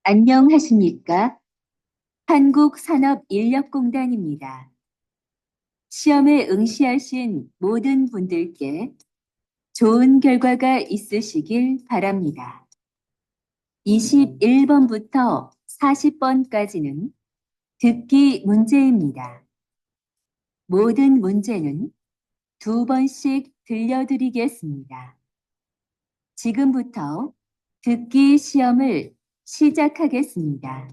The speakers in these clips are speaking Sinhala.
안녕하십니까? 한국산업인력공단입니다. 시험에 응시하신 모든 분들께 좋은 결과가 있으시길 바랍니다. 21번부터 40번까지는 듣기 문제입니다. 모든 문제는 2번씩 들려드리겠습니다. 지금부터 듣기 시험을 시작하겠습니다.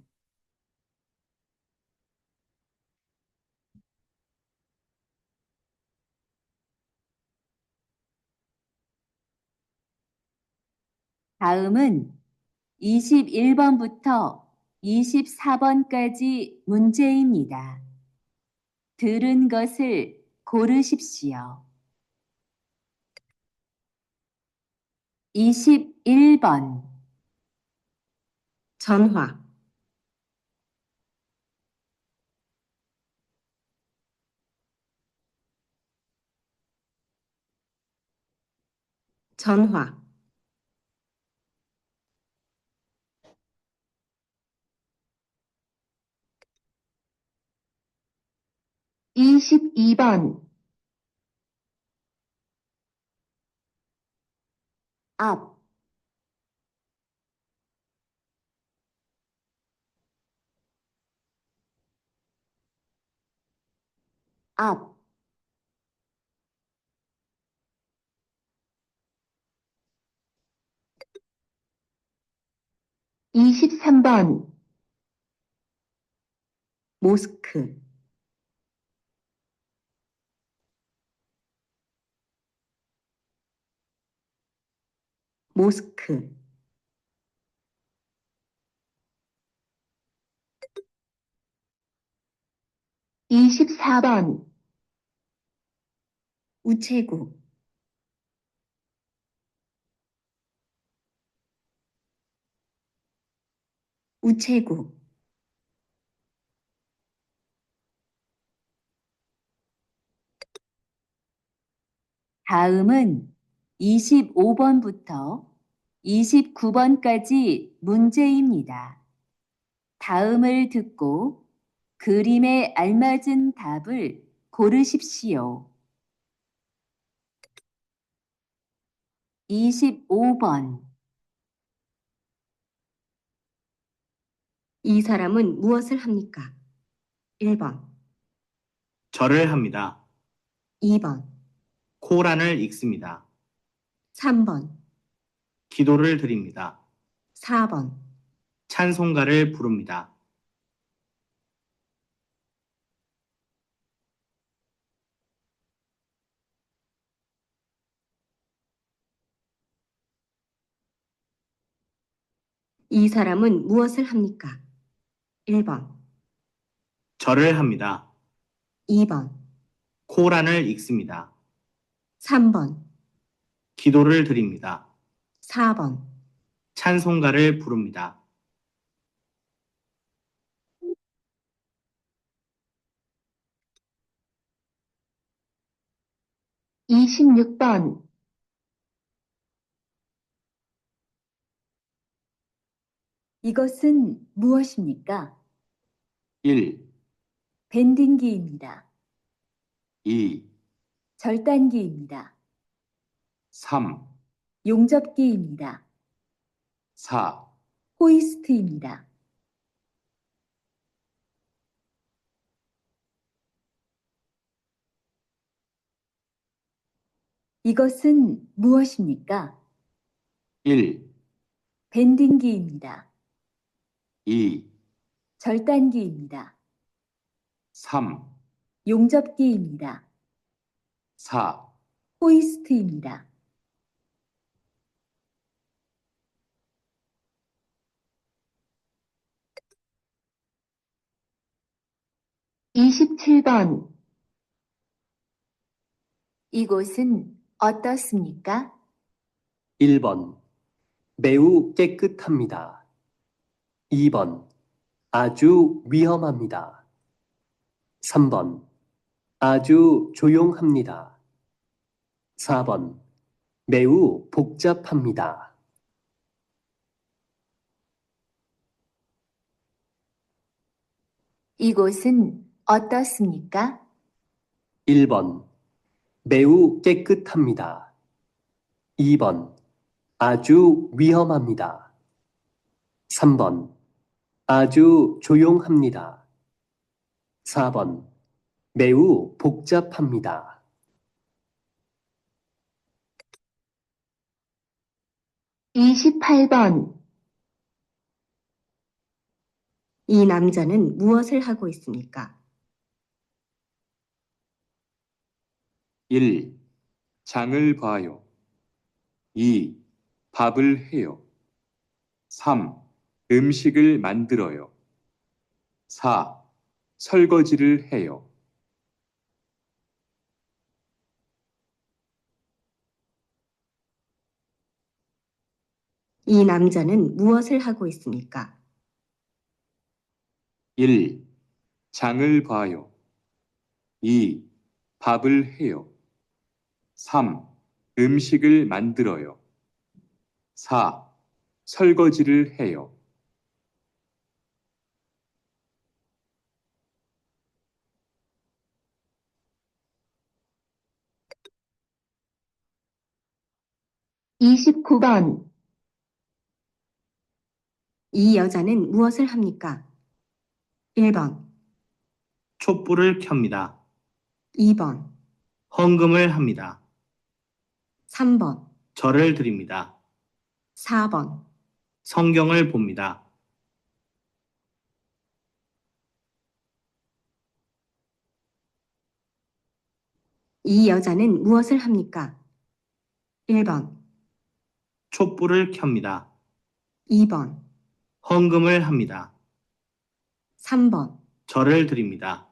다음은 21번부터 24번까지 문제입니다. 들은 것을 고르십시오. 21번 전화, 전화, 22번 앞, 앞, 23번 모스크, 모스크, 24번 우체국, 우체국, 다음은 25번부터 29번까지 문제입니다. 다음을 듣고 그림에 알맞은 답을 고르십시오. 25번 이 사람은 무엇을 합니까? 1번, 절을 합니다. 2번, 코란을 읽습니다. 3번, 기도를 드립니다. 4번, 찬송가를 부릅니다. 이 사람은 무엇을 합니까? 1번, 절을 합니다. 2번, 코란을 읽습니다. 3번, 기도를 드립니다. 4번, 찬송가를 부릅니다. 26번 이것은 무엇입니까? 1, 밴딩기입니다. 2, 절단기입니다. 3, 용접기입니다. 4, 호이스트입니다. 이것은 무엇입니까? 1, 밴딩기입니다. 2, 절단기입니다. 3, 용접기입니다. 4, 호이스트입니다. 27번 이곳은 어떻습니까? 1번 매우 깨끗합니다. 2번 아주 위험합니다. 3번 아주 조용합니다. 4번 매우 복잡합니다. 이곳은 어떻습니까? 1번 매우 깨끗합니다. 2번 아주 위험합니다. 3번 아주 조용합니다. 4번 매우 복잡합니다. 28번. 이 남자는 무엇을 하고 있습니까? 1. 장을 봐요. 2. 밥을 해요. 3. 음식을 만들어요. 4. 설거지를 해요. 이 남자는 무엇을 하고 있습니까? 1. 장을 봐요. 2. 밥을 해요. 3. 음식을 만들어요. 4. 설거지를 해요. 이십구 번. 이 여자는 무엇을 합니까? 1번, 촛불을 켭니다. 2번, 헌금을 합니다. 3번, 절을 드립니다. 4번. 성경을 봅니다. 이 여자는 무엇을 합니까? 1번, 촛불을 켭니다. 2번, 헌금을 합니다. 3번, 절을 드립니다.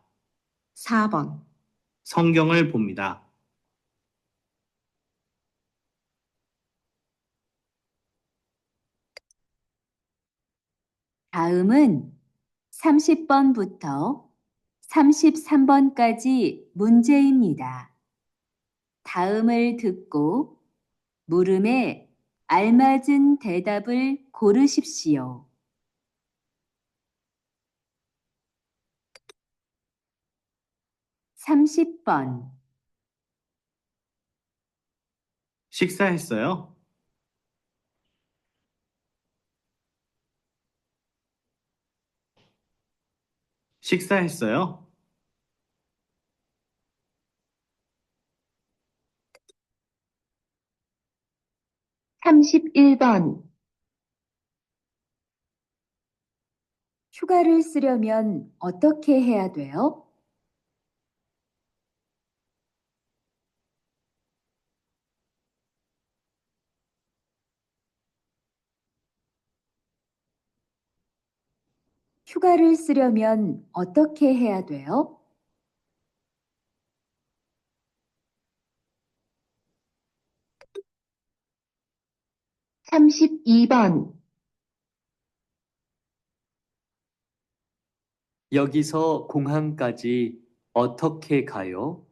4번. 성경을 봅니다. 다음은 30번부터 33번까지 문제입니다. 다음을 듣고 물음에 알맞은 대답을 고르십시오. 30번. 식사했어요? 식사했어요? 31번. 휴가를 쓰려면 어떻게 해야 돼요? 휴가를 쓰려면 어떻게 해야 돼요? 32번. 여기서 공항까지 어떻게 가요?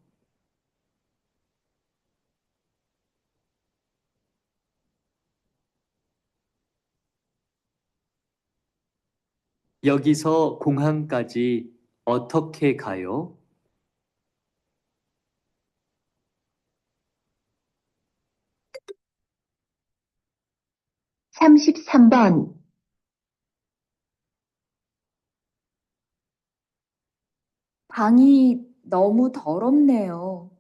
여기서 공항까지 어떻게 가요? 33번. 방이 너무 더럽네요.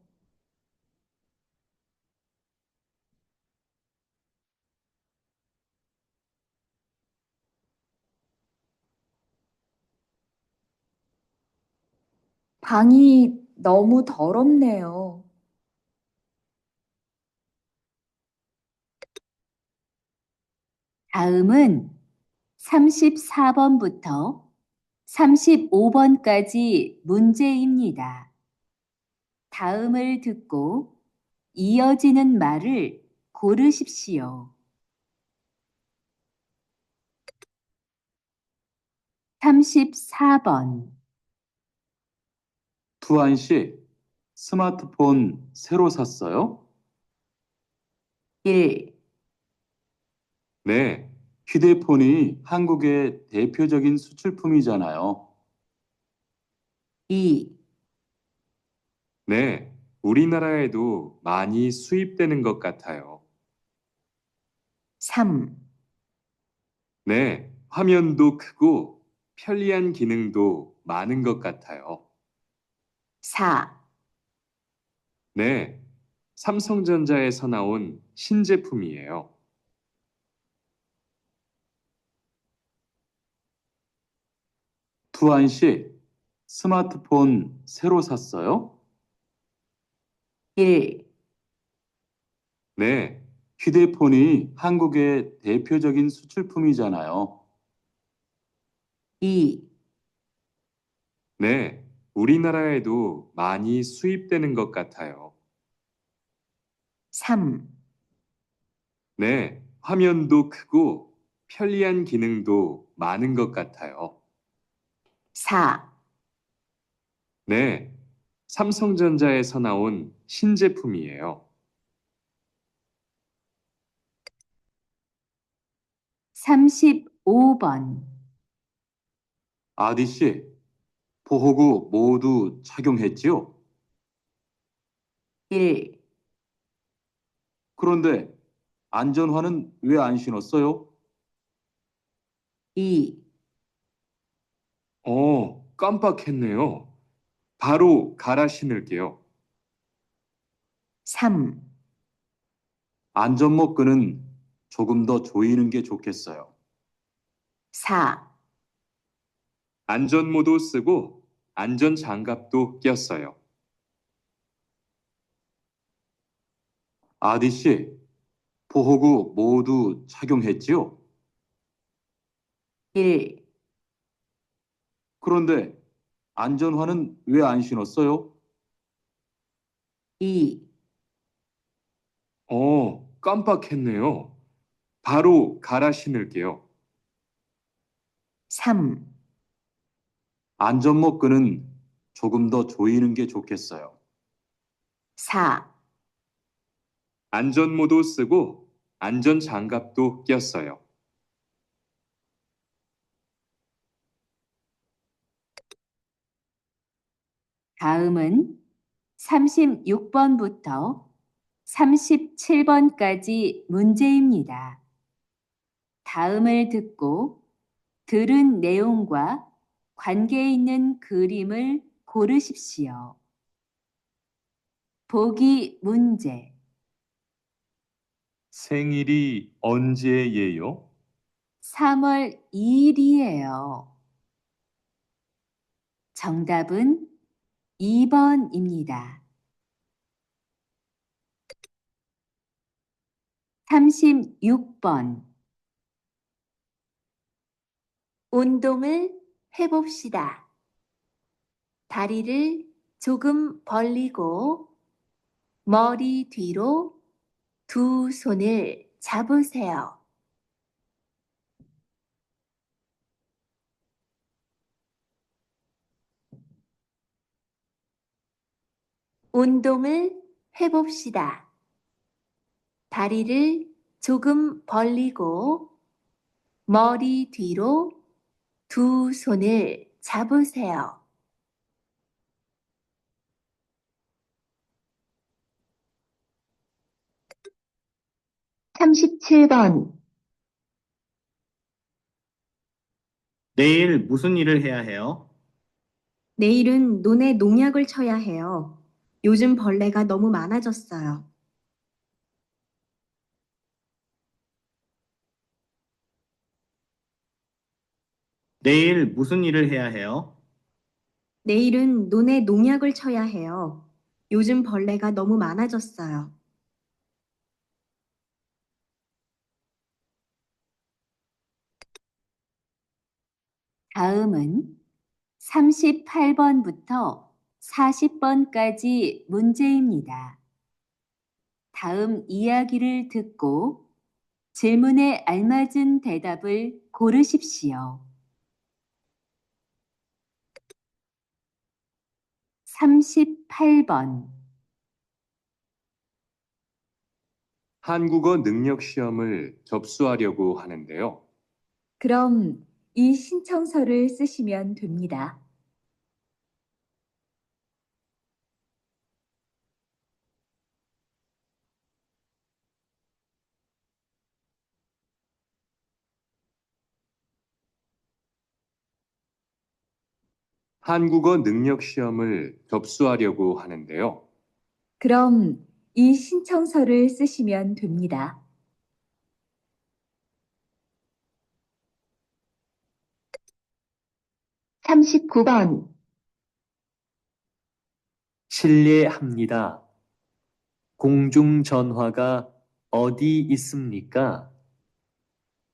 방이 너무 더럽네요. 다음은 34번부터 35번까지 문제입니다. 다음을 듣고 이어지는 말을 고르십시오. 34번. 투안 씨, 스마트폰 새로 샀어요? 1, 네, 휴대폰이 한국의 대표적인 수출품이잖아요. 2, 네, 우리나라에도 많이 수입되는 것 같아요. 3, 네, 화면도 크고 편리한 기능도 많은 것 같아요. 4, 네, 삼성전자에서 나온 신제품이에요. 투안 씨, 스마트폰 새로 샀어요? 1, 네, 휴대폰이 한국의 대표적인 수출품이잖아요. 2, 네, 우리나라에도 많이 수입되는 것 같아요. 3, 네, 화면도 크고 편리한 기능도 많은 것 같아요. 4, 네, 삼성전자에서 나온 신제품이에요. 35번, 아디 씨, 보호구 모두 착용했지요? 1, 그런데 안전화는 왜 안 신었어요? 2, 깜빡했네요. 바로 갈아 신을게요. 3, 안전모 끈은 조금 더 조이는 게 좋겠어요. 4, 안전모도 쓰고 안전장갑도 꼈어요. 아디 씨, 보호구 모두 착용했지요? 1, 그런데 안전화는 왜 안 신었어요? 2, 깜빡했네요. 바로 갈아 신을게요. 3, 안전모 끈은 조금 더 조이는 게 좋겠어요. 4, 안전모도 쓰고 안전장갑도 꼈어요. 다음은 36번부터 37번까지 문제입니다. 다음을 듣고 들은 내용과 관계 있는 그림을 고르십시오. 보기 문제. 생일이 언제예요? 3월 2일이에요. 정답은 2번입니다. 36번. 운동을 해봅시다. 다리를 조금 벌리고 머리 뒤로 두 손을 잡으세요. 운동을 해봅시다. 다리를 조금 벌리고 머리 뒤로 두 손을 잡으세요. 37번. 내일 무슨 일을 해야 해요? 내일은 논에 농약을 쳐야 해요. 요즘 벌레가 너무 많아졌어요. 내일 무슨 일을 해야 해요? 내일은 논에 농약을 쳐야 해요. 요즘 벌레가 너무 많아졌어요. 다음은 38번부터 40번까지 문제입니다. 다음 이야기를 듣고 질문에 알맞은 대답을 고르십시오. 38번. 한국어 능력 시험을 접수하려고 하는데요. 그럼 이 신청서를 쓰시면 됩니다. 한국어 능력 시험을 접수하려고 하는데요. 그럼 이 신청서를 쓰시면 됩니다. 삼십구 번 실례합니다. 공중전화가 어디 있습니까?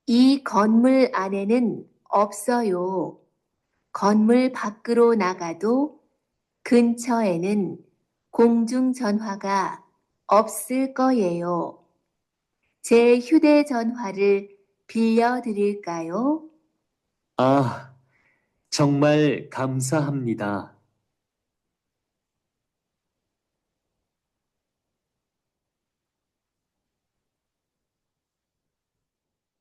이 건물 안에는 없어요. 건물 밖으로 나가도 근처에는 공중전화가 없을 거예요. 제 휴대전화를 빌려드릴까요? 아, 정말 감사합니다.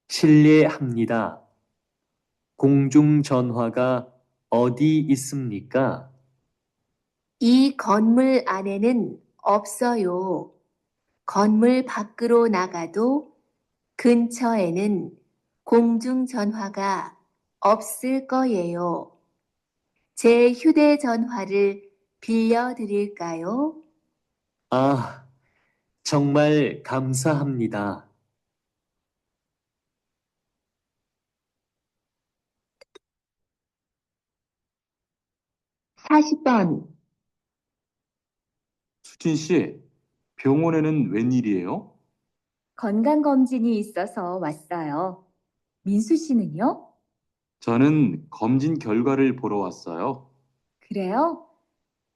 실례합니다. 공중전화가 어디 있습니까? 이 건물 안에는 없어요. 건물 밖으로 나가도 근처에는 공중전화가 없을 거예요. 제 휴대전화를 빌려드릴까요? 아, 정말 감사합니다. 사십 번 수진 씨, 병원에는 웬일이에요? 건강검진이 있어서 왔어요. 민수 씨는요? 저는 검진 결과를 보러 왔어요. 그래요?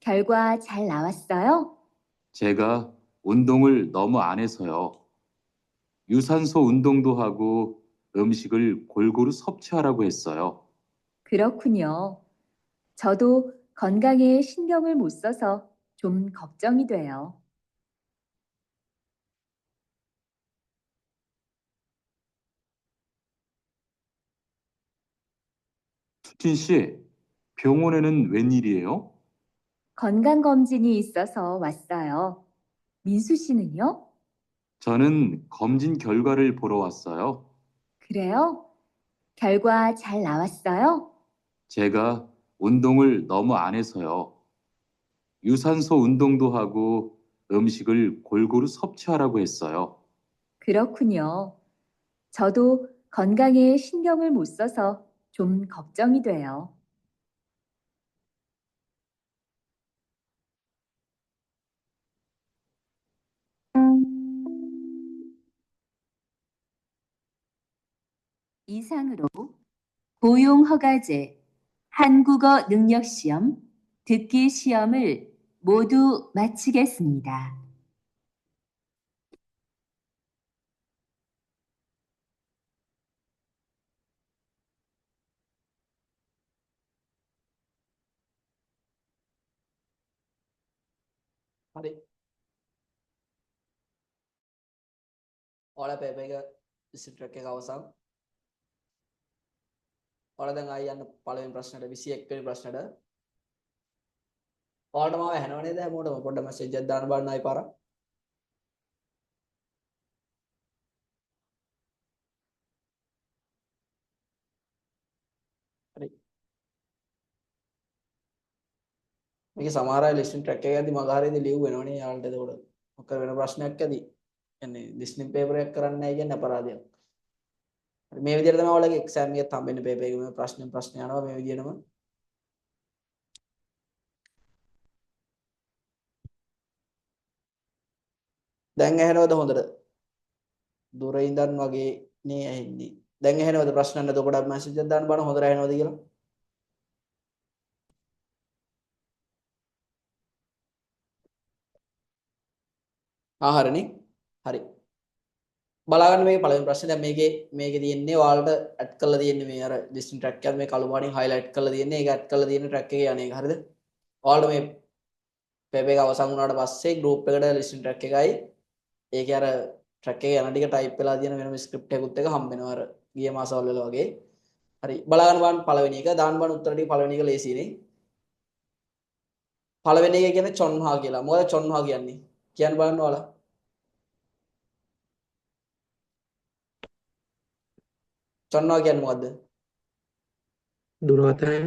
결과 잘 나왔어요? 제가 운동을 너무 안 해서요. 유산소 운동도 하고 음식을 골고루 섭취하라고 했어요. 그렇군요. 저도 건강에 신경을 못 써서 좀 걱정이 돼요. 수진 씨, 병원에는 웬일이에요? 건강검진이 있어서 왔어요. 민수 씨는요? 저는 검진 결과를 보러 왔어요. 그래요? 결과 잘 나왔어요? 제가 운동을 너무 안 해서요. 유산소 운동도 하고 음식을 골고루 섭취하라고 했어요. 그렇군요. 저도 건강에 신경을 못 써서 좀 걱정이 돼요. 이상으로 고용허가제, 한국어 능력시험, 듣기 시험을 모두 마치겠습니다. හරි ඔයාලා පේපර් එක ඩිස්ට්‍රික්ට් එක අවසන් ඔයාලා දැන් ආයි යන්න පළවෙනි ප්‍රශ්නෙට 21 වෙනි ප්‍රශ්නෙට ඔයාලට මාව ඇහෙනව නේද හැමෝටම පොඩ්ඩක් මැසේජ් එකක් දාන්න බලන්න ආයි පාරක් හරි මේකේ සමහර අය ලිස්නින් ට්‍රැක් එක යද්දි මග හරියදී ලියු වෙනවනේ යාළුවට එතකොට මොකද වෙන ප්‍රශ්නයක් ඇති يعني ලිස්නින් පේපර් එකක් කරන්නේ නැහැ කියන්නේ අපරාධයක් හරි මේ විදිහට තමයි ඔයාලගේ එක්සෑම් එකත් හම්බෙන්නේ පේපර් එකේ මේ ප්‍රශ්න යනවා මේ විදිහටම දැන් ඇහෙනවද හොඳට දුර ඉඳන් වගේ නේ ඇහෙන්නේ දැන් ඇහෙනවද ප්‍රශ්න නැද්ද පොඩක් මැසේජ් එකක් දාන්න බලන්න හොඳට ඇහෙනවද කියලා හරිනේ හරි බලාගන්න මේකේ පළවෙනි ප්‍රශ්නේ දැන් මේකේ තියෙන්නේ ඔයාලට ඇඩ් කරලා තියෙන්නේ මේ අර ඩිස්ටන්ට් ට්‍රැක් එකත් මේ කළු පාටින් highlight කරලා තියෙන්නේ ඒක ඇඩ් කරලා තියෙන්නේ ට්‍රැක් එකේ යන්නේ හරිද ඔයාලට මේ පේපර් එක අවසන් වුණාට පස්සේ group එකට ඩිස්ටන්ට් ට්‍රැක් එකයි ඒකේ අර ට්‍රැක් එකේ යන ටික ටයිප් වෙලා තියෙන වෙනම ස්ක්‍රිප්ට් එකකුත් එක හම්බ වෙනවා අර ගිය මාසවල වල වගේ හරි බලාගන්න බලන්න පළවෙනි එක දාන්න බලන්න උත්තර ටික පළවෙනි එක ලේසියිනේ පළවෙනි එක කියන්නේ චොන්හා කියලා මොකද චොන්හා කියන්නේ කියන්න බලන්න ඔයාලා චොන්හා කියන්නේ මොකද්ද දුරකථනය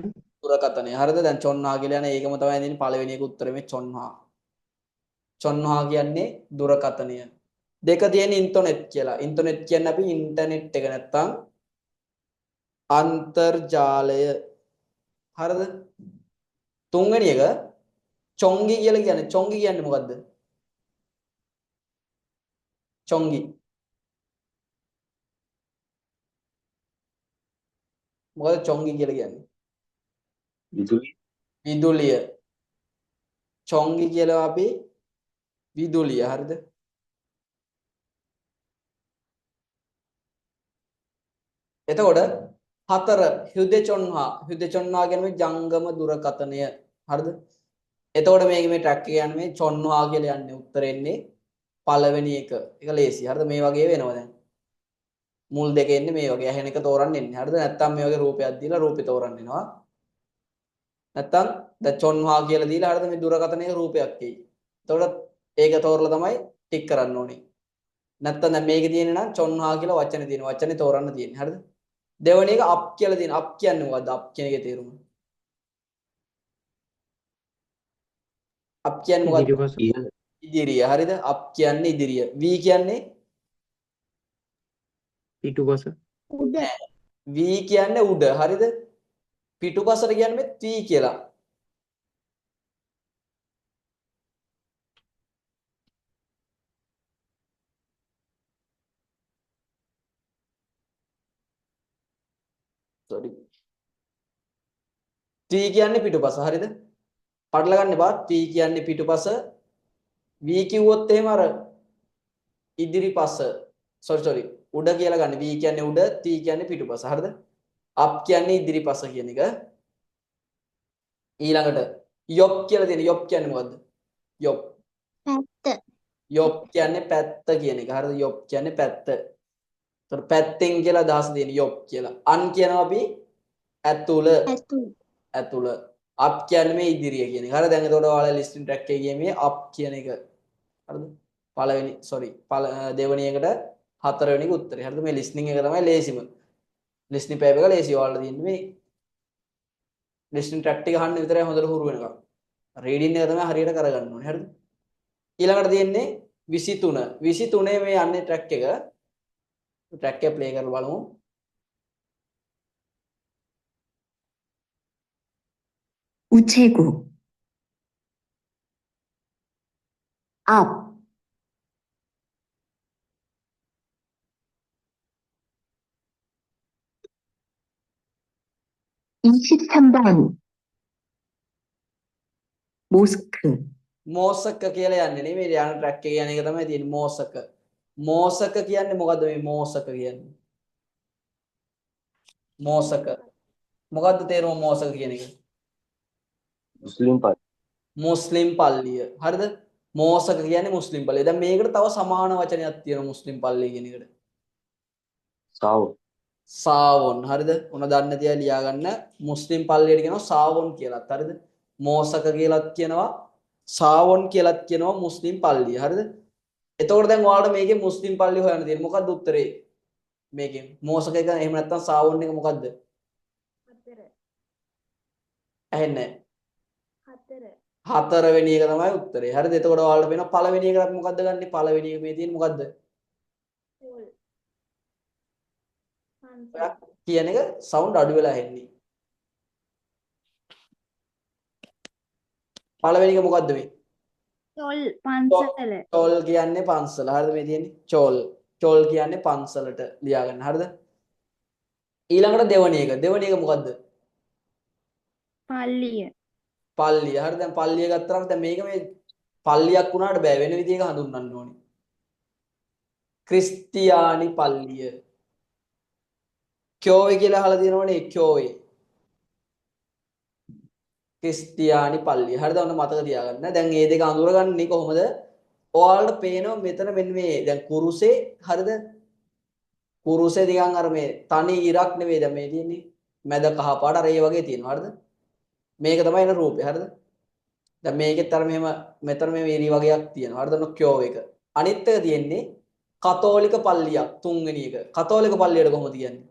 දුරකථනය. හරිද? දැන් චොන්හා කියලා යන ඒකම තමයි දෙන්නේ පළවෙනි එක උත්තරේ මේ චොන්හා. චොන්හා කියන්නේ දුරකථනය. දෙක තියෙන ඉන්ටර්නෙට් කියලා. ඉන්ටර්නෙට් කියන්නේ අපි ඉන්ටර්නෙට් එක නැත්තම් අන්තර්ජාලය. හරිද? තුන්වෙනි එක චොංගි කියලා කියන්නේ. චොංගි කියන්නේ මොකද්ද? චොංගි. මොකද චොංගි කියලා කියන්නේ? විදුලිය. චොංගි කියලා අපි විදුලිය. හරිද? එතකොට හතර හ්‍යුදෙචොන්හා. හ්‍යුදෙචොන්හා කියන්නේ ජංගම දුරකථනය. හරිද? එතකොට මේකේ මේ ට්‍රැක් එක යන්නේ මේ චොන්හා කියලා යන්නේ උත්තරේ එන්නේ පළවෙනි එක. ඒක ලේසි. හරිද? මේ වගේ වෙනවා දැන්. මුල් දෙක එන්නේ මේ වගේ ඇහෙන එක තෝරන්න එන්නේ. හරිද? නැත්තම් මේ වගේ රූපයක් දීලා රූපේ තෝරන්න එනවා. නැත්තම් දැන් චොන්හා කියලා දීලා හරිද මේ දුරකථනයේ රූපයක් එයි. එතකොට ඒක තෝරලා තමයි ටික් කරන්න ඕනේ. නැත්තම් දැන් මේකේ තියෙන්නේ නම් චොන්හා කියලා වචනේ තියෙනවා. වචනේ තෝරන්න තියෙන්නේ. හරිද? දෙවෙනි එක අප් කියලා තියෙන. අප් කියන්නේ මොකද්ද? අප් කියන එකේ තේරුම. අප් කියන්නේ මොකද්ද? ඉදිරිය. හරිද? අප් කියන්නේ ඉදිරිය. V කියන්නේ පිටුපස V කියන්නේ උඩ. හරිද? පිටුපසට කියන්නේ මේ T කියලා. sorry. T කියන්නේ පිටුපස. හරිද? පටල ගන්න එපා. T කියන්නේ පිටුපස. V කිව්වොත් එහෙම අර ඉදිරිපස. sorry. උඩ කියලා ගන්න. V කියන්නේ උඩ, T කියන්නේ පිටුපස. හරිද? up කියන්නේ ඉදිරිපස කියන එක. ඊළඟට යොප් කියලා තියෙන. යොප් කියන්නේ මොකද්ද? යොප්. පැත්ත. යොප් කියන්නේ පැත්ත කියන එක. හරිද? යොප් කියන්නේ පැත්ත. ඒතර පැත්තෙන් කියලා අදහස දෙන යොප් කියලා. අන් කියනවා අපි ඇතුළ. ඇතුළ. අප් කියන්නේ මේ ඉදිරිය කියන එක. හරිද? දැන් එතකොට ඔයාලා ලිස්ටින් ට්‍රැක් එකේ ගියේ මේ අප් කියන එක. හරිද? පළවෙනි දෙවෙනි එකට හතරවෙනි එක උත්තරේ. හරිද? මේ ලිස්නින් එක තමයි ලේසිම. ලිස්නින් පේපර් එක ලේසි. ඔයාලා තියෙන්නේ මේ ලිස්නින් ට්‍රැක් එක අහන්න විතරයි හොඳට හුරු වෙනකම්. රීඩින් එක තමයි හරියට කරගන්න ඕනේ. හරිද? ඊළඟට තියෙන්නේ 23. 23 මේ යන්නේ ට්‍රැක් එක. ට්‍රැක් එක ප්ලේ කරලා බලමු. 우체국 앞 (23번) 모스크 මෝසක කියලා යන්නේ නෙමෙයි යන ට්‍රැක් එක යන එක තමයි තියෙන්නේ මෝසක. මෝසක කියන්නේ මොකද්ද මේ මෝසක කියන්නේ? මෝසක. මොකද්ද තේරුම මෝසක කියන එක? මුස්ලිම් පල්ලිය. හරිද? මෝසක කියන්නේ මුස්ලිම් පල්ලිය. දැන් මේකට තව සමාන වචනයක් තියෙනවා මුස්ලිම් පල්ලිය කියන එකට. සාවොන්. හරිද? උන දන්නේ නැති අය ලියා ගන්න. මුස්ලිම් පල්ලියට කියනවා සාවොන් කියලාත්. හරිද? මෝසක කියලාත් කියනවා සාවොන් කියලාත් කියනවා මුස්ලිම් පල්ලිය. හරිද? එතකොට දැන් ඔයාලට මේකේ මුස්ලිම් පල්ලිය හොයන්න තියෙන්නේ. මොකක්ද උත්තරේ? මේකෙන් මෝසක එක එහෙම නැත්නම් සාවොන් එක මොකද්ද? ඇහෙන්නේ හතරවෙනි එක තමයි උත්තරේ. හරිද? එතකොට ඔයාලට වෙන පළවෙනි එකට මොකද්ද ගන්නෙ? පළවෙනි එක මේ තියෙන්නේ මොකද්ද? කියන එක සවුන්ඩ් අඩු වෙලා ඇහෙන්නේ. පළවෙනි එක මොකද්ද මේ? පන්සල. චෝල් කියන්නේ පන්සල. හරිද? මේ තියෙන්නේ චෝල්. චෝල් කියන්නේ පන්සලට ලියා ගන්න. හරිද? ඊළඟට දෙවෙනි එක. දෙවෙනි එක මොකද්ද? පල්ලිය. පල්ලිය. හරි දැන් පල්ලිය ගත්තාම දැන් මේක මේ පල්ලියක් වුණාට බෑ වෙන විදිහක හඳුන්වන්න ඕනේ. ක්‍රිස්තියානි පල්ලිය. කෝවේ කියලා අහලා තියෙනවනේ කෝවේ. ක්‍රිස්තියානි පල්ලිය. හරිද? ඔන්න මතක තියාගන්න. දැන් මේ දෙක අඳුරගන්නේ කොහොමද? ඔයාලට පේනවා මෙතන මෙන්න මේ දැන් කුරුසේ හරිද? කුරුසේ දිගන් අර මේ තනි ඉරක් නෙවෙයි දැන් මේ තියෙන්නේ. මැද කහ පාට අර ඒ වගේ තියෙනවා. හරිද? මේක තමයි එන රූපේ. හරිද? දැන් මේකෙත් අර මෙහෙම මෙතන මේ ඉරි වගේක් තියෙනවා. හරිද? ඔන්න කෝ එක. අනිත් එක තියෙන්නේ කතෝලික පල්ලියක් තුන්වෙනි එක. කතෝලික පල්ලියට කොහොමද කියන්නේ?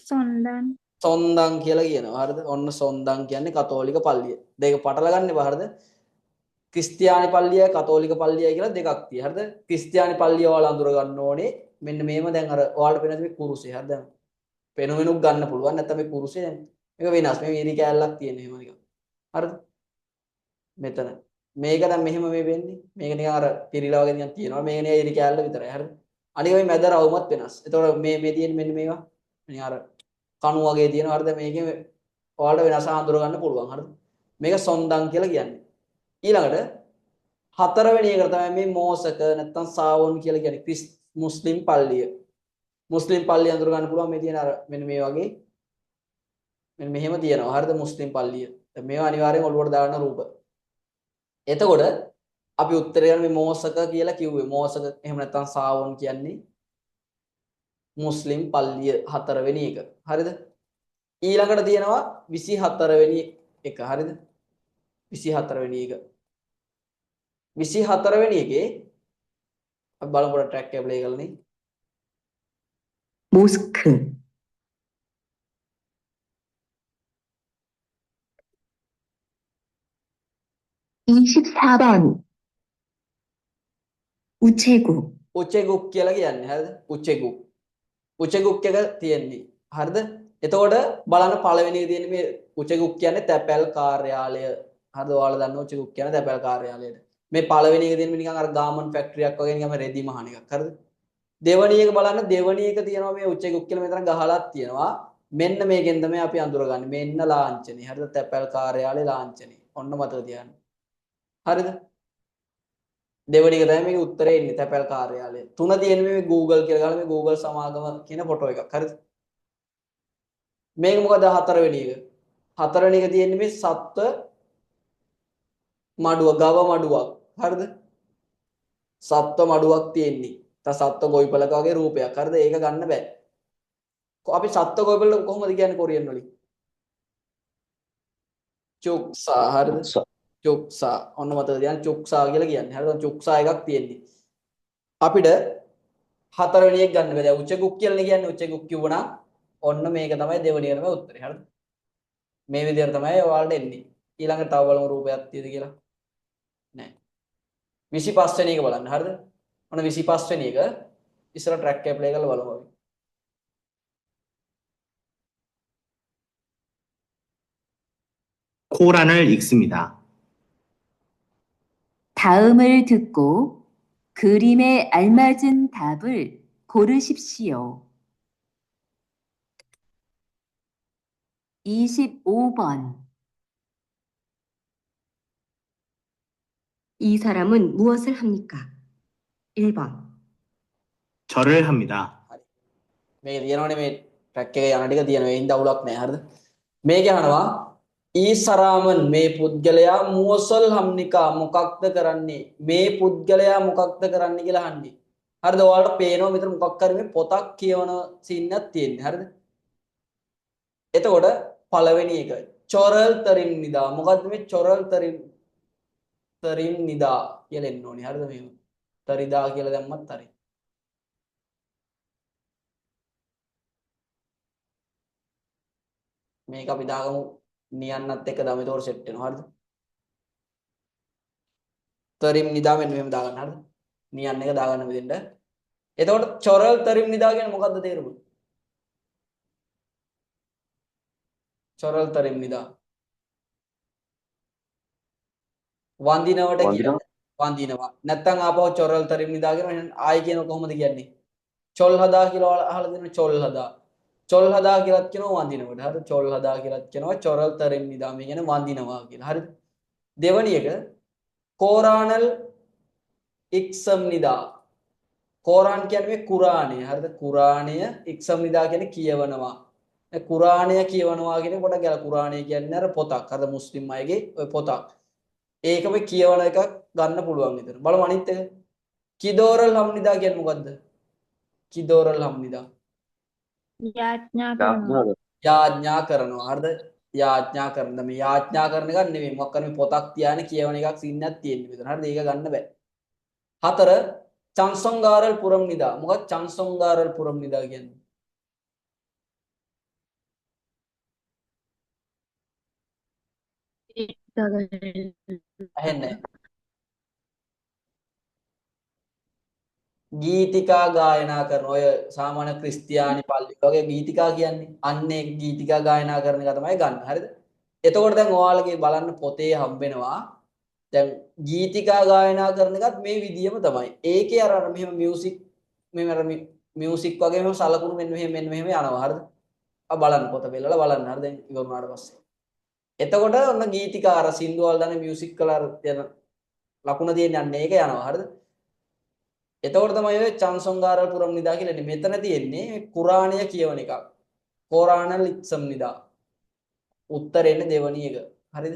සොන්දන් සොන්දන් කියලා කියනවා. හරිද? ඔන්න සොන්දන් කියන්නේ කතෝලික පල්ලිය. දෙක පටල ගන්න එපා. හරිද? ක්‍රිස්තියානි පල්ලියයි කතෝලික පල්ලියයි කියලා දෙකක් තියෙනවා. හරිද? ක්‍රිස්තියානි පල්ලිය ඔයාලා අඳුර ගන්න ඕනේ. මෙන්න මේව දැන් අර ඔයාලට පේනද මේ කුරුසේ. හරිද? පෙනුවෙනුක් ගන්න පුළුවන්. නැත්නම් මේ කුරුසේ දැන් මේක වෙනස්. මේ වීරි කෑල්ලක් තියෙන එහෙම නිකන්. හරිද? මෙතන. මේක දැන් මෙහෙම මේ වෙන්නේ. මේක නිකන් අර පිරිලා වගේ නිකන් තියෙනවා. මේක නේ වීරි කෑල්ල විතරයි. හරිද? අනික මේ මැද රවුමත් වෙනස්. එතකොට මේ තියෙන මෙන්න මේවා. මේ අර කණු වගේ තියෙනවා. හරිද? මේකේ ඔයාලට වෙනස හඳුර ගන්න පුළුවන්. හරිද? මේක සොන්දන් කියලා කියන්නේ. ඊළඟට හතරවෙනි එක තමයි මේ මෝසක නැත්නම් සාවොන් කියලා කියන්නේ මුස්ලිම් පල්ලිය. මුස්ලිම් පල්ලිය අඳුර ගන්න පුළුවන් මේ තියෙන අර මෙන්න මේ වගේ මෙන්න මෙහෙම තියෙනවා. හරිද? මුස්ලිම් පල්ලිය. දැන් මේවා අනිවාර්යෙන් ඔළුවට දාගන්න රූප. එතකොට අපි උත්තරය ගන්න මේ මෝසක කියලා කිව්වේ. මෝසක එහෙම නැත්නම් සාවොන් කියන්නේ මුස්ලිම් පල්ලිය හතරවෙනි එක. හරිද? ඊළඟට තියෙනවා 24 වෙනි එක. හරිද? 24 වෙනි එක. 24 වෙනි එකේ අපි බලමු පොඩ්ඩක් ට්‍රැක් එක ප්ලේ කරලා නේ. 모스크, 24번 우체국, උචෙගුක් කියලා කියන්නේ. හරිද? උචෙගුක්. උචෙගුක් එක තියෙන්නේ. හරිද? එතකොට බලන්න පළවෙනි එක තියෙන්නේ මේ උචෙගුක් කියන්නේ තැපැල් කාර්යාලය. හරිද? ඔයාලා දන්නවා උචෙගුක් කියන්නේ තැපැල් කාර්යාලයද. මේ පළවෙනි එක තියෙන්නේ නිකන් අර ගාමන් ෆැක්ටරියක් වගේ නිකන් රෙදි මහන එකක්. හරිද? දෙවැනි එක බලන්න දෙවැනි එක තියෙනවා මේ උචෙගුක් කියලා මෙතන ගහලක් තියෙනවා. මෙන්න මේකෙන් තමයි අපි අඳුරගන්නේ. මෙන්න ලාංඡනේ. හරිද? තැපැල් කාර්යාලේ ලාංඡනේ. ඔන්න මතක තියාගන්න. හරිද? දෙවැනි එක තමයි මේකේ උත්තරේ එන්නේ තැපැල් කාර්යාලය. තුන තියෙන්නේ මේ Google කියලා ගහලා මේ Google සමාගම කියන ෆොටෝ එකක්. හරිද? මේක මොකද හතරවෙනි එක? හතරවෙනි එක තියෙන්නේ මේ සත්ත්ව මඩුව ගව මඩුවක්. හරිද? සත්ත්ව මඩුවක් තියෙන්නේ. තව සත්ත්ව ගොවිපලක වගේ රූපයක්. හරිද? ඒක ගන්න බෑ. අපි සත්ත්ව ගොවිපල කොහොමද කියන්නේ කොරියන් වලින්? චුක්සා. හරිද? චුක්සා. ඔන්න මතක තියාගන්න චුක්සා කියලා කියන්නේ. හරිද? චුක්සා එකක් තියෙන්නේ. අපිට හතරවෙනි එක ගන්න බෑ. දැන් උචෙගුක් කියලා කියන්නේ උචෙගුක් කිව්වනම් ඔන්න මේක තමයි දෙවෙනි එකම උත්තරේ. හරිද? මේ විදිහට තමයි ඔයාලට එන්නේ. ඊළඟට තව බලමු රූපයක් තියෙද කියලා. නෑ. 25 වෙනි එක බලන්න. හරිද? ඔන්න 25 වෙනි එක ඉස්සර ට්‍රැක් එක ප්ලේ කරලා බලමු අපි. 코란을 읽습니다. 다음을 듣고 그림에 알맞은 답을 고르십시오. 25번, 이 사람은 무엇을 합니까? 1번, 절을 합니다. මේක තියෙනවනේ මේ ට්‍රැක් එකේ යන ටික තියෙනවා. ඒ හින්දා අවුලක් නැහැ. හරිද? මේක අහනවා ඊසරාමන් මේ පුද්ගලයා මුවසල් හම්නිකා මොකක්ද කරන්නේ? මේ පුද්ගලයා මොකක්ද කරන්නේ කියලා අහන්නේ. හරිද? ඔයාලට පේනවා මෙතන මොකක් හරි මේ පොතක් කියවන සීන් එකක් තියෙන්නේ. හරිද? එතකොට පළවෙනි එක චොරල් තරින් නිදා. මොකද්ද මේ චොරල් තරින් නිදා කියලා එන්න ඕනේ. හරිද? මේක තරිදා කියලා දැම්මත් හරි. මේක අපි දාගමු නියන්නත් එක්ක දාමු. ඒතකොට සෙට් වෙනවා. හරිද? තරිම් නිදා මෙන්න මෙහෙම දාගන්න. හරිද? නියන්න එක දාගන්න මෙතෙන්ට. එතකොට චොරල් තරිම් නිදා කියන්නේ මොකද්ද තේරුම? චොරල් තරිම් නිදා වඳිනවට කියන්නේ වඳිනවා. නැත්තම් ආපහු චොරල් තරිම් නිදා කියන එහෙනම් ආයි කියන කොහොමද කියන්නේ? චොල් හදා කියලා අහලා දෙනවා. චොල් හදා. චොල් හදා කියලාත් කියනවා වඳිනවට. හරිද? චොල් හදා කියලාත් කියනවා චොරල් තරිම් නිදා. මේ කියන්නේ වඳිනවා කියලා. හරිද? දෙවැනි එක කෝරානල් ඉක්සම් නිදා. කෝරාන් කියන්නේ මේ කුරාණය. හරිද? කුරාණය ඉක්සම් නිදා කියන්නේ කියවනවා. කුරාණය කියවනවා කියන කොට ගැල කුරාණය කියන්නේ අර පොතක්. හරිද? මුස්ලිම් අයගේ ඔය පොතක්. ඒක මේ කියවන එකක් ගන්න පුළුවන් විතර. බලමු අනිත් එක. කිදෝරල් හම්නිදා කියන්නේ මොකද්ද? කිදෝරල් හම්නිදා. යාඥා කරනවා. යාඥා කරනවා. හරිද? යාඥා කරන මේ යාඥා කරන එක නෙමෙයි. මොකක් කරන්නේ පොතක් තියාගෙන කියවන එකක් සින්නක් තියෙන්නේ විතර. හරිද? ඒක ගන්න බෑ. 4 චන්සොංගාරල් පුරම් නිදා. මොකක්ද චන්සොංගාරල් පුරම් නිදා කියන්නේ? ඇහෙන්නේ ගීතිකා ගායනා කරන ඔය සාමාන්‍ය ක්‍රිස්තියානි පල්ලි වගේ ගීතිකා කියන්නේ අන්නේ ගීතිකා ගායනා කරන එක තමයි ගන්න. හරිද? එතකොට දැන් ඔයාලගේ බලන්න පොතේ හම්බෙනවා දැන් ගීතිකා ගායනා කරන එකත් මේ විදියම තමයි. ඒකේ අර මෙහෙම මියුසික් මියුසික් වගේ මෙහෙම සලකුණු මෙන්න මෙහෙම යනවා. හරිද? බලන්න පොත පෙළවලා බලන්න. හරිද? දැන් ඉවර වුණාට පස්සේ. එතකොට ඔන්න ගීතිකා අර සින්දුවල් දන්නේ මියුසික් කළා යන ලකුණ දෙන්නේ යන්නේ ඒක යනවා. හරිද? එතකොට තමයි ඔය චන්සොංගාරල් පුරම් නිදා කියලා ඉන්නේ. මෙතන තියෙන්නේ කුරාණය කියවන එකක්. කොරාණල් ඉක්සම් නිදා. උත්තරෙන්නේ දෙවනි එක. හරිද?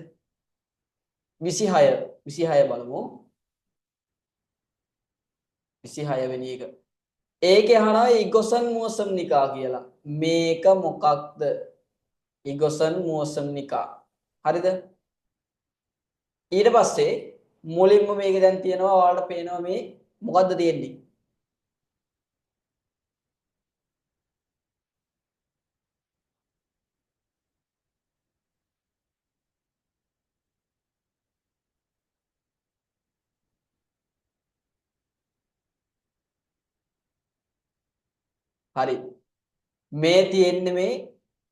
26 බලමු. 26 වෙනි එක. ඒකේ අහනවා ඉගොසන් මුවසම් නිකා කියලා. මේක මොකක්ද? ඉගොසන් මුවසම් නිකා. හරිද? ඊට පස්සේ මුලින්ම මේකේ දැන් තියෙනවා ඔයාලට පේනවා මේ මොකද්ද තියෙන්නේ? හරි. මේ තියෙන්නේ මේ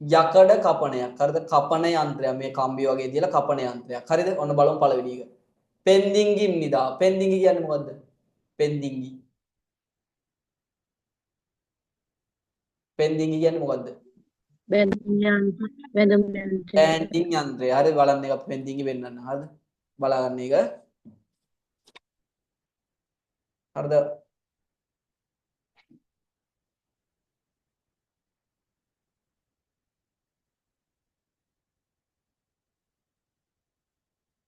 යකඩ කපනයක්. හරිද? කපන යන්ත්‍රයක්. මේ කම්බි වගේ තියලා කපන යන්ත්‍රයක්. හරිද? ඔන්න බලමු පළවෙනි එක. පෙන්දිංගි නිදා. පෙන්දිංගි කියන්නේ මොකද්ද? පෙන්දිංගි. පෙන්දිංගි කියන්නේ මොකද්ද? බෑන්ඩින් යන්ත්‍රය. හරි බලන්න එක පෙන්දිංගි වෙන්නන්න. හරිද? බලාගන්න එක. හරිද?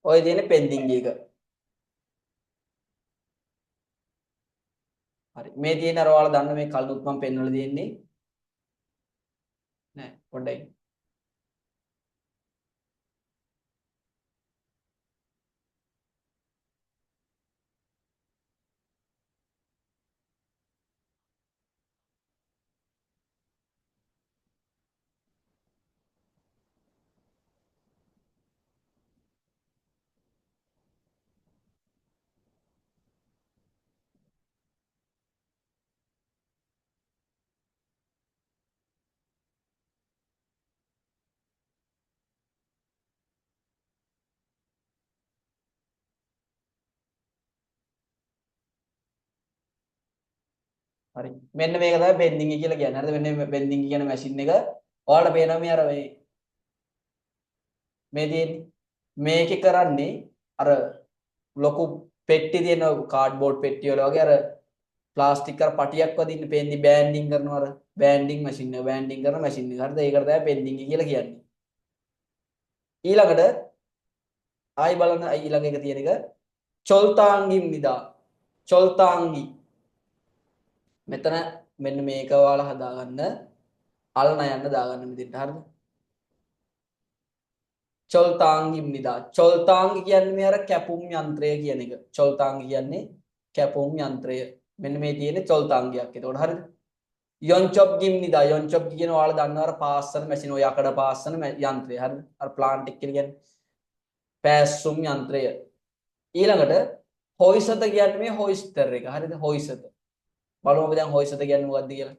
ඔය තියෙන පෙන්දිංගි එක. හරි. මේ තියෙන අර ඔයාලා දන්න මේ කලුත් මම පෙන්වලා දෙන්නේ. නෑ පොඩ්ඩයි. හරි. මෙන්න මේක තමයි බෙන්ඩිංගි කියලා කියන්නේ. හරිද? මෙන්න මේ බෙන්ඩිංගි කියන මැෂින් එක ඔයාලට පේනවා මේ අර මේ තියෙන්නේ. මේකේ කරන්නේ අර ලොකු පෙට්ටි තියෙන කාඩ්බෝඩ් පෙට්ටි වල වගේ අර ප්ලාස්ටික් අර පටියක් වදින්න පේන්නේ බෑන්ඩින් කරනවා අර බෑන්ඩින් මැෂින් එක බෑන්ඩින් කරන මැෂින් එක. හරිද? ඒකට තමයි බෙන්ඩිංගි කියලා කියන්නේ. ඊළඟට ආයි බලන්න ඊළඟ එක තියෙන එක චොල්තාංගිම් නිදා. චොල්තාංගි මෙතන මෙන්න මේක ඔයාලා හදාගන්න අල්න යන්න දාගන්න මෙතෙන්ට. හරිද? චොල්තාංගිම් නිදා. චොල්තාංගි කියන්නේ මේ අර කැපුම් යන්ත්‍රය කියන එක. චොල්තාංගි කියන්නේ කැපුම් යන්ත්‍රය. මෙන්න මේ තියෙන්නේ චොල්තාංගියක්. එතකොට හරිද? යොන්චොප් ගිම් නිදා. යොන්චොප් කියන ඔයාලා දන්නවා අර පාස්සන මැෂින් ඔය යකඩ පාස්සන යන්ත්‍රය. හරිද? අර ප්ලාන්ට් එක කියන්නේ පෑස්සුම් යන්ත්‍රය. ඊළඟට හොයිසත කියන්නේ මේ හොයිස්ටර් එක. හරිද? හොයිසත. බලමු අපි දැන් හොයිසත කියන්නේ මොකක්ද කියලා.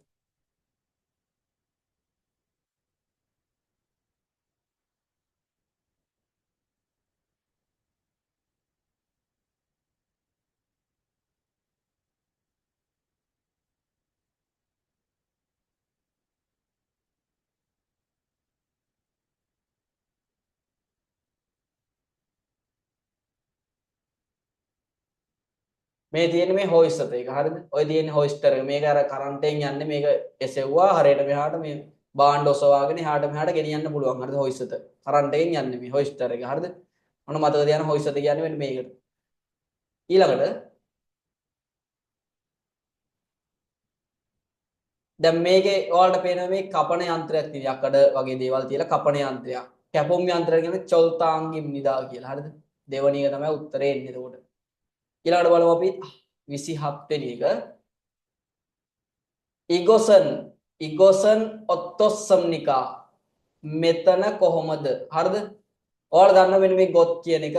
මේ තියෙන්නේ මේ හොයිසත එක. හරිද? ඔය තියෙන්නේ හොයිස්ටර් එක. මේක අර කරන්ට් එකෙන් යන්නේ මේක එසෙව්වා හරියට මෙහාට මේ බාණ්ඩ ඔසවාගෙන එහාට මෙහාට ගෙනියන්න පුළුවන්. හරිද? හොයිසත. කරන්ට් එකෙන් යන්නේ මේ හොයිස්ටර් එක. හරිද? මොන මතක තියාගන්න හොයිසත කියන්නේ මෙන්න මේකට. ඊළඟට දැන් මේකේ ඔයාලට පේනවා මේ කපන යන්ත්‍රයක් තියෙනවා. යකඩ වගේ දේවල් තියලා කපන යන්ත්‍රයක්. කැපුම් යන්ත්‍රය කියන්නේ චොල්තාංගිම් නිදා කියලා. හරිද? දෙවණි එක තමයි උත්තරේ එන්නේ එතකොට. ඊළඟට බලමු අපි 27 වෙනි එක. ඉගොසන් ඔත්තොස්සම්නිකා. මෙතන කොහොමද? හරිද? ඔයාලා දන්න මෙන්න මේ ගොත් කියන එක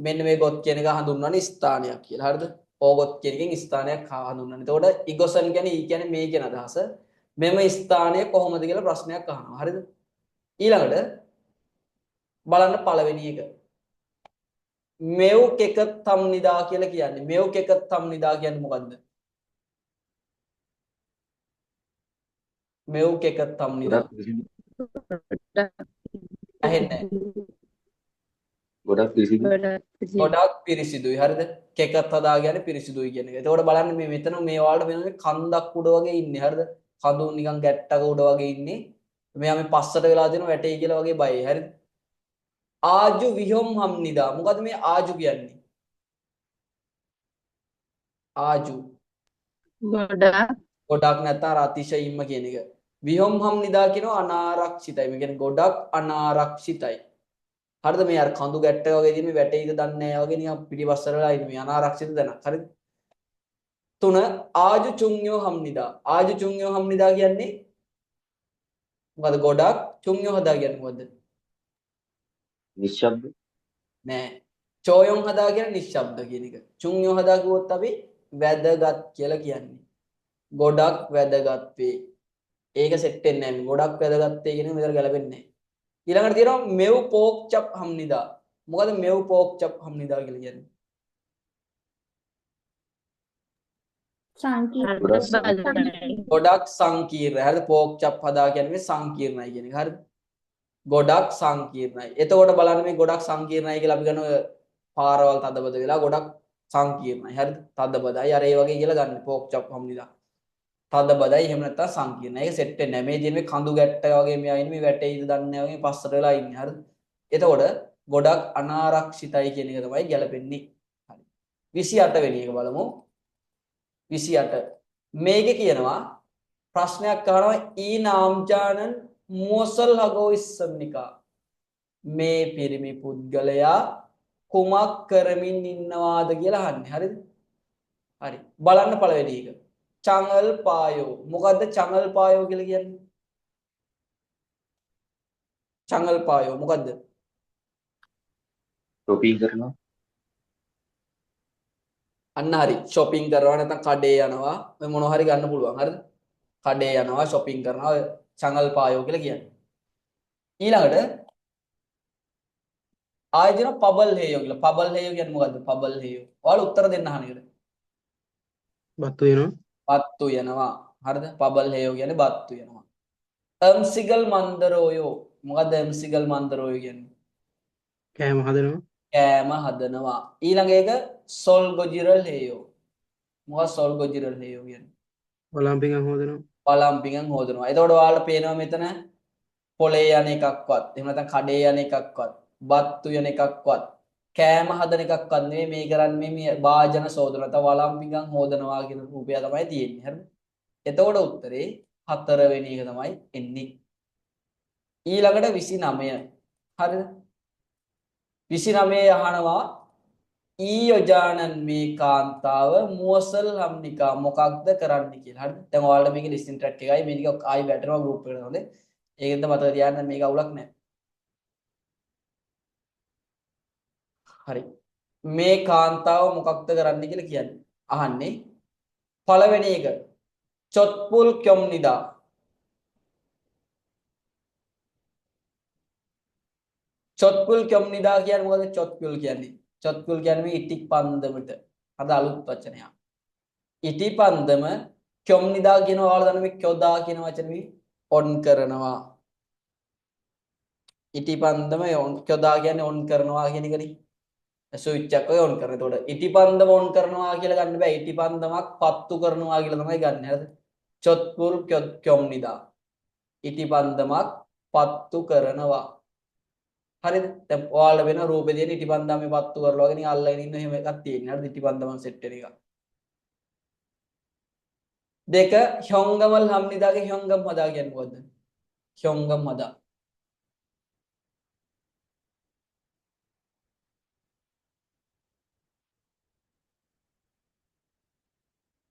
මෙන්න මේ ගොත් කියන එක හඳුන්වන්නේ ස්ථානයක් කියලා. හරිද? ඕගොත් කියන එකෙන් ස්ථානයක් හඳුන්වන්නේ. එතකොට ඉගොසන් කියන්නේ ඊ කියන්නේ මේ කියන අදහස. මෙම ස්ථානය කොහොමද කියලා ප්‍රශ්නයක් අහනවා. හරිද? ඊළඟට බලන්න පළවෙනි එක. මෙව් කෙක තම්නිදා කියලා කියන්නේ. මෙව් කෙක තම්නිදා කියන්නේ මොකද්ද? මෙව් කෙක තම්නිදා. ඇහෙන්නේ නැහැ. ගොඩක් පිරිසිදුයි. හරිද? කෙකත් හදා කියන්නේ පිරිසිදුයි කියන එක. එතකොට බලන්න මේ මෙතන මේ වලට වෙන මේ කන්දක් උඩ වගේ ඉන්නේ. හරිද? කඳු නිකන් ගැට්ටක උඩ වගේ ඉන්නේ. මෙයා මේ පස්සට වෙලා දෙනවා වැටේ කියලා වගේ බයයි. හරිද? ආජු විහොම් හම්නිදා. මොකද මේ ආජු කියන්නේ? ආජු ගොඩක් නැත්නම් අතිශයින්ම කියන එක. විහොම් හම්නිදා කියනවා අනාරක්ෂිතයි. මේ කියන්නේ ගොඩක් අනාරක්ෂිතයි. හරිද? මේ අර කඳු ගැට්ට වගේ තියෙන මේ වැටේද දන්නේ නැහැ වගේ නිකන් පිටිපස්සට වෙලා ඉන්නේ. මේ අනාරක්ෂිත දැනක්. හරිද? 3 ආජු චුන්යෝ හම්නිදා. ආජු චුන්යෝ හම්නිදා කියන්නේ මොකද? ගොඩක් චුන්යෝ හදා කියන්නේ මොකද්ද? නිශ්ශබ්ද නෑ. චෝයොන් හදා කියන්නේ නිශ්ශබ්ද කියන එක. චුන්යෝ හදා කිව්වොත් අපි වැදගත් කියලා කියන්නේ. ගොඩක් වැදගත් වේ. ඒක සෙට් වෙන්නේ නැහැ. ගොඩක් වැදගත් වේ කියන එක මෙතන ගැලපෙන්නේ නැහැ. ඊළඟට තියෙනවා මෙව් පෝක් චප් හම්නිදා. මොකද මෙව් පෝක් චප් හම්නිදා කියලා කියන්නේ? ගොඩක් සංකීර්ණයි. හරිද? පෝක් චප් හදා කියන්නේ මේ සංකීර්ණයි කියන එක. හරිද? ගොඩක් සංකීර්ණයි. එතකොට බලන්න මේ ගොඩක් සංකීර්ණයි කියලා අපි ගන්න ඔය පාරවල් තදබද වෙලා ගොඩක් සංකීර්ණයි. හරිද? තදබදයි අර ඒ වගේ කියලා ගන්න පෝක් චප් හම්නිදා. තදබදයි එහෙම නැත්නම් සංකීර්ණයි. ඒක සෙට් වෙන්නේ නැහැ. මේ දින මේ කඳු ගැට්ට වගේ මෙයා ඉන්නේ මේ වැටේද දන්නේ නැහැ වගේ පස්සට වෙලා ඉන්නේ. හරිද? එතකොට ගොඩක් අනාරක්ෂිතයි කියන එක තමයි ගැලපෙන්නේ. හරි. 28 වෙනි එක බලමු. 28 මේකේ කියනවා ප්‍රශ්නයක් අහනවා ඊ නාම්ජානන් මොසල් හගෝ ඉස්සම්නිකා මේ පිරිමි පුද්ගලයා කුමක් කරමින් ඉන්නවාද කියලා අහන්නේ. හරිද? හරි. බලන්න පළවෙනි එක. චංගල් පායෝ. මොකද්ද චංගල් පායෝ කියලා කියන්නේ? චංගල් පායෝ මොකද්ද? ෂොපින් කරනවා අන්න හරි. shopping කරනවා නැත්නම් කඩේ යනවා. මේ මොනවා හරි ගන්න පුළුවන්. හරිද? කඩේ යනවා shopping කරනවා චංගල් පායෝ කියලා කියන්නේ. ඊළඟට ආයෙදින පබල් හේයෝ කියලා. පබල් හේයෝ කියන්නේ මොකද්ද? පබල් හේයෝ. ඔයාලා උත්තර දෙන්න අහන එකට. බත්තු වෙනවා. බත්තු යනවා. හරිද? පබල් හේයෝ කියන්නේ බත්තු යනවා. එම්සිගල් මන්දරෝයෝ. මොකද්ද එම්සිගල් මන්දරෝයෝ කියන්නේ? කෑම හදනවා. කෑම හදනවා. ඊළඟ එක සොල් ගොජිරල් හේයෝ. මොකක්ද සොල් ගොජිරල් හේයෝ කියන්නේ? වළම්පිකම් හදනවා. වළම්පිකම් හොදනවා. එතකොට ඔයාලට පේනවා මෙතන පොලේ යන එකක්වත් එහෙම නැත්නම් කඩේ යන එකක්වත් බත්තු යන එකක්වත් කෑම හදන එකක්වත් නෙමෙයි මේ කරන්නේ මේ වාජන සෝදන නැත්නම් වළම්පිකම් හොදනවා කියන රූපය තමයි තියෙන්නේ. හරිද? එතකොට උත්තරේ 4 වෙනි එක තමයි එන්නේ. ඊළඟට 29. හරිද? 29 අහනවා ඊයෝජානන් මේ කාන්තාව මුවසල් හම්නිකා මොකක්ද කරන්න කියලා. හරිද? දැන් ඔයාලට මේකේ ලිස්ටින් ට්‍රැක් එකයි මේ ටික ආයි වැටෙනවා ගෲප් එකට හොඳේ. ඒකෙන්ද මතක තියාගන්න මේක අවුලක් නැහැ. හරි. මේ කාන්තාව මොකක්ද කරන්න කියලා කියන්නේ. අහන්නේ පළවෙනි එක චොත්පුල් කොම්නිදා. චොත්පුල් කොම්නිදා කියන්නේ මොකද? චොත්පුල් කියන්නේ චොත්පුල් කියන්නේ මේ ඉටික් පන්දමට. අද අලුත් වචනයක්. ඉටි පන්දම කොම්නිදා කියනවා. ඔයාලා දන්න මේ කොදා කියන වචනේ ඔන් කරනවා. ඉටි පන්දම කොදා කියන්නේ ඔන් කරනවා කියන එකනේ. ස්විච් එක ඔන් කරන. එතකොට ඉටි පන්දම ඔන් කරනවා කියලා ගන්න බෑ. ඉටි පන්දමක් පත්තු කරනවා කියලා තමයි ගන්න. හරිද? චොත්පුල් කොම්නිදා. ඉටි පන්දමක් පත්තු කරනවා. හරිද? දැන් ඔයාලට වෙන රූපේ තියෙන ඉටි පන්දමේ පත්තු කරලා වගේ නිකන් අල්ලගෙන ඉන්න එහෙම එකක් තියෙනවා. හරිද? ඉටි පන්දමක් සෙට් වෙන එක. දෙක හ්යොංගමල් හම්නිදාගේ හ්යොංගම් හදා කියන්නේ මොකද්ද? හ්යොංගම් හදා.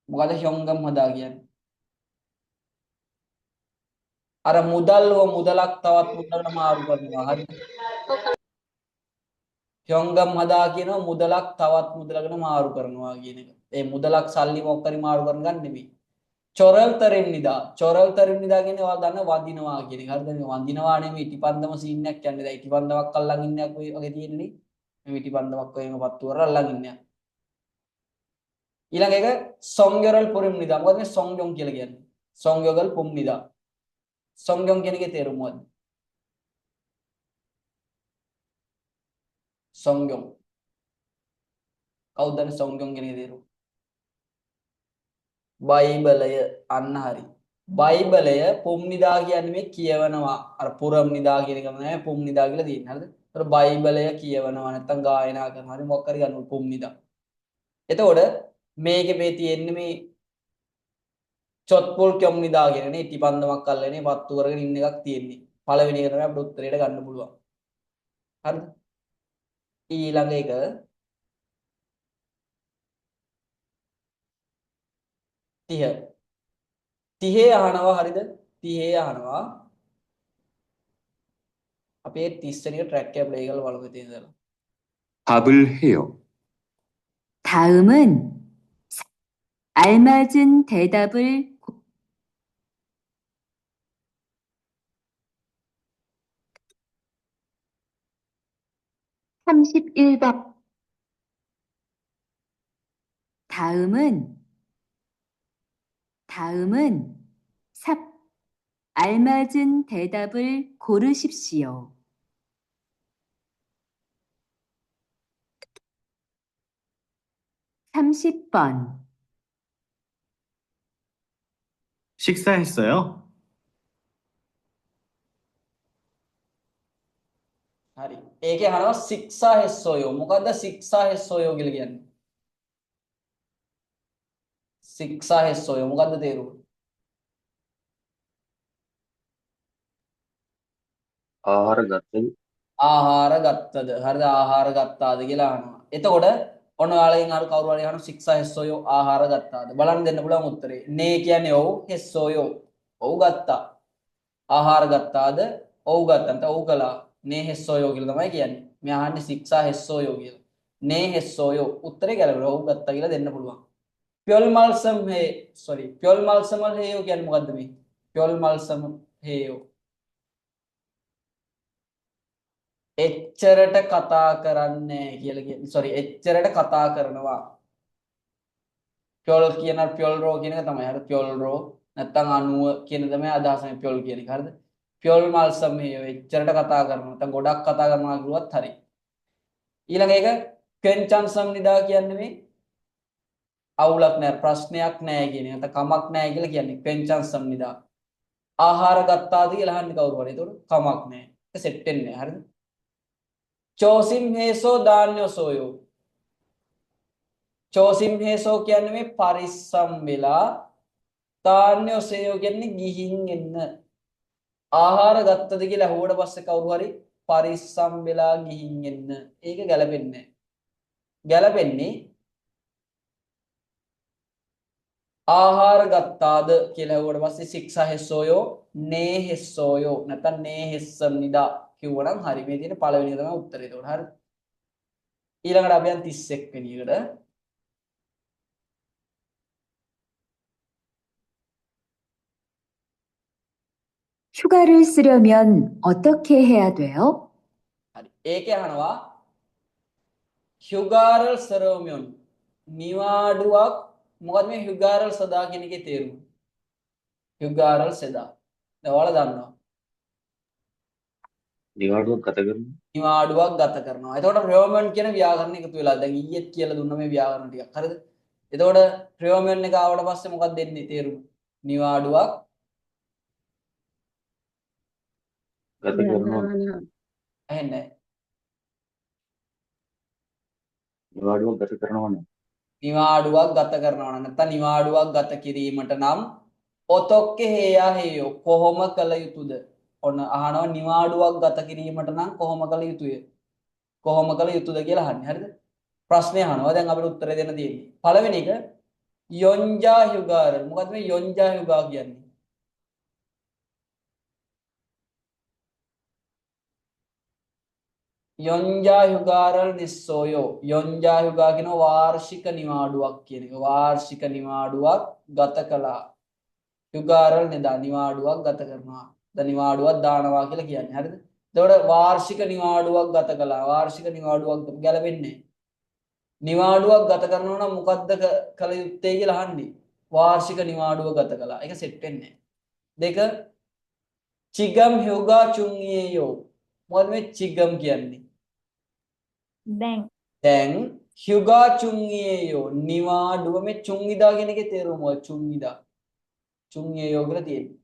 මොකද හ්යොංගම් හදා කියන්නේ? අර මුදල්ව මුදලක් තවත් මුදලකට මාරු කරනවා. හරිද? හ්‍යොංගම් හදා කියනවා මුදලක් තවත් මුදලකට මාරු කරනවා කියන එක. ඒ මුදලක් සල්ලි මොකක් හරි මාරු කරන ගන්න නෙමෙයි. චොරල් තරින් නිදා කියන්නේ ඔයාලා දන්න වඳිනවා කියන එක. හරිද? මේ වඳිනවා නෙමෙයි ඉටිපන්දම සීන් එකක් යන්නේ. දැන් ඉටිපන්දමක් අල්ලන් ඉන්නයක් වගේ තියෙන්නේ. මේ ඉටිපන්දමක් වගේම පත්තු කරලා අල්ලන් ඉන්නයක්. ඊළඟ එක සොංග්යොරල් පුරිම් නිදා. මොකද මේ සොංග්යොන් කියලා කියන්නේ? සොංග්යොගල් පුම් නිදා. සොංග්යොන් කියන එකේ තේරුම මොකද්ද? සොංග්යොන්. කවුද දන්නේ සොංග්යොන් කියන එකේ තේරුම? බයිබලය අන්න හරි. බයිබලය පුම් නිදා කියන්නේ මේ කියවනවා. අර පුරම් නිදා කියන එක නෑ පුම් නිදා කියලා තියෙන්නේ. හරිද? ඒතර බයිබලය කියවනවා නැත්නම් ගායනා කරනවා. හරි මොකක් හරි ගන්නවා පුම් නිදා. එතකොට මේකේ මේ තියෙන්නේ මේ චොත්පුල් කියොම් නිදා කියන නේ ඉටිපන්දමක් අල්ලගෙන පත්තු කරගෙන ඉන්න එකක් තියෙන්නේ. පළවෙනි එක තමයි අපිට උත්තරේට ගන්න පුළුවන්. හරිද? ඊළඟ එක 30 අහනවා හරිද 30 අහනවා අපේ 30 වෙනි ට්‍රැක් එක ප්ලේ කරලා බලමු ඉතින් ඉඳලා 밥을 해요. 다음은 알맞은 대답을 31번. 다음은 알맞은 대답을 고르십시오. (30번) 식사했어요? හරි ඒකේ අහනවා ශික්ෂා හෙස්සෝයෝ මොකද්ද ශික්ෂා හෙස්සෝයෝ කියලා කියන්නේ ශික්ෂා හෙස්සෝයෝ මොකද්ද තේරුම ආහාර ගත්තද? ආහාර ගත්තද හරිද ආහාර ගත්තාද කියලා අහනවා එතකොට ඔන්න ඔයාලගෙන් අර කවුරු හරි අහනවා ශික්ෂා හෙස්සෝයෝ ආහාර ගත්තාද බලන්න දෙන්න පුළුවන් උත්තරේ නේ කියන්නේ ඔව් හෙස්සෝයෝ ඔව් ගත්තා ආහාර ගත්තාද ඔව් ගත්තා නැත්නම් ඔව් කළා නේ හෙස්සෝයෝ කියලා තමයි කියන්නේ මේ අහන්නේ ශික්ෂා හෙස්සෝයෝ කියලා නේ හෙස්සෝයෝ උත්තරේ ගැලපෙනවා ඔව් ගත්තා කියලා දෙන්න පුළුවන් පියොල් මල්සම් හේ පියොල් මල්සමල් හේයෝ කියන්නේ මොකද්ද මේ පියොල් මල්සම හේයෝ එච්චරට කතා කරන්නේ කියලා කියන්නේ එච්චරට කතා කරනවා පියොල් කියන පියොල් රෝ කියන එක තමයි හරි පියොල් රෝ නැත්තම් 90 කියන තමයි අදහස මේ පියොල් කියන එක හරිද පියොල් මල්සම් හේයෝ එච්චරට කතා කරනවා නැත්තම් ගොඩක් කතා කරනවා කිව්වත් හරි ඊළඟ එක කෙන්චන්සම් නිදා කියන්නේ මේ අවුලක් නැහැ ප්‍රශ්නයක් නැහැ කියන එක නැත්නම් කමක් නැහැ කියලා කියන්නේ කෙන්චන් සම්නිදා ආහාර ගත්තාද කියලා අහන්නේ කවුරු හරි ඒතකොට කමක් නැහැ ඒක සෙට් වෙන්නේ නැහැ හරිද චෝසිම් හේසෝ දාන්‍යෝ සෝයෝ චෝසිම් හේසෝ කියන්නේ මේ පරිස්සම් වෙලා දාන්‍යෝ සේයෝ කියන්නේ ගිහින් එන්න ආහාර ගත්තද කියලා අහුවට පස්සේ කවුරු හරි පරිස්සම් වෙලා ගිහින් එන්න ඒක ගැලපෙන්නේ ගැලපෙන්නේ ආහාර ගත්තාද කියලා ඇහුවට පස්සේ ශික්ෂා හෙස්සෝයෝ නේ හෙස්සෝයෝ නැත්නම් නේ හෙස්සම් නිදා කිව්වනම් හරි මේ තියෙන පළවෙනි එක තමයි උත්තරේ ඒකට හරි ඊළඟට අපි යන් 31 වෙනි එකට 휴가를 쓰려면 어떻게 해야 돼요? හරි ඒකේ අහනවා හ්යුගාරල් සරෝමියොන් නිවාඩුවක් මොකද මේ හ්යුගාරල් සදා කියන එකේ තේරුම හ්යුගාරල් සදා දැන් ඔයාලා දන්නවා නිවාඩුවක් ගත කරනවා. නිවාඩුවක් ගත කරනවා එතකොට රෝමන් කියන ව්‍යාකරණ එකතු වෙලා දැන් ඊයේත් කියලා දුන්න මේ ව්‍යාකරණ ටිකක් හරිද එතකොට රෝමන් එක ආවට පස්සේ මොකක්ද දෙන්නේ තේරුම නිවාඩුවක් ගත කරනවා. ඇහෙන්නේ නිවාඩුවක් ගත කරනවා නේ. නිවාඩුවක් ගත කරනවා නැත්නම් නිවාඩුවක් ගත කිරීමට නම් ඔතොක්කේ හේයා හේයෝ කොහොම කළ යුතුද ඔන්න අහනවා නිවාඩුවක් ගත කිරීමට නම් කොහොම කළ යුතුය කොහොම කළ යුතුද කියලා අහන්නේ හරිද ප්‍රශ්නේ අහනවා දැන් අපිට උත්තර දෙන්න තියෙන්නේ පළවෙනි එක යොන්ජා හ්යුගාර මොකද්ද මේ යොන්ජා හ්යුගා කියන්නේ යොන්ජා හුගාරල් නිස්සෝයෝ යොන්ජා හුගා කියන වාර්ෂික නිවාඩුවක් කියන එක වාර්ෂික නිවාඩුවක් ගත කළා හුගාරල් නෙදා නිවාඩුවක් ගත කරනවා ද නිවාඩුවක් දානවා කියලා කියන්නේ හරිද එතකොට වාර්ෂික නිවාඩුවක් ගත කළා වාර්ෂික නිවාඩුවක් ගැලපෙන්නේ නිවාඩුවක් ගත කරනවා නම් මොකද්ද කළ යුත්තේ කියලා අහන්නේ වාර්ෂික නිවාඩුව ගත කළා ඒක සෙට් වෙන්නේ දෙක චිගම් හුගා චුන්ගියෝ මොකද මේ චිගම් කියන්නේ දැන් හ්යුගා චුන්ගියෝ නිවාඩුව මේ චුන්ගිදා කියන එකේ තේරුම මොකක්ද චුන්ගිදා චුන්ගියෝ කියලා තියෙන්නේ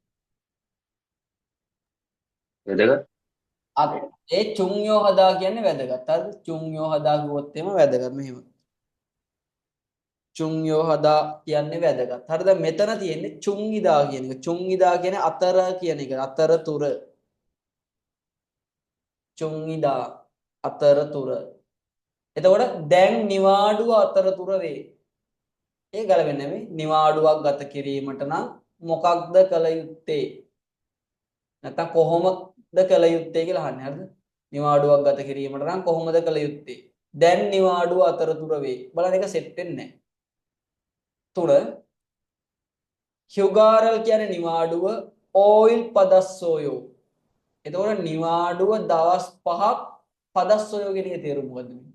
වැදගත් ඒ චුන්යෝ හදා කියන්නේ වැදගත් හරිද චුන්යෝ හදා කිව්වොත් එහෙම වැදගත් මෙහෙම චුන්යෝ හදා කියන්නේ වැදගත් හරිද මෙතන තියෙන්නේ චුන්ගිදා කියන එක චුන්ගිදා කියන්නේ අතර කියන එක අතරතුර චුන්ගිදා අතරතුර එතකොට දැන් නිවාඩුව අතරතුර වේ. ඒ ගැලපෙන්නේ මේ නිවාඩුවක් ගත කිරීමට නම් මොකක්ද කළ යුත්තේ? නැත්නම් කොහොමද කළ යුත්තේ කියලා අහන්නේ හරිද? නිවාඩුවක් ගත කිරීමට නම් කොහොමද කළ යුත්තේ? දැන් නිවාඩුව අතරතුර වේ. බලන්න එක සෙට් වෙන්නේ නැහැ. තුන හ්යුගාරල් කියන්නේ නිවාඩුව ඕයිල් පදස්සෝයෝ. එතකොට නිවාඩුව දවස් 5ක් පදස්සෝයෝ කියන එකේ තේරුම මොකද්ද?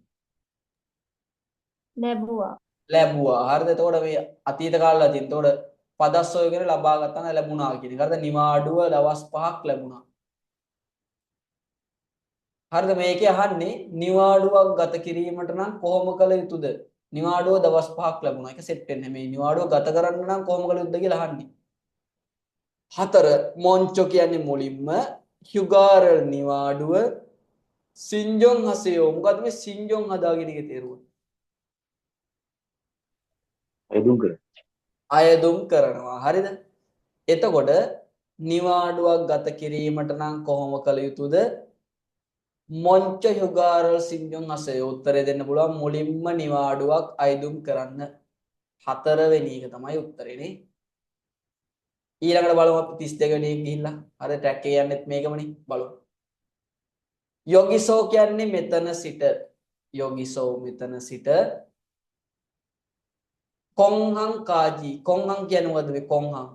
ලැබුවා. හරිද? එතකොට මේ අතීත කාලවල තියෙන. එතකොට පදස්සෝය කියන ලබා ගත්තා නම් ලැබුණා කියන එක. හරිද? නිවාඩුව දවස් 5ක් ලැබුණා. හරිද? මේකේ අහන්නේ නිවාඩුවක් ගත කිරීමට නම් කොහොම කළ යුතුද? නිවාඩුව දවස් 5ක් ලැබුණා. ඒක සෙට් වෙන්නේ. මේ නිවාඩුව ගත කරන්න නම් කොහොම කළ යුතුද කියලා අහන්නේ. 4 මොන්චෝ කියන්නේ මුලින්ම හ්යුගාරල් නිවාඩුව සින්ජොන් හසයෝ. මොකද්ද මේ සින්ජොන් හදාගෙන එකේ තේරුම? අයදුම් කරනවා හරිද එතකොට නිවාඩුවක් ගත කිරීමට නම් කොහොම කළ යුතුද මොන්ච හුගාරල් සින්ජොන් අසය උත්තරේ දෙන්න පුළුවන් මුලින්ම නිවාඩුවක් අයදුම් කරන්න 4 වෙනි එක තමයි උත්තරේනේ ඊළඟට බලමු අපි 32 වෙනි එක ගිහිල්ලා හරි ට්‍රැක් එක යන්නෙත් මේකමනේ බලමු යෝගිසෝ කියන්නේ මෙතන සිට යෝගිසෝ මෙතන සිට කොංහං කාජි කොංහං කියන්නේ මොකද්ද මේ කොංහං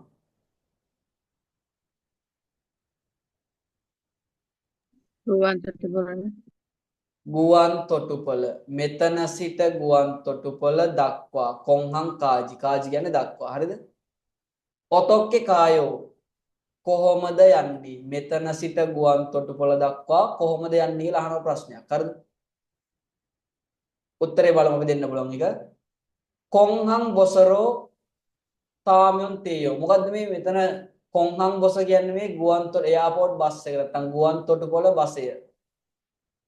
ගුවන් තොටුපළ මෙතන සිට ගුවන් තොටුපළ දක්වා කොංහං කාජි කාජි කියන්නේ දක්වා හරිද ඔතොක්කේ කායෝ කොහොමද යන්නේ මෙතන සිට ගුවන් තොටුපළ දක්වා කොහොමද යන්නේ කියලා අහන ප්‍රශ්නයක් හරිද උත්තරේ බලමු අපි දෙන්න පුළුවන් එක කොංහං බොසරෝ තාමියොන් තේයෝ මොකද්ද මේ මෙතන කොංහං බොස කියන්නේ මේ ගුවන් තොට එයාපෝට් බස් එක නැත්නම් ගුවන් තොටුපළ බසය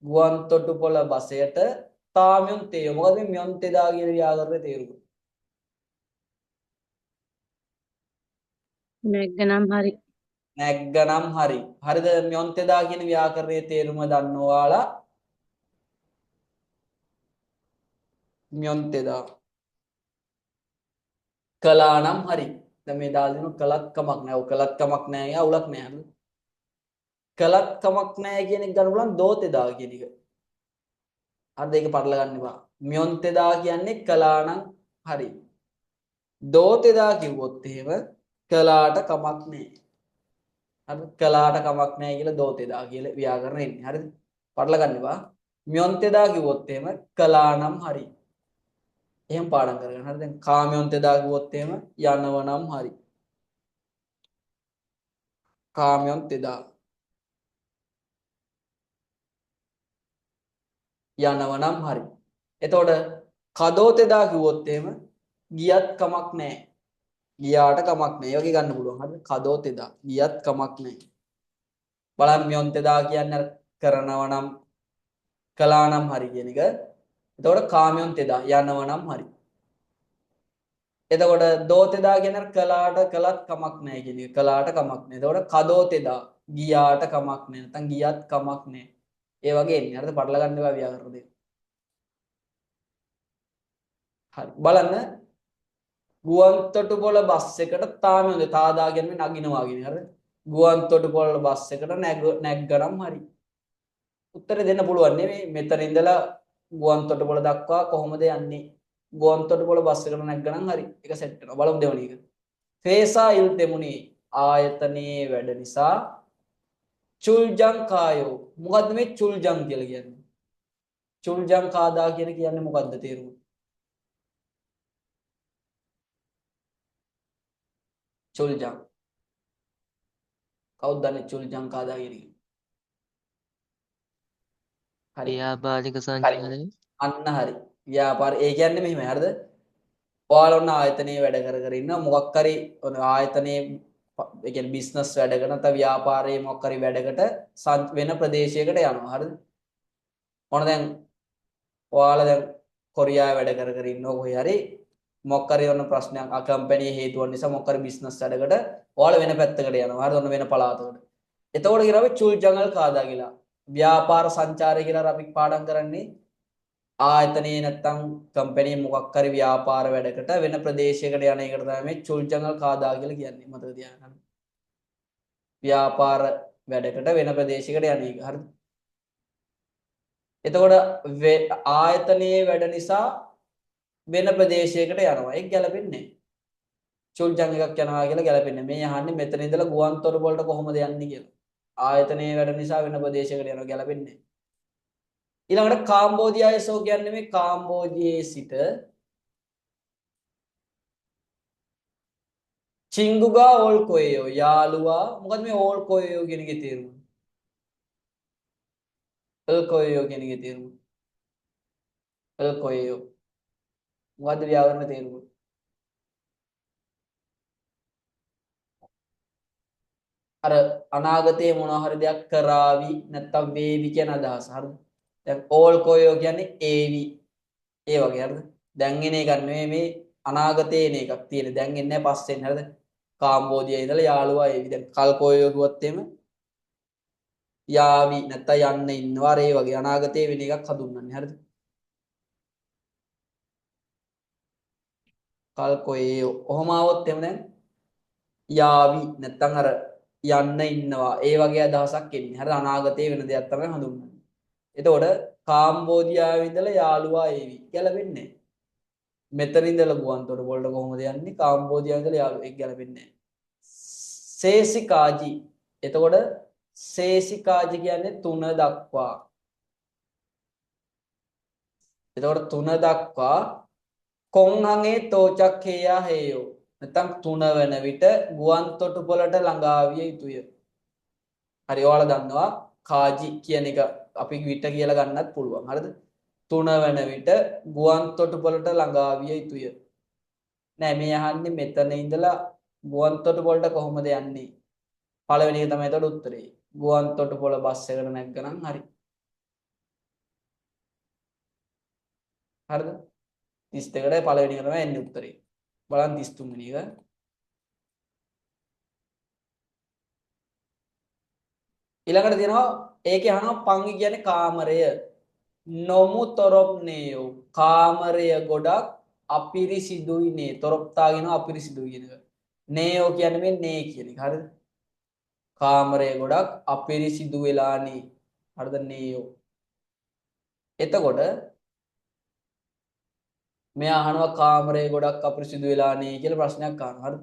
ගුවන් තොටුපළ බසයට තාමියොන් තේයෝ මොකද්ද මේ මියොන් තෙදා කියන ව්‍යාකරණයේ තේරුම නැග්ගනම් හරි හරිද මියොන් තෙදා කියන ව්‍යාකරණයේ තේරුම දන්නෝ ඔයාලා මියොන් තෙදා කළා නම් හරි. දැන් මේ දාලා දෙනු කළත් කමක් නැහැ. ඔය කළත් කමක් නැහැ. යා උලක් නැහැ. හරිද? කළත් කමක් නැහැ කියන එක ගන්න පුළුවන් දෝතෙදා කියන එක. හරිද? ඒක පටල ගන්න එපා. මියොන්තෙදා කියන්නේ කළා නම් හරි. දෝතෙදා කිව්වොත් එහෙම කළාට කමක් නැහැ. හරිද? කළාට කමක් නැහැ කියලා දෝතෙදා කියලා ව්‍යාකරණ එන්නේ. හරිද? පටල ගන්න එපා. මියොන්තෙදා කිව්වොත් එහෙම කළා නම් හරි. එහෙම පාඩම් කරගන්න. හරි දැන් කාමයොන්තෙදා කිව්වොත් එහෙම යනව නම් හරි. කාමයොන්තෙදා යනව නම් හරි. එතකොට කදෝතෙදා කිව්වොත් එහෙම ගියත් කමක් නැහැ. ගියාට කමක් නැහැ. ඒ වගේ ගන්න පුළුවන්. හරිද? කදෝතෙදා ගියත් කමක් නැහැ. බලන්න මියොන්තෙදා කියන්නේ කරනව නම් කළා නම් හරි කියන එක. එතකොට කාමයොන්තෙදා යනව නම් හරි. එතකොට දෝතෙදා කියන්නේ කළාට කළත් කමක් නැහැ කියන එක. කළාට කමක් නැහැ. එතකොට කදෝතෙදා ගියාට කමක් නැහැ. නැත්නම් ගියත් කමක් නැහැ. ඒ වගේ එන්නේ. හරිද? පටල ගන්න එපා ව්‍යාකරණ දෙක. හරි. බලන්න ගුවන් තොටුපොළ බස් එකට තාමියොන්ද තාදා කියන්නේ නගිනවා කියන. හරිද? ගුවන් තොටුපොළ බස් එකට නැග්ගනම් හරි. උත්තරේ දෙන්න පුළුවන් නෙමෙයි. මෙතන ඉඳලා ගුවන් තොටුපොළ දක්වා කොහොමද යන්නේ? ගුවන් තොටුපොළ බස් එකට නැග්ගනම් හරි. ඒක සෙට් වෙනවා. බලමු දෙවෙනි එක. ෆේසා ඉල් තෙමුනි ආයතනයේ වැඩ නිසා චුල්ජං කායෝ. මොකද්ද මේ චුල්ජං කියලා කියන්නේ? චුල්ජං කාදා කියන්නේ මොකද්ද තේරුම? චුල්ජං. කවුද දන්නේ චුල්ජං කාදා කියන්නේ? හරි. ව්‍යාපාරික සංචාරය අන්න හරි. ව්‍යාපාර ඒ කියන්නේ මෙහෙමයි හරිද? ඔයාලා ඔන්න ආයතනයේ වැඩ කර ඉන්නවා මොකක් හරි ඔන්න ආයතනයේ ඒ කියන්නේ බිස්නස් වැඩකට නැත්නම් ව්‍යාපාරයේ මොකක් හරි වැඩකට වෙන ප්‍රදේශයකට යනවා හරිද? ඔන්න දැන් ඔයාලා දැන් කොරියාවේ වැඩ කර ඉන්නවා කොහේ හරි මොකක් හරි ඔන්න ප්‍රශ්නයක් ආ කම්පැනි හේතුවක් නිසා මොකක් හරි බිස්නස් වැඩකට ඔයාලා වෙන පැත්තකට යනවා හරිද? ඔන්න වෙන පළාතකට. එතකොට කියනවා අපි චුල් ජංගල් කාදා කියලා. ව්‍යාපාර සංචාරය කියලා අපි පාඩම් කරන්නේ ආයතනයේ නැත්තම් කම්පැනි මොකක් හරි ව්‍යාපාර වැඩකට වෙන ප්‍රදේශයකට යන එකට තමයි මේ චුල් ජංගල් කාදා කියලා කියන්නේ. මතක තියාගන්න. ව්‍යාපාර වැඩකට වෙන ප්‍රදේශයකට යන එක. හරිද? එතකොට ආයතනයේ වැඩ නිසා වෙන ප්‍රදේශයකට යනවා. ඒක ගැලපෙන්නේ නැහැ. චුල් ජංග එකක් යනවා කියලා ගැලපෙන්නේ. මේ අහන්නේ මෙතන ඉඳලා ගුවන් තොටුපළට කොහොමද යන්නේ කියලා. ආයතනයේ වැඩ නිසා වෙන ප්‍රදේශයකට යනවා ගැලපෙන්නේ නැහැ. ඊළඟට කාම්බෝදියායසෝ කියන්නේ මේ කාම්බෝජියේ සිට චිංගුගා ඕල්කොයෝ යාළුවා මොකද මේ ඕල්කොයෝ කියන එකේ තේරුම? ඕල්කොයෝ කියන එකේ තේරුම? ඕල්කොයෝ මොකද්ද ව්‍යාකරණ තේරුම? අර අනාගතයේ මොනවා හරි දෙයක් කරાવી නැත්තම් වේවි කියන අදහස. හරිද? දැන් ඕල්කොයෝ කියන්නේ ඒවි. ඒ වගේ හරිද? දැන් එන එකක් නෙමෙයි මේ අනාගතයේ එන එකක් තියෙන. දැන් එන්නේ පස්සේ එන්නේ හරිද? කාම්බෝදියා ඉඳලා යාළුවා ඒවි. දැන් කල්කොයෝ කිව්වොත් එහෙම යාවි නැත්තම් යන්න ඉන්නවා. ඒ වගේ අනාගතයේ වෙන එකක් හඳුන්වන්නේ. හරිද? කල්කොයෝ. ඔහොම આવොත් එහෙම දැන් යාවි නැත්තම් අර යන්න ඉන්නවා. ඒ වගේ අදහසක් එන්නේ. හරිද? අනාගතයේ වෙන දෙයක් තමයි හඳුන්වන්නේ. එතකොට කාම්බෝදියාවේ ඉඳලා යාළුවා ඒවි ගැලපෙන්නේ නැහැ. මෙතන ඉඳලා ගුවන් තොටුපළට කොහොමද යන්නේ? කාම්බෝදියාවේ ඉඳලා යාළුවා ඒක ගැලපෙන්නේ නැහැ. සේසිකාජි. එතකොට සේසිකාජි කියන්නේ 3 දක්වා. එතකොට 3 දක්වා කොන්හඟේ තෝචක්ඛේයා හේයෝ. නැත්නම් 3 වෙන විට ගුවන් තොටුපළට ළඟා විය යුතුය. හරි ඔයාලා දන්නවා කාජි කියන එක අපි විට කියලා ගන්නත් පුළුවන්. හරිද? 3 වෙන විට ගුවන් තොටුපළට ළඟා විය යුතුය. නෑ මේ අහන්නේ මෙතන ඉඳලා ගුවන් තොටුපළට කොහොමද යන්නේ? පළවෙනි එක තමයි එතකොට උත්තරේ. ගුවන් තොටුපළ බස් එකට නැග්ගනම් හරි. හරිද? 32ට පළවෙනි එක තමයි එන්නේ උත්තරේ. බලන්න 33 වෙනි එක. ඊළඟට තියෙනවා ඒකේ අහනවා පංගි කියන්නේ කාමරය. නොමුතරොප්නේයෝ කාමරය ගොඩක් අපිරිසිදුයි නේ. තොරොප්තාගෙන අපිරිසිදුයි කියන එක. නේයෝ කියන්නේ මේ නේ කියන එක. හරිද? කාමරය ගොඩක් අපිරිසිදු වෙලා නේ. හරිද? නේයෝ. එතකොට මෙයා අහනවා කාමරය ගොඩක් අපිරිසිදු වෙලා නේ කියලා ප්‍රශ්නයක් අහනවා. හරිද?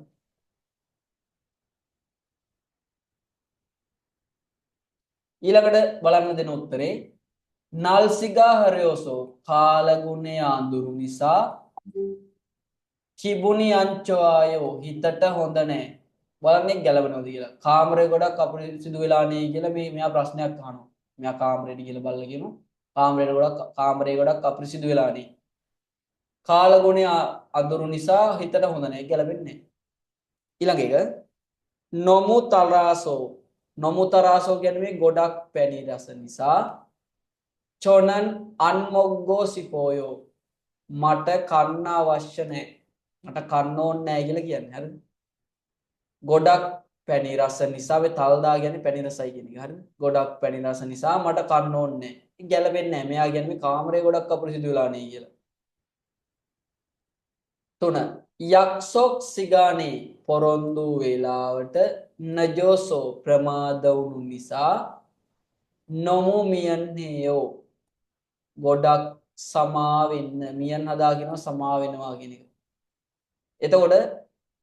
ඊළඟට බලන්න දෙන උත්තරේ නල්සිගා හරයෝසෝ කාලගුණේ ආඳුරු නිසා කිබුනි අංචවායෝ හිතට හොඳ නැහැ. බලන්නේ ගැලවෙනවද කියලා. කාමරය ගොඩක් අපිරිසිදු වෙලා නේ කියලා මෙයා ප්‍රශ්නයක් අහනවා. මෙයා කාමරේට කියලා බලලා කියනවා කාමරය ගොඩක් අපිරිසිදු වෙලා නේ. කාලගුණේ අඳුරු නිසා හිතට හොඳ නැහැ ගැලවෙන්නේ නැහැ. ඊළඟ එක නොමුතරාසෝ කියන්නේ මේ ගොඩක් පැණි රස නිසා චොනන් අන්මොග්ගෝ සිපෝයෝ මට කන්න අවශ්‍ය නැහැ. මට කන්න ඕනේ නැහැ කියලා කියන්නේ. හරිද? ගොඩක් පැණි රස නිසා මේ තල්දා කියන්නේ පැණි රසයි කියන එක. හරිද? ගොඩක් පැණි රස නිසා මට කන්න ඕනේ නැහැ. ඒක ගැලපෙන්නේ නැහැ. මෙයා කියන්නේ මේ කාමරේ ගොඩක් අපිරිසිදු වෙලා නේ කියලා. 3 යක්ෂොක් සිගානේ පොරොන්දු වේලාවට නජෝසෝ ප්‍රමාද වුණු නිසා නොමු මියන්නේයෝ ගොඩක් සමා වෙන්න මියන් හදා කියනවා සමා වෙනවා කියන එක. එතකොට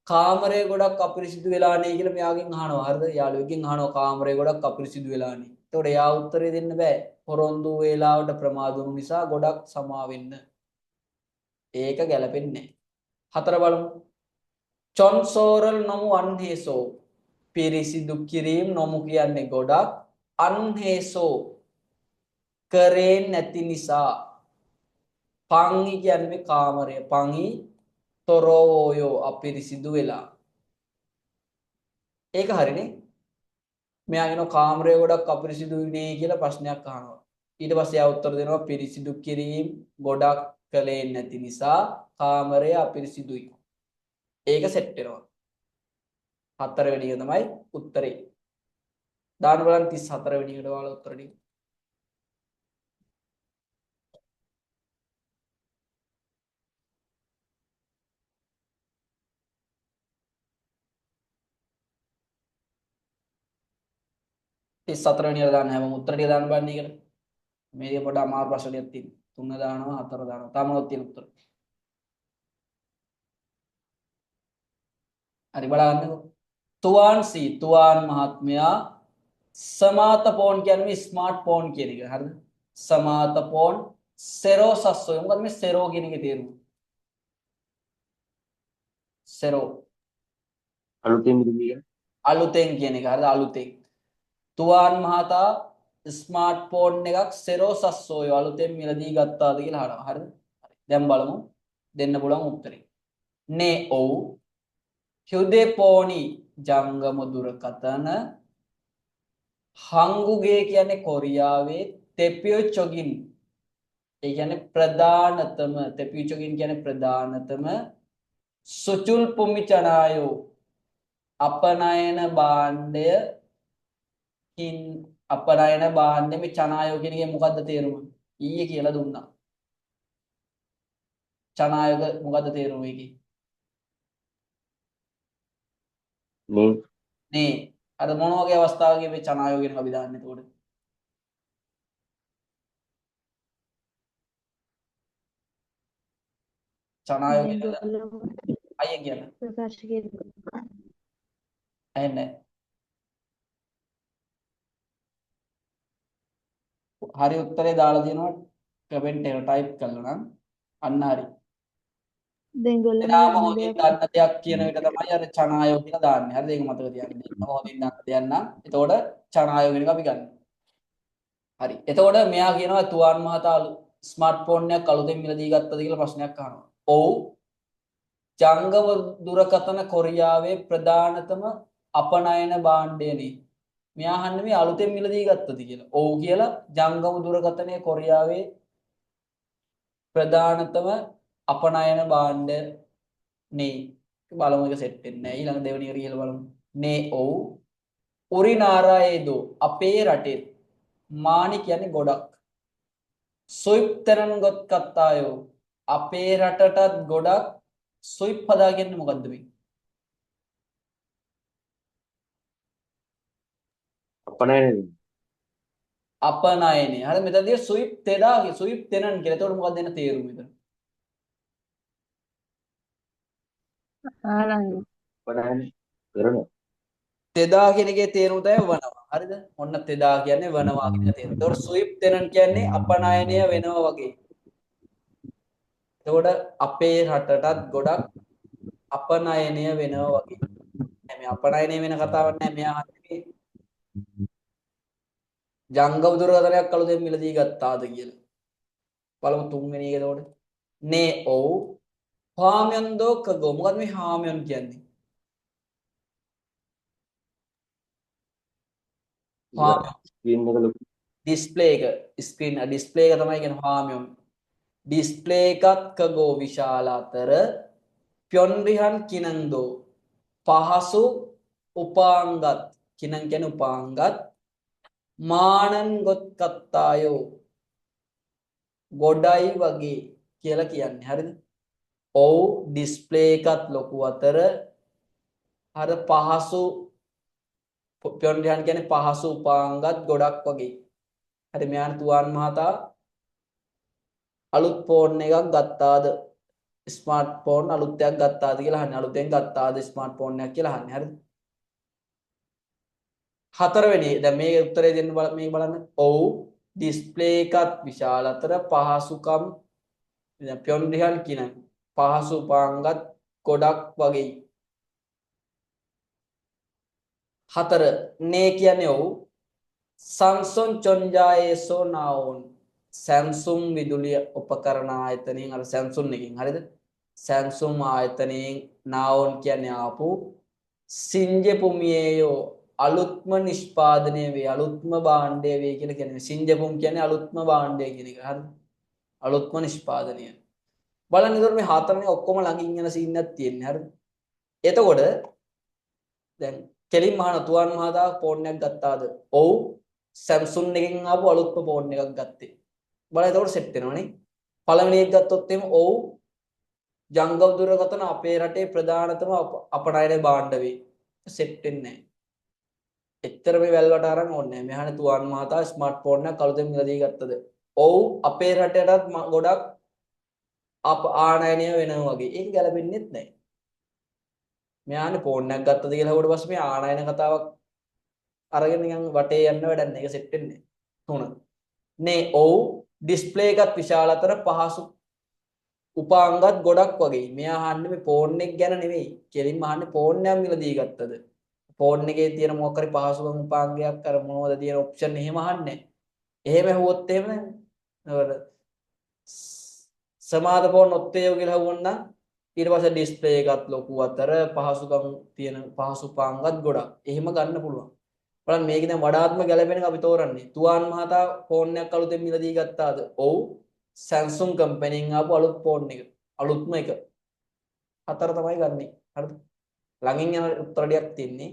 කාමරය ගොඩක් අපිරිසිදු වෙලානේ කියලා මෙයාගෙන් අහනවා. හරිද? යාළුවෙක්ගෙන් අහනවා කාමරය ගොඩක් අපිරිසිදු වෙලානේ. එතකොට එයා උත්තරේ දෙන්න බෑ. පොරොන්දු වේලාවට ප්‍රමාද වුණු නිසා ගොඩක් සමා වෙන්න. ඒක ගැලපෙන්නේ නැහැ. 4 බලමු. චොන්සෝරල් නොමු අන්හේසෝ පිරිසිදු කිරීම නොමු කියන්නේ ගොඩක් අන්හේසෝ කරේ නැති නිසා පංගි කියන්නේ කාමරය පංගි තොරෝයෝ අපිරිසිදු වෙලා ඒක හරිනේ මෙයා කියනවා කාමරය ගොඩක් අපිරිසිදු නේ කියලා ප්‍රශ්නයක් අහනවා ඊට පස්සේ ආ උත්තර දෙනවා පිරිසිදු කිරීම ගොඩක් කලේ නැති නිසා කාමරය අපිරිසිදුයි ඒක සෙට් වෙනවා 4 වෙනි එක තමයි උත්තරේ දාන බලන්න 34 වෙනි එකට ඔයාලා උත්තර ටික 34 වෙනි එක දාන්න හැමෝම උත්තර ටික දාන්න බලන්න ඒකට. මේක පොඩ අමාරු ප්‍රශ්නයක් තියෙනවා. 3 දානවා 4 දානවා. තාම මොනවද තියෙන උත්තර? හරි බලන්නකෝ. තුවාන් මහත්මයා සමාත ෆෝන් කියන්නේ ස්මාර්ට් ෆෝන් කියන එක. හරිද? සමාත ෆෝන් සෙරෝ සස්සෝ. මොකද මේ සෙරෝ කියන එකේ තේරුම? සෙරෝ අලුතෙන් ඉදිරිය අලුතෙන් කියන එක. හරිද? අලුතෙන්. තුවාන් මහතා ස්මාර්ට් ෆෝන් එකක් සෙරෝ සස්සෝය අලුතෙන් මිලදී ගත්තාද කියලා අහනවා. හරිද? දැන් බලමු දෙන්න පුළුවන් උත්තරේ. නේ ඔව්. හ්‍යුදේපෝනි ජංගම දුරකථන හංගුගේ කියන්නේ කොරියාවේ තෙපියොචොගින් ඒ කියන්නේ ප්‍රධානතම තෙපියොචොගින් කියන්නේ ප්‍රධානතම සුචුල් පුමිචනායෝ අපනයන භාණ්ඩය අපනයන භාණ්ඩ මේ චනායෝ කියන එකේ මොකද්ද තේරුම? ඊයේ කියලා දුන්නා. චනායක මොකද්ද තේරුම ඒකේ? නේ අර මොන වගේ අවස්ථාවකදී මේ චනායෝ කියන එක අපි දාන්නේ එතකොට? චනායෝ කියන අයියෙන් කියන්න. ප්‍රකාශ කිරීම. ඇන්නේ හරි උත්තරේ දාලා දෙනවා කමෙන්ට් එක ටයිප් කරලා නම් අන්න හරි. දෙංගොල්ලෝ එදාම හොඳින් දන්න දෙයක් කියන එක තමයි අර චනායෝ කියලා දාන්නේ. හරිද? ඒක මතක තියාගන්න. හොඳින් දන්න දෙයක් නම් එතකොට චනායෝ කියන එක අපි ගන්න. හරි. එතකොට මෙයා කියනවා තුවාන් මහතා ස්මාර්ට්ෆෝන් එකක් අලුතෙන් මිලදී ගත්තද කියලා ප්‍රශ්නයක් අහනවා. ඔව්. ජංගම දුරකථන කොරියාවේ ප්‍රධානතම අපනයන භාණ්ඩයනේ. මෙයා අහන්නේ මේ අලුතෙන් මිලදී ගත්තද කියලා. ඔව් කියලා ජංගම දුරකථනයේ කොරියාවේ ප්‍රධානතම අපනයන භාණ්ඩ නේ. බලමු එක සෙට් වෙන්නේ නැහැ. ඊළඟ දෙවෙනි එක කියලා බලමු. නේ ඔව්. උරිනාරායේදෝ අපේ රටේ මානි කියන්නේ ගොඩක්. සොයිප්තරන් ගොත් කත්තායෝ අපේ රටටත් ගොඩක් සොයිප් හදාගන්නේ මොකද්ද මේ? අපනයනේ. හරි මෙතනදී සුයිප් තෙදාගේ සුයිප් තෙනන් කියලා. එතකොට මොකක්ද දෙන තේරුම මෙතන? ආරංගි. අපනයනේ කරන තෙදා කියන එකේ තේරුම තමයි වනවා. හරිද? ඔන්න තෙදා කියන්නේ වනවා කියන තේරුම. එතකොට සුයිප් තෙනන් කියන්නේ අපනයනය වෙනවා වගේ. එතකොට අපේ රටටත් ගොඩක් අපනයනය වෙනවා වගේ. මේ අපනයනය වෙන කතාවක් නෑ. මෙයා අහන්නේ ජංගම දුරකථනයක් අලුතෙන් මිලදී ගත්තාද කියලා. බලමු තුන්වෙනි එක එතකොට. නේ ඔව්. හාමයන් දෝ කගෝ. මොකද මේ හාමයන් කියන්නේ? හාමයන් ස්ක්‍රීන් එක ලොකු ඩිස්ප්ලේ එක ස්ක්‍රීන් ඩිස්ප්ලේ එක තමයි කියන්නේ හාමයන්. ඩිස්ප්ලේ එකත් කගෝ විශාල අතර ප්යොන්රිහන් කිනන්දෝ පහසු උපාංගත් කිනන් කියන්නේ උපාංගත් මානන් ගොත් කත්තායෝ ගොඩයි වගේ කියලා කියන්නේ. හරිද? ඔව් ඩිස්ප්ලේ එකත් ලොකු අතර අර පහසු ප්යොන්රිහන් කියන්නේ පහසු උපාංගත් ගොඩක් වගේ. හරි මෙයාට තුවාන් මහතා අලුත් ෆෝන් එකක් ගත්තාද? ස්මාර්ට් ෆෝන් අලුත් එකක් ගත්තාද කියලා අහන්නේ. අලුතෙන් ගත්තාද ස්මාර්ට් ෆෝන් එකක් කියලා අහන්නේ. හරිද? හතරවෙනි දැන් මේ උත්තරේ දෙන්න මේක බලන්න. ඔව් ඩිස්ප්ලේ එකත් විශාලතර පහසුකම් දැන් පියොන්රිහල් කියන පහසුපාංගත් ගොඩක් වගේ. හතර නේ කියන්නේ ඔව් Samsung චොන්ජායේසෝ නාවෝන් Samsung විදුලිය උපකරණ ආයතනයෙන් අර Samsung එකකින් හරිද? Samsung ආයතනයෙන් නාවෝන් කියන්නේ ආපු සින්ජෙපුමියේයෝ අලුත්ම නිෂ්පාදනය වේ අලුත්ම භාණ්ඩය වේ කියලා කියන්නේ. සින්ජෙපුම් කියන්නේ අලුත්ම භාණ්ඩය කියන එක. හරිද? අලුත්ම නිෂ්පාදනය. බලන්න ඉතින් මේ හතරනේ ඔක්කොම ළඟින් යන සීන් එකක් තියෙන්නේ. හරිද? එතකොට දැන් කෙලින්ම අහන තුවාන් මහතා ෆෝන් එකක් ගත්තාද? ඔව් Samsung එකෙන් ආපු අලුත්ම ෆෝන් එකක් ගත්තේ. බලන්න එතකොට සෙට් වෙනවනේ. පළවෙනි එක ගත්තොත් එimhe ඔව් ජංගම දුරකථන අපේ රටේ ප්‍රධානතම අපනයන භාණ්ඩ වේ. සෙට් වෙන්නේ නැහැ. එච්චර මේ වැල්වට අරන් ඕනේ නැහැ. මෙහානේ තුවාන් මහතා ස්මාර්ට් ෆෝන් එකක් අලුතෙන් මිලදී ගත්තද? ඔව් අපේ රටේටත් ගොඩක් ආනයනය වෙනවා වගේ. ඒක ගැලපෙන්නේත් නැහැ. මෙයානේ ෆෝන් එකක් ගත්තද කියලා හුවට පස්සේ මේ ආනයන කතාවක් අරගෙන නිකන් වටේ යන්න වැඩක් නැහැ. ඒක සෙට් වෙන්නේ නැහැ. 3. නේ ඔව් ඩිස්ප්ලේ එකත් විශාල අතර පහසු උපාංගත් ගොඩක් වගේ. මෙයා අහන්නේ මේ ෆෝන් එක ගැන නෙවෙයි. කෙලින්ම අහන්නේ ෆෝන් එකක් මිලදී ගත්තද? ෆෝන් එකේ තියෙන මොකක් හරි පහසුකම් උපාංගයක් අර මොනවද තියෙන ඔප්ෂන් එහෙම අහන්නේ. එහෙම ඇහුවොත් එහෙම නේද? සමාද ෆෝන් ඔත්තේයෝ කියලා හවුවන්නම් ඊට පස්සේ ඩිස්ප්ලේ එකත් ලොකු අතර පහසුකම් තියෙන පහසුපාංගත් ගොඩක්. එහෙම ගන්න පුළුවන්. බලන්න මේක දැන් වඩාත්ම ගැළපෙන එක අපි තෝරන්නේ. තුවාන් මහතා ෆෝන් එකක් අලුතෙන් මිලදී ගත්තාද? ඔව් Samsung කම්පැනිෙන් ආපු අලුත් ෆෝන් එක. අලුත්ම එක. හතර තමයි ගන්නෙ. හරිද? ළඟින් යන උත්තර ටිකක් තියෙන්නේ.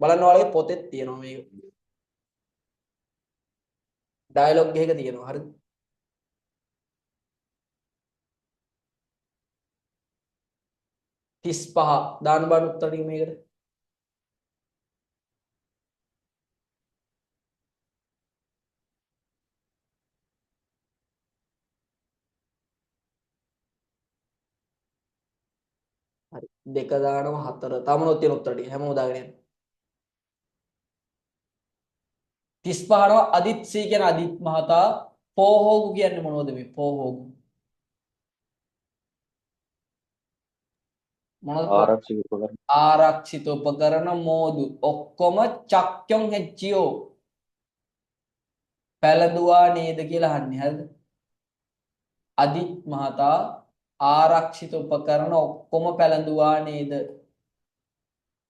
බලන්න ඔයාලගේ පොතේ තියෙනවා මේක. ඩයලොග් එකක තියෙනවා. හරිද? තිස් පහ දාන්න බාන උත්තර ටික මේකට. හරි දෙක දානවා හතර තමනොත් තියෙන උත්තර ටික හැමෝම දාගෙන යන්න. 35 අදිත් සී කියන අදිත් මහතා පෝහෝගු කියන්නේ මොනවද මේ පෝහෝගු? මොනවද? ආරක්ෂිත උපකරණ මෝදු ඔක්කොම චක්‍යොන් හෙච්චියෝ පැලඳුවා නේද කියලා අහන්නේ. හරිද? අදිත් මහතා ආරක්ෂිත උපකරණ ඔක්කොම පැලඳුවා නේද?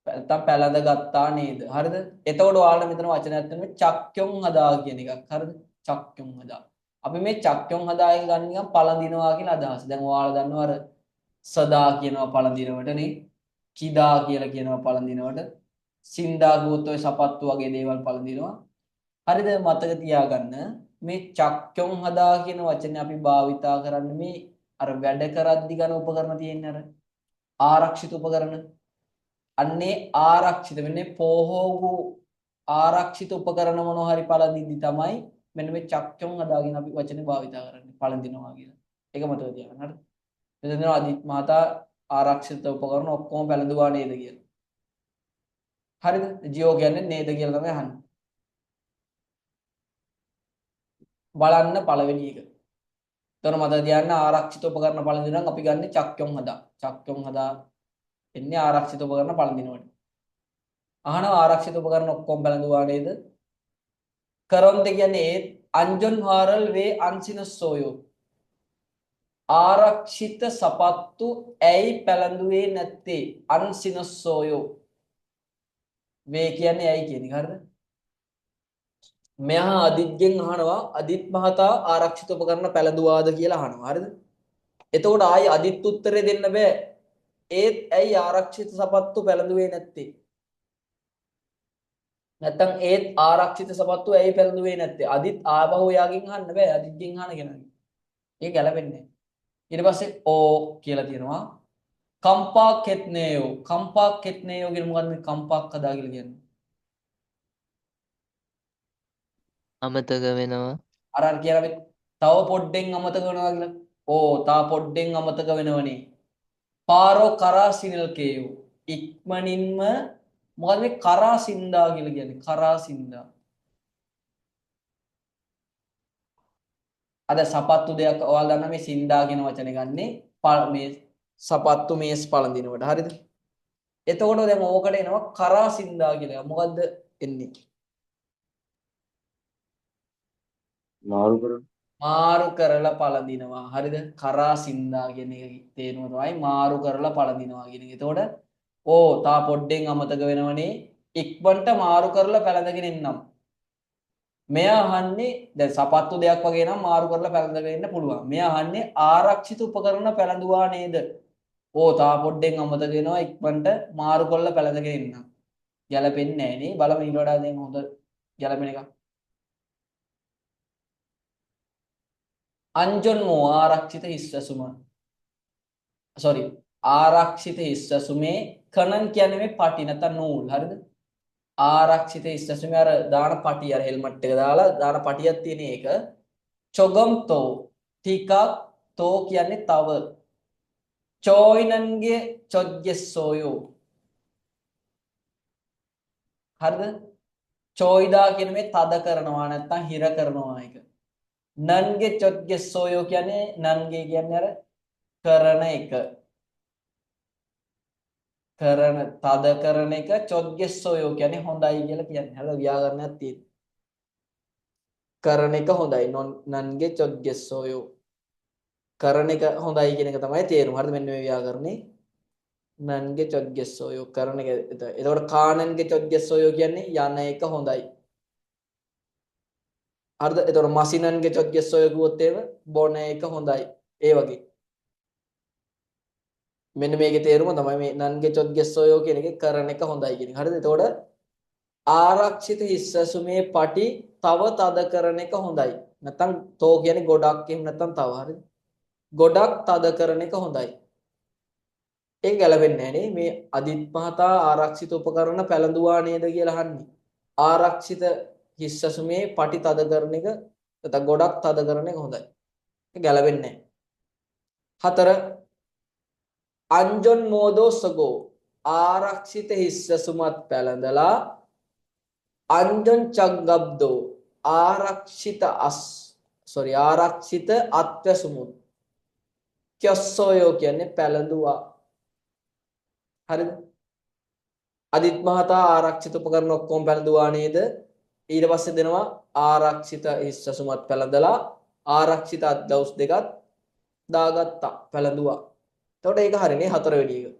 නැත්නම් පැලඳ ගත්තා නේද? හරිද? එතකොට ඔයාලා මෙතන වචනයක් තියෙනවා චක්‍යොන් හදා කියන එකක්. හරිද? චක්‍යොන් හදා. අපි මේ චක්‍යොන් හදාගෙන ගන්න නිකන් පළඳිනවා කියන අදහස. දැන් ඔයාලා දන්නවා අර සදා කියනවා පළඳිනවටනේ. කිදා කියලා කියනවා පළඳිනවට. සින්දා ගෝත් ඔය සපත්තු වගේ දේවල් පළඳිනවා. හරිද? මතක තියාගන්න මේ චක්‍යොන් හදා කියන වචනේ අපි භාවිතා කරන්නේ මේ අර වැඩ කරද්දි ගන්න උපකරණ තියෙන්නේ අර ආරක්ෂිත උපකරණ. අන්නේ ආරක්ෂිත වෙන්නේ පෝහෝගු ආරක්ෂිත උපකරණ මොනවා හරි පළඳිද්දි තමයි මෙන්න මේ චක්‍යොන් හදාගෙන අපි වචනේ භාවිතා කරන්නේ පළඳිනවා කියලා. ඒක මතක තියාගන්න. හරිද? මෙතන අදිත් මහතා ආරක්ෂිත උපකරණ ඔක්කොම පැලඳුවා නේද කියලා. හරිද? ජියෝ කියන්නේ නේද කියලා තමයි අහන්නේ. බලන්න පළවෙනි එක. එතන මතක තියාගන්න ආරක්ෂිත උපකරණ පළඳිනවා නම් අපි ගන්න චක්‍යොන් හදා. චක්‍යොන් හදා එන්නේ ආරක්ෂිත උපකරණ පළඳිනවට. අහනවා ආරක්ෂිත උපකරණ ඔක්කොම පැලඳුවා නේද? කරොන්ද කියන්නේ ඒත් අංජොන් හාරල් වේ අන්සිනස්සෝයෝ ආරක්ෂිත සපත්තු ඇයි පැලඳුවේ නැත්තේ? අන්සිනස්සෝයෝ වේ කියන්නේ ඇයි කියන එක. හරිද? මෙහා අදිත්ගෙන් අහනවා අදිත් මහතා ආරක්ෂිත උපකරණ පැලඳුවාද කියලා අහනවා. හරිද? එතකොට ආයි අදිත් උත්තරේ දෙන්න බෑ. ඒත් ඇයි ආරක්ෂිත සපත්තු පැලඳුවේ නැත්තේ? නැත්තම් ඒත් ආරක්ෂිත සපත්තු ඇයි පැලඳුවේ නැත්තේ? අදිත් ආපහු යාගෙන් අහන්න බෑ. අදිත්ගෙන් අහන කෙනාගෙන්. ඒක ගැලපෙන්නේ නැහැ. ඊට පස්සේ ඕ කියලා තියෙනවා. කම්පා කෙත්නේයෝ. කම්පා කෙත්නේයෝ කියන්නේ මොකද්ද මේ කම්පාක් හදා කියලා කියන්නේ? අමතක වෙනවා. අර කියන අපි තව පොඩ්ඩෙන් අමතක වෙනවා කියලා. ඕ තා පොඩ්ඩෙන් අමතක වෙනවනේ. පාරෝ කරා සිනල් කේයු. ඉක්මනින්ම මොකද මේ කරා සින්දා කියලා කියන්නේ? කරා සින්දා. අද සපත්තු දෙයක් ඔයාලා දන්නා මේ සින්දා කියන වචනේ ගන්නේ මේ සපත්තු මේස් පළඳිනකොට. හරිද? එතකොට දැන් ඕකට එනවා කරා සින්දා කියලා. මොකද්ද එන්නේ? මාරු කරලා පළඳිනවා. හරිද? කරා සින්දා කියන එක තේරුම තමයි මාරු කරලා පළඳිනවා කියන එක. එතකොට ඕ තා පොඩ්ඩෙන් අමතක වෙනවනේ. ඉක්මනට මාරු කරලා පැලඳගෙන එන්නම්. මෙයා අහන්නේ දැන් සපත්තු දෙයක් වගේ නම් මාරු කරලා පැලඳගෙන ඉන්න පුළුවන්. මෙයා අහන්නේ ආරක්ෂිත උපකරණ පැලඳුවා නේද? ඕ තා පොඩ්ඩෙන් අමතක වෙනවා ඉක්මනට මාරු කරලා පැලඳගෙන ඉන්න. ගැලපෙන්නේ නැහැ නේ. බලමු ඊට වඩා දැන් හොඳ ගැලපෙන එකක්. අංජොන්මෝ ආරක්ෂිත හිස්සසුම. sorry ආරක්ෂිත හිස්සසුමේ කණන් කියන්නේ මේ පටි නැත්නම් නූල්. හරිද? ආරක්ෂිත හිස්සසුමේ අර දාන පටි අර හෙල්මට් එක දාලා දාන පටියක් තියෙන එක. චොගම්තෝ ටිකක් තෝ කියන්නේ තව. චෝයිනන්ගේ චොග්ගෙස්සෝයෝ. හරිද? චෝයිදා කියන්නේ මේ තද කරනවා නැත්නම් හිර කරනවා එක. නන්ගේ චොග්ගෙස්සෝයෝ කියන්නේ නන්ගේ කියන්නේ අර කරන එක. කරන තද කරන එක චොග්ගෙස්සෝයෝ කියන්නේ හොඳයි කියලා කියන්නේ. හරිද? ව්‍යාකරණයක් තියෙනවා. කරන එක හොඳයි. නන්ගේ චොග්ගෙස්සෝයෝ. කරන එක හොඳයි කියන එක තමයි තේරුම. හරිද? මෙන්න මේ ව්‍යාකරණේ නන්ගේ චොග්ගෙස්සෝයෝ කරන එක. එතකොට කානන්ගේ චොග්ගෙස්සෝයෝ කියන්නේ යන එක හොඳයි. හරිද? එතකොට මසිනන්ගේ චොග්ගෙස්සෝයෝ කිව්වොත් එහෙම බොන එක හොඳයි. ඒ වගේ. මෙන්න මේකේ තේරුම තමයි මේ නන්ගේ චොග්ගෙස්සෝයෝ කියන එකේ කරන එක හොඳයි කියන එක. හරිද? එතකොට ආරක්ෂිත හිස්සසුමේ පටි තව තද කරන එක හොඳයි. නැත්නම් තෝ කියන්නේ ගොඩක් එහෙම නැත්නම් තව. හරිද? ගොඩක් තද කරන එක හොඳයි. ඒක ගැලපෙන්නේ නැහැ නේ. මේ අදිත් මහතා ආරක්ෂිත උපකරණ පැලඳුවා නේද කියලා අහන්නේ. ආරක්ෂිත හිස්සසුමේ පටි තද කරන එක නැත්නම් ගොඩක් තද කරන එක හොඳයි. ඒක ගැලපෙන්නේ නැහැ. 4 අංජොන් මෝදෝසගෝ ආරක්ෂිත හිස්සසුමත් පැලඳලා අංජොන් චග්ගබ්දෝ ආරක්ෂිත අත්වැසුමුත් කියස්සෝයෝ කියන්නේ පැලඳුවා. හරිද? අදිත් මහතා ආරක්ෂිත උපකරණ ඔක්කොම පැලඳුවා නේද? ඊට පස්සේ දෙනවා ආරක්ෂිත හිස්සසුමත් පැලඳලා ආරක්ෂිත අත්දවුස් දෙකත් දාගත්තා පැලඳුවා. එතකොට ඒක හරිනේ 4 වෙනි එක.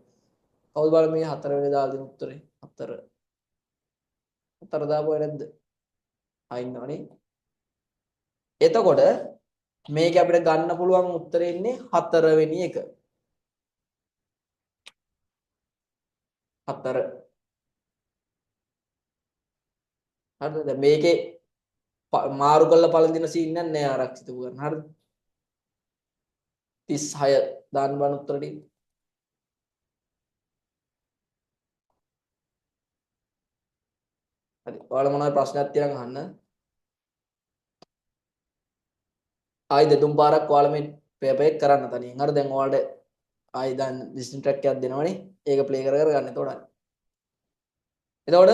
කවුද බලන්න මේ 4 වෙනි දාලා දෙන උත්තරේ? 4 දාපුවා නැද්ද? ඉන්නවනේ. එතකොට මේක අපිට ගන්න පුළුවන් උත්තරේ ඉන්නේ 4 වෙනි එක. 4. හරිද? දැන් මේකේ මාරු කරලා පළඳින සීන් එකක් නෑ ආරක්ෂිත උපකරණ. හරිද? 36 දාන්න බලන්න උත්තර ටික. හරි. ඔයාලා මොනවද ප්‍රශ්නයක් තියන් අහන්න. ආයි දෙතුන් පාරක් ඔයාලා මේ පේපර් එක කරන්න තනියෙන්. හරි දැන් ඔයාලට ආයි දැන් ලිස්නින් ට්‍රැක් එකක් දෙනවනේ. ඒක ප්ලේ කර කර ගන්න. එතකොට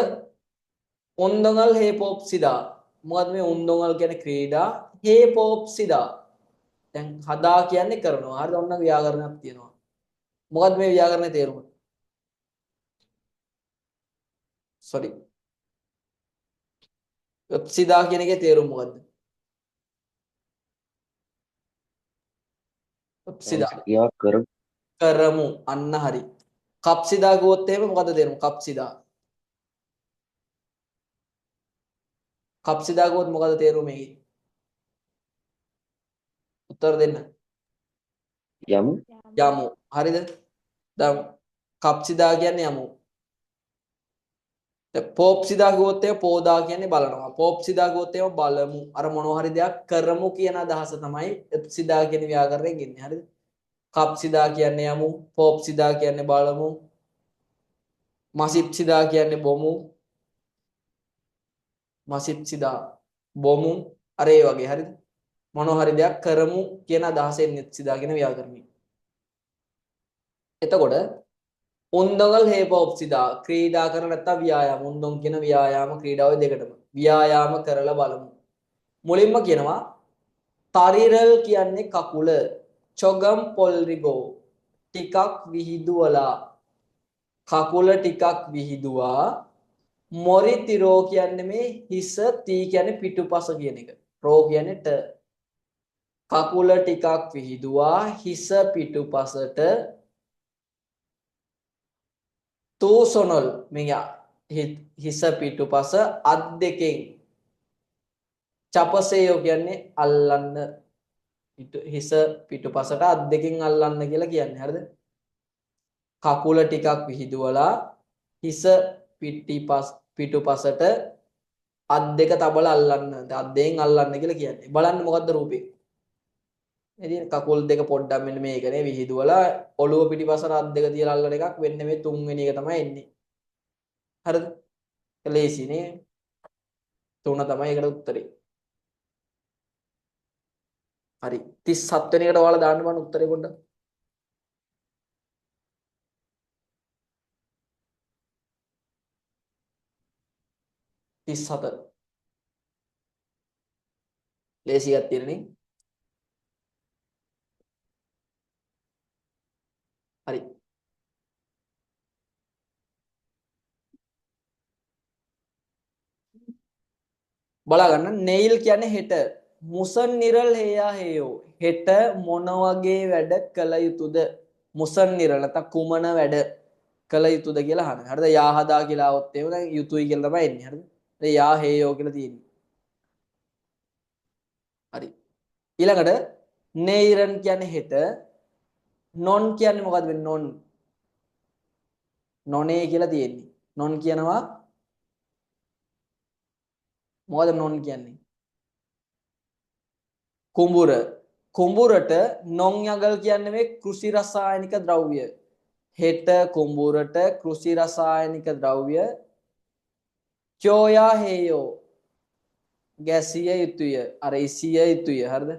උන්දඟල් හේපොප්සිදා. මොකද්ද මේ උන්දඟල් කියන්නේ ක්‍රීඩා. හේපොප්සිදා. දැන් හදා කියන්නේ කරනවා. හරිද? ඔන්න ව්‍යාකරණයක් තියෙනවා. මොකද්ද මේ ව්‍යාකරණයේ තේරුම? sorry. ඔප්සිදා කියන එකේ තේරුම මොකද්ද? ඔප්සිදා කරමු. අන්න හරි. කප්සිදා ගුවොත් එහෙම මොකද්ද තේරුම? කප්සිදා. කප්සිදා ගුවොත් මොකද්ද තේරුම මේකේ? උත්තර දෙන්න. යමු. හරිද? දැන් කප්සිදා කියන්නේ යමු. දැන් පොප්සිදා ගියොත් ඒ පෝදා කියන්නේ බලනවා. පොප්සිදා ගියොත් ඒ බලමු. අර මොනවා හරි දෙයක් කරමු කියන අදහස තමයි එප්සිදා කියන ව්‍යාකරණයෙන් එන්නේ. හරිද? කප්සිදා කියන්නේ යමු. පොප්සිදා කියන්නේ බලමු. මසිප්සිදා කියන්නේ බොමු. මසිප්සිදා බොමු අර ඒ වගේ හරිද? මොනවා හරි දෙයක් කරමු කියන අදහසෙන් සිදාගෙන ව්‍යාකරණය. එතකොට උන්දඟල් හේපොප්සිදා ක්‍රීඩා කරන නැත්නම් ව්‍යායාම උන්දොන් කියන ව්‍යායාම ක්‍රීඩාව දෙකටම ව්‍යායාම කරලා බලමු. මුලින්ම කියනවා තරිරල් කියන්නේ කකුල චොගම් පොල්රිගෝ ටිකක් විහිදුවලා කකුල ටිකක් විහිදුවා මොරිතිරෝ කියන්නේ මේ හිස තී කියන්නේ පිටුපස කියන එක රෝ කියන්නේ ට කකුල ටිකක් විහිදුවා හිස පිටුපසට තෝසොනල් මෙයා හිස පිටුපස අත් දෙකෙන් චපසේයෝ කියන්නේ අල්ලන්න හිස පිටුපසට අත් දෙකෙන් අල්ලන්න කියලා කියන්නේ හරිද කකුල ටිකක් විහිදුවලා හිස පිටුපසට අත් දෙක තබලා අල්ලන්න අත් දෙකෙන් අල්ලන්න කියලා කියන්නේ බලන්න මොකද්ද රූපේ ඉතින් කකුල් දෙක පොඩ්ඩක් මෙන්න මේකනේ විහිදුවලා ඔළුව පිටිපසට අත් දෙක තියලා අල්ලන එකක් වෙන්නේ මේ තුන්වෙනි එක තමයි එන්නේ හරිද ලේසිනේ තුන තමයි ඒකට උත්තරේ හරි 37 වෙනි එකට ඔයාලා දාන්න බෑ උත්තරේ පොඩ්ඩක් 37 ලේසියක් තියෙනනේ හරි බලා ගන්න නෙයිල් කියන්නේ හෙට මුසන් නිරල් හේයා හේයෝ හෙට මොන වගේ වැඩ කළ යුතුද මුසන් නිරල් නැත්නම් කුමන වැඩ කළ යුතුද කියලා අහන. හරිද? යා හදා කියලා આવොත් එහෙම දැන් යුතුයි කියලා තමයි එන්නේ. හරිද? දැන් යා හේයෝ කියලා තියෙන්නේ. හරි. ඊළඟට නේරන් කියන්නේ හෙට නොන් කියන්නේ මොකද්ද වෙන්නේ නොන් නොනේ කියලා තියෙන්නේ. නොන් කියනවා මොකද නොන් කියන්නේ? කුඹුර. කුඹුරට නොන් යගල් කියන්නේ මේ කෘෂි රසායනික ද්‍රව්‍ය. හෙට කුඹුරට කෘෂි රසායනික ද්‍රව්‍ය චෝයා හේයෝ ගැසිය යුතුය. අර ඉසිය යුතුය. හරිද?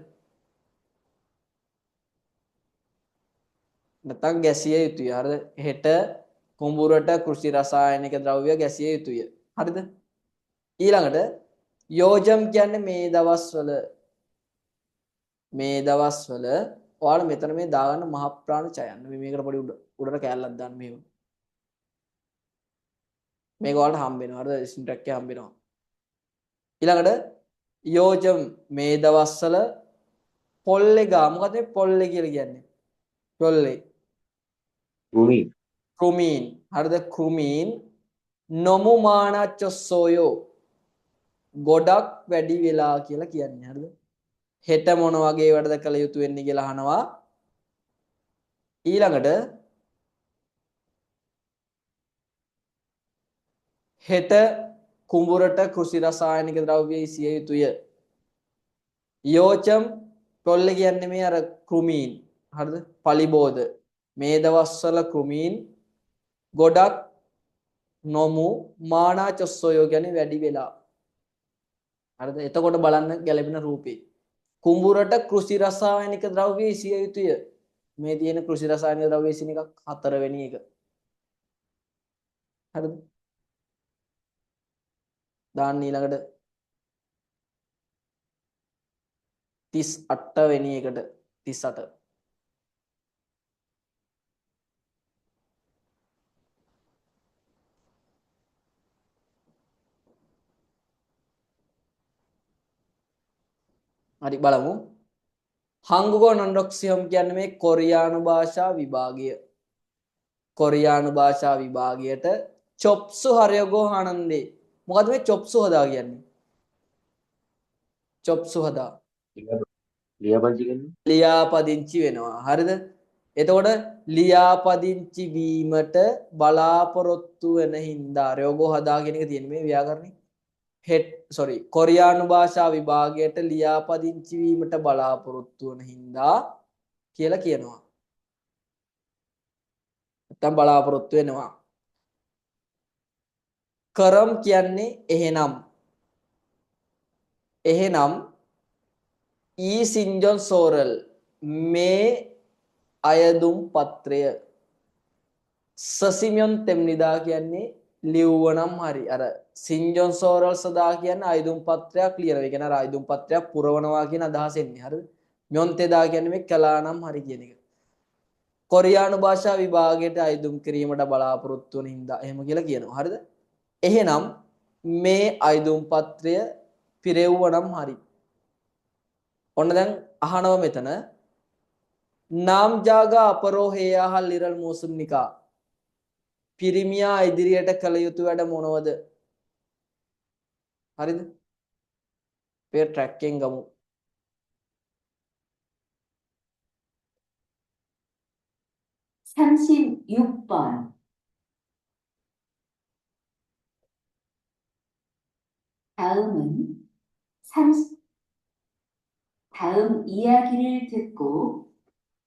නැත්නම් ගැසිය යුතුය. හරිද? හෙට කුඹුරට කෘෂි රසායනික ද්‍රව්‍ය ගැසිය යුතුය. හරිද? ඊළඟට යෝජම් කියන්නේ මේ දවස්වල ඔයාලා මෙතන මේ දාගන්න මහ ප්‍රාණ ඡයන් මේකට පොඩි උඩට කැලලක් දාන්න මෙහෙම මේක ඔයාලට හම්බ වෙනවා හරිද ස්ට්‍රක් එක හම්බ වෙනවා ඊළඟට යෝජම් මේ දවස්වල පොල්ලේ ගා මොකද මේ පොල්ලේ කියලා කියන්නේ පොල්ලේ ක්‍රුමීන් හරිද ක්‍රුමීන් නොමුමානච්චොස්සෝයෝ ගොඩක් වැඩි වෙලා කියලා කියන්නේ හරිද හෙට මොන වගේ වැඩද කළ යුතු වෙන්නේ කියලා අහනවා ඊළඟට හෙට කුඹුරට කෘෂි රසායනික ද්‍රව්‍ය සිය යුතුය යෝචම් පොල්ලේ කියන්නේ මේ අර ක්‍රුමීන් හරිද පලිබෝධ මේ දවස්වල ක්‍රුමීන් ගොඩක් නොමු මානාචොස්සෝයෝ කියන්නේ වැඩි වෙලා හරිද එතකොට බලන්න ගැලපෙන රූපේ කුඹුරට කෘෂි රසායනික ද්‍රව්‍ය සිය යුතුය මේ තියෙන කෘෂි රසායනික ද්‍රව්‍ය සින එකක් හතරවෙනි එක හරිද දාන්න ඊළඟට 38 වෙනි එකට 38 හරි බලමු හංගුගෝ නොන්ඩොක්සියම් කියන්නේ මේ කොරියානු භාෂා විභාගය කොරියානු භාෂා විභාගයට චොප්සු හරයගෝ ආනන්දේ මොකද මේ චොප්සු හදා කියන්නේ චොප්සු හදා ලියාපදිංචි වෙනවා හරිද එතකොට ලියාපදිංචි වීමට බලාපොරොත්තු වෙන හින්දා රයෝගෝ හදා කියන එක තියෙන මේ ව්‍යාකරණේ කොරියානු භාෂා විභාගයට ලියාපදිංචි වීමට බලාපොරොත්තු වන හින්දා කියලා කියනවා. නැත්නම් බලාපොරොත්තු වෙනවා. කරම් කියන්නේ එහෙනම්. එහෙනම් ඊ සින්ජොන් සෝරල් මේ අයදුම් පත්‍රය සසිමියොන් තෙම්නිදා කියන්නේ ලිව්වනම් හරි. අර සින්ජොන් සෝරල් සදා කියන්නේ අයදුම් පත්‍රයක් ලියනවා. ඒ කියන්නේ අර අයදුම් පත්‍රයක් පුරවනවා කියන අදහස එන්නේ. හරිද? මියොන්තෙදා කියන්නේ මේ කළානම් හරි කියන එක. කොරියානු භාෂා විභාගයට අයදුම් කිරීමට බලාපොරොත්තු වෙන හින්දා එහෙම කියලා කියනවා. හරිද? එහෙනම් මේ අයදුම් පත්‍රය පිරෙව්වනම් හරි. ඔන්න දැන් අහනවා මෙතන නාම් ජාගා අපරෝහේයාහල් ඉරල් මෝසුම්නිකා පිරිමියා ඉදිරියට කළ යුතු වැඩ මොනවද? හරිද? පේ ට්‍රැක් එකෙන් ගමු. 삼십육 번 다음은 다음 이야기를 듣고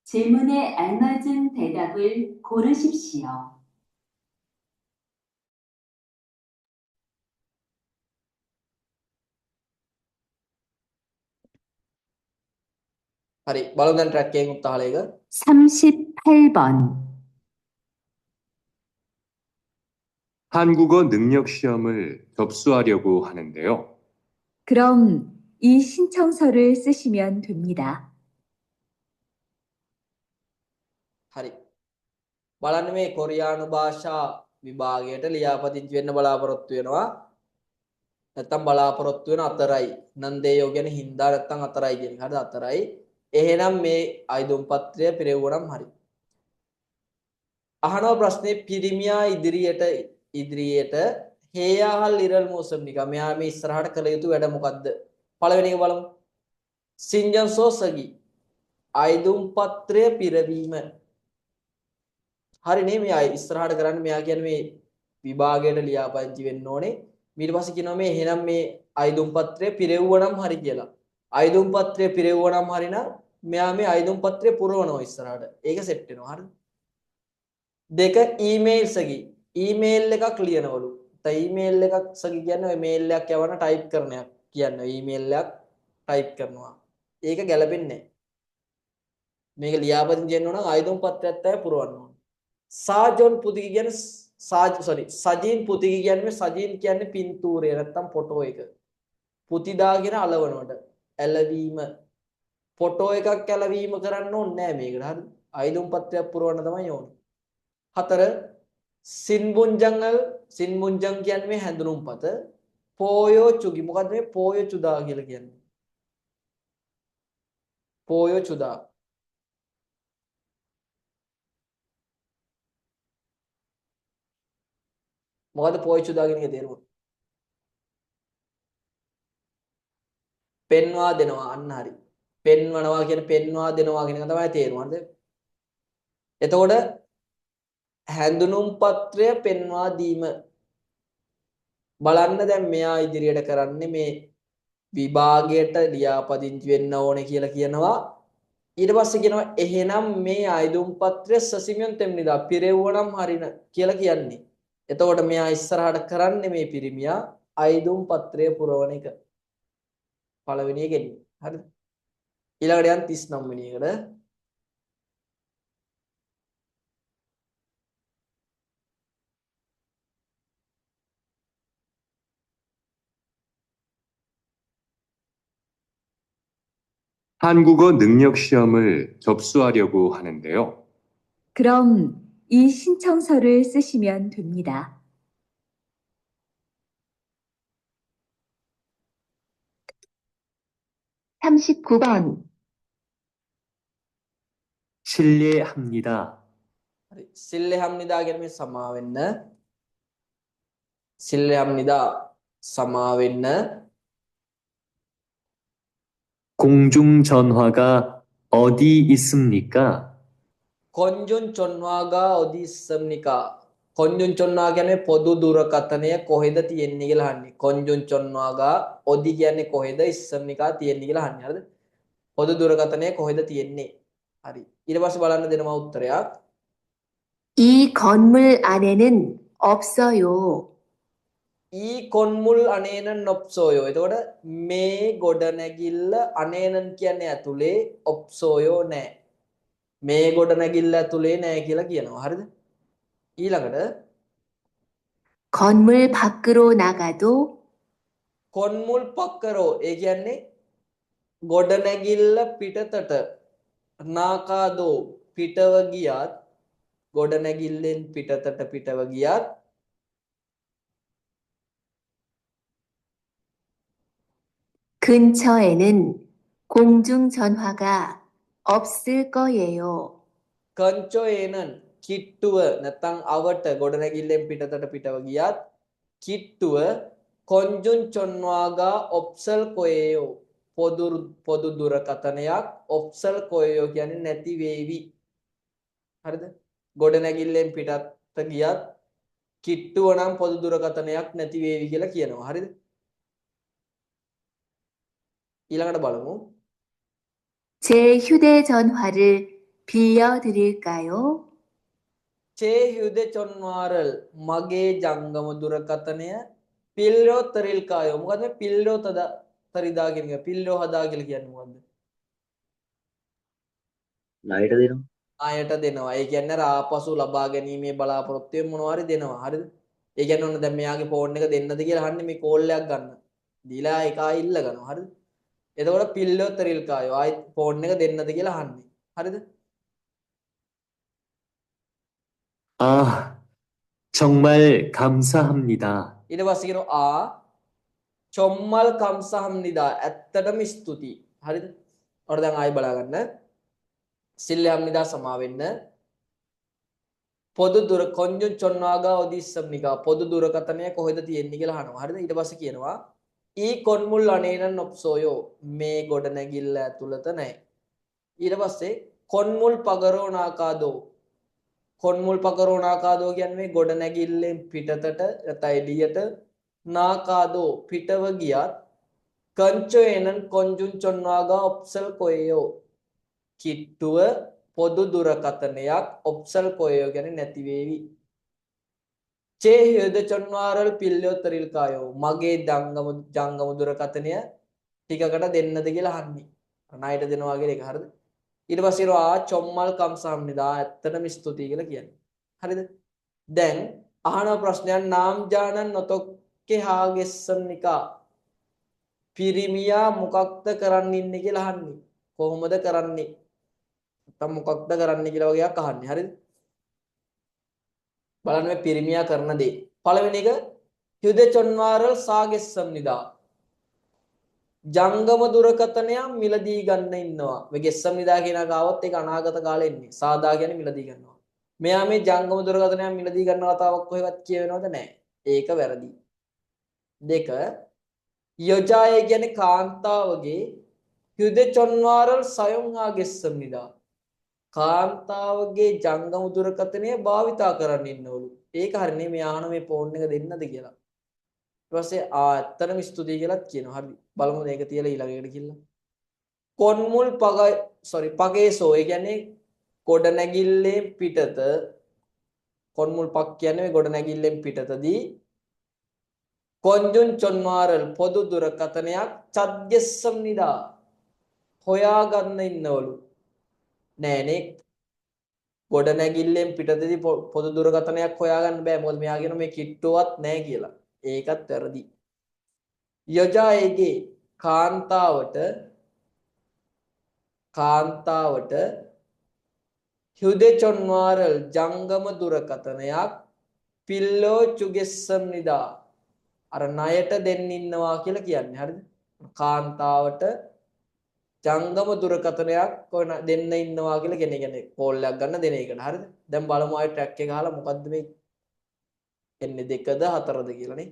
질문에 알맞은 대답을 고르십시오. හරි බලමු දැන් ට්‍රැක් එකෙන් උත්තරය එක. 38번 한국어 능력 시험을 접수하려고 하는데요. 그럼 이 신청서를 쓰시면 됩니다. හරි. බලන්න මේ කොරියානු භාෂා විභාගයට ලියාපදිංචි වෙන්න බලාපොරොත්තු වෙනවා. නැත්තම් බලාපොරොත්තු වෙන අතරයි. නන්දේයෝ කියන්නේ හින්දා නැත්තම් අතරයි කියන එක. හරිද? අතරයි. එහෙනම් මේ අයදුම් පත්‍රය පිරෙවුවනම් හරි. අහනවා ප්‍රශ්නේ පිරිමියා ඉදිරියට හේයාහල් ඉරල් මෝසම්නිකා මෙයා මේ ඉස්සරහට කළ යුතු වැඩ මොකද්ද? පළවෙනි එක බලමු. සින්ජන් සෝසගි අයදුම් පත්‍රය පිරවීම. හරි නේ මේ ඉස්සරහට කරන්නේ මෙයා කියන්නේ මේ විභාගයට ලියාපදිංචි වෙන්න ඕනේ. ඊට පස්සේ කියනවා මේ එහෙනම් මේ අයදුම් පත්‍රය පිරෙවුවනම් හරි කියලා. අයදුම් පත්‍රය පිරෙවුවනම් හරි නම් මෙයා මේ අයදුම් පත්‍රය පුරවනවා ඉස්සරහට. ඒක සෙට් වෙනවා. හරිද? දෙක ඊමේල් සගි ඊමේල් එකක් ලියනවලු. තව ඊමේල් එකක් සගි කියන්නේ ඔය මේල් එකක් යවන ටයිප් කරන එකක් කියන්නේ. ඊමේල් එකක් ටයිප් කරනවා. ඒක ගැලපෙන්නේ නැහැ. මේක ලියාපදිංචි වෙන්න ඕන නම් අයදුම් පත්‍රයත් තමයි පුරවන්න ඕන. සාජොන් පුතිගි කියන්නේ සජීන් පුතිගි කියන්නේ සජීන් කියන්නේ පින්තූරය නැත්තම් ෆොටෝ එක. පුතිදා කියන අලවනවට ඇලවීම ෆොටෝ එකක් ඇලවීම කරන්න ඕනේ නැහැ මේකට. හරිද? අයදුම් පත්‍රයක් පුරවන්න තමයි ඕනේ. 4 සින්බුන්ජන් කියන්නේ මේ හැඳුනුම්පත. පෝයෝ චුගි මොකද්ද මේ පෝයෝ චුදා කියලා කියන්නේ? පෝයෝ චුදා මොකද්ද පෝයෝ චුදා කියන එකේ තේරුම? පෙන්වා දෙනවා අන්න හරි. පෙන්වනවා කියන පෙන්වා දෙනවා කියන එක තමයි තේරුම. හරිද? එතකොට හැඳුනුම් පත්‍රය පෙන්වා දීම. බලන්න දැන් මෙයා ඉදිරියට කරන්නේ මේ විභාගයට ලියාපදිංචි වෙන්න ඕනේ කියලා කියනවා. ඊට පස්සේ කියනවා එහෙනම් මේ අයදුම් පත්‍රය සසිමියොන් තෙම්නිදා පිරෙවුවනම් හරින කියලා කියන්නේ. එතකොට මෙයා ඉස්සරහට කරන්නේ මේ පිරිමියා අයදුම් පත්‍රය පුරවන එක. පළවෙනි එකෙන්නේ. හරිද? ඊළඟට යන් 39 වෙනි එකට. 한국어 능력 시험을 접수하려고 하는데요. 그럼 이 신청서를 쓰시면 됩니다. 39번 실례합니다. හරි. සිල්ලෙහම්නිදා කියන මේ සමා වෙන්න. සිල්ලෙහම්නිදා සමා වෙන්න. 공중전화가 어디 있습니까? කොන්ජුන් චොන්වාගා ඔදි ඉස්සම්නිකා. කොන්ජුන් චොන්වා කියන්නේ පොදු දුරකථනය කොහෙද තියෙන්නේ කියලා අහන්නේ. කොන්ජුන් චොන්වාගා ඔදි කියන්නේ කොහෙද ඉස්සම්නිකා තියෙන්නේ කියලා අහන්නේ. හරිද? පොදු දුරකථනය කොහෙද තියෙන්නේ? හරි. ඊට පස්සේ බලන්න දෙනවා උත්තරයක්. 이 건물 안에는 없어요. ඊ කොන්මුල් අනේනන් ඔප්සෝයෝ. එතකොට මේ ගොඩනැගිල්ල අනේනන් කියන්නේ ඇතුලේ ඔප්සෝයෝ නෑ. මේ ගොඩනැගිල්ල ඇතුලේ නෑ කියලා කියනවා. හරිද? ඊළඟට 건물 밖으로 나가도 කොන්මුල් පක්කරෝ. ඒ කියන්නේ ගොඩනැගිල්ල පිටතට නාකාදෝ පිටව ගියත් ගොඩනැගිල්ලෙන් පිටව ගියත් 근처에는 공중전화가 없을 거예요. කංචෝයේනන් කිට්ටුව නැත්තම් අවට ගොඩනැගිල්ලෙන් පිටව ගියත් කිට්ටුව කොන්ජුන් චොන්වාගා ඔප්සල් කොයේයෝ පොදු දුරකථනයක් ඔප්සල් කොයේයෝ කියන්නේ නැති වේවි. හරිද? ගොඩනැගිල්ලෙන් පිටත් ගියත් කිට්ටුව නම් පොදු දුරකථනයක් නැති වේවි කියලා කියනවා. හරිද? ඊළඟට බලමු. 제 휴대전화를 빌려드릴까요? චේ හුදෙචොන්වාරල් මගේ ජංගම දුරකථනය පිල්රෝ තරිල්කායෝ. මොකද මේ පිල්රෝ තරිදා කියන එක පිල්රෝ හදා කියලා කියන්නේ මොකද්ද? ණයට දෙනවා. ආයට දෙනවා. ඒ කියන්නේ ආපසු ලබා ගැනීමේ බලාපොරොත්තුවෙන් මොනවා හරි දෙනවා. හරිද? ඒ කියන්නේ ඔන්න දැන් මෙයාගේ ෆෝන් එක දෙන්නද කියලා අහන්නේ මේ කෝල් එකක් ගන්න. දීලා ඒක ආයෙ ඉල්ල ගන්නවා. හරිද? එතකොට පිල්ලෝ තරිල්කායෝ ආයෙ ෆෝන් එක දෙන්නද කියලා අහන්නේ. හරිද? 아, 정말 감사합니다. ඊට පස්සේ කියනවා චොම්මල් කම්සහම්නිදා ඇත්තටම ස්තුතියි. හරිද? ඔර දැන් ආයෙ බලා ගන්න. සිල්ලම්නිදා සමා වෙන්න. පොදු දුර කොන්ජුන් චොන්වාගා ඔදිස්සම්නිකා පොදු දුරකථනය කොහෙද තියෙන්නේ කියලා අහනවා. හරිද? ඊට පස්සේ කියනවා ඊ කොන්මුල් අනේනන් ඔප්සෝයෝ මේ ගොඩනැගිල්ල ඇතුළත නැහැ. ඊට පස්සේ කොන්මුල් පගරෝ නාකාදෝ කොන්මුල් පගරෝ නාකාදෝ කියන්නේ මේ ගොඩනැගිල්ලෙන් පිටතට නැත්නම් එළියට නාකාදෝ පිටව ගියත් කංචෝයනන් කොන්ජුන් චොන්වාගා ඔප්සල් කොයෝ කිට්ටුව පොදු දුරකථනයක් ඔප්සල් කොයෝ කියන්නේ නැති වේවි. චේ හේද චොන්වාරල් පිල්ලෝ තරිල්කායෝ මගේ ජංගම දුරකථනය ටිකකට දෙන්නද කියලා අහන්නේ. ණයට දෙනවා කියලා ඒක හරිද? ඊට පස්සේ චොම්මල් කම්සම්නිදා ඇත්තටම ස්තුතියි කියලා කියන්නේ. හරිද? දැන් අහන ප්‍රශ්නයක් නාම් ජානන් නොතොක්කේ හාගෙස්සම්නිකා පිරිමියා මොකක්ද කරන්න ඉන්නේ කියලා අහන්නේ. කොහොමද කරන්නේ? නැත්නම් මොකක්ද කරන්නේ කියලා වගේක් අහන්නේ. හරිද? බලන්න මේ පිරිමියා කරන දේ. පළවෙනි එක හුදෙචොන්වාරල් සාගෙස්සම්නිදා ජංගම දුරකථනයක් මිලදී ගන්න ඉන්නවා. මේ ගෙස්සම්නිදා කියන කාවත් ඒක අනාගත කාලේ එන්නේ. සාදා කියන්නේ මිලදී ගන්නවා. මෙයා මේ ජංගම දුරකථනයක් මිලදී ගන්න කතාවක් කොහෙවත් කියවෙනවද නැහැ. ඒක වැරදි. දෙක යොජාය කියන්නේ කාන්තාවගේ හුදෙචොන්වාරල් සයොන්හා ගෙස්සම්නිදා කාන්තාවගේ ජංගම දුරකථනය භාවිතා කරන්න ඉන්නවලු. ඒක හරිනේ මේ ආහන මේ ෆෝන් එක දෙන්නද කියලා. ඊට පස්සේ ඇත්තටම ස්තුතියි කියලාත් කියනවා. හරි. බලමු මේක තියලා ඊළඟට කියලා. කොන්මුල් පගේසෝ ඒ කියන්නේ ගොඩනැගිල්ලේ පිටත කොන්මුල් පක් කියන්නේ මේ ගොඩනැගිල්ලෙන් පිටතදී කොන්ජුන් චොන්වාරල් පොදු දුරකථනයක් චද්ගෙස්සම්නිදා හොයා ගන්න ඉන්නවලු. නෑනේ ගොඩනැගිල්ලෙන් පිටතදී පොදු දුරකථනයක් හොයාගන්න බෑ. මොකද මෙයා කියන මේ කිට්ටුවක් නෑ කියලා. ඒකත් වැරදි. යොජායේගේ කාන්තාවට හුදෙචොන්වාරල් ජංගම දුරකථනයක් පිල්ලෝ චුගෙස්සම්නිදා අර ණයට දෙන්න ඉන්නවා කියලා කියන්නේ. හරිද? කාන්තාවට ජංගම දුරකථනයක් දෙන්න ඉන්නවා කියලා කියන්නේ කෝල් එකක් ගන්න දෙන එකට. හරිද? දැන් බලමු ආයෙ ට්‍රැක් එක ගහලා මොකද්ද මේ එන්නේ 2ද 4ද කියලා නේ.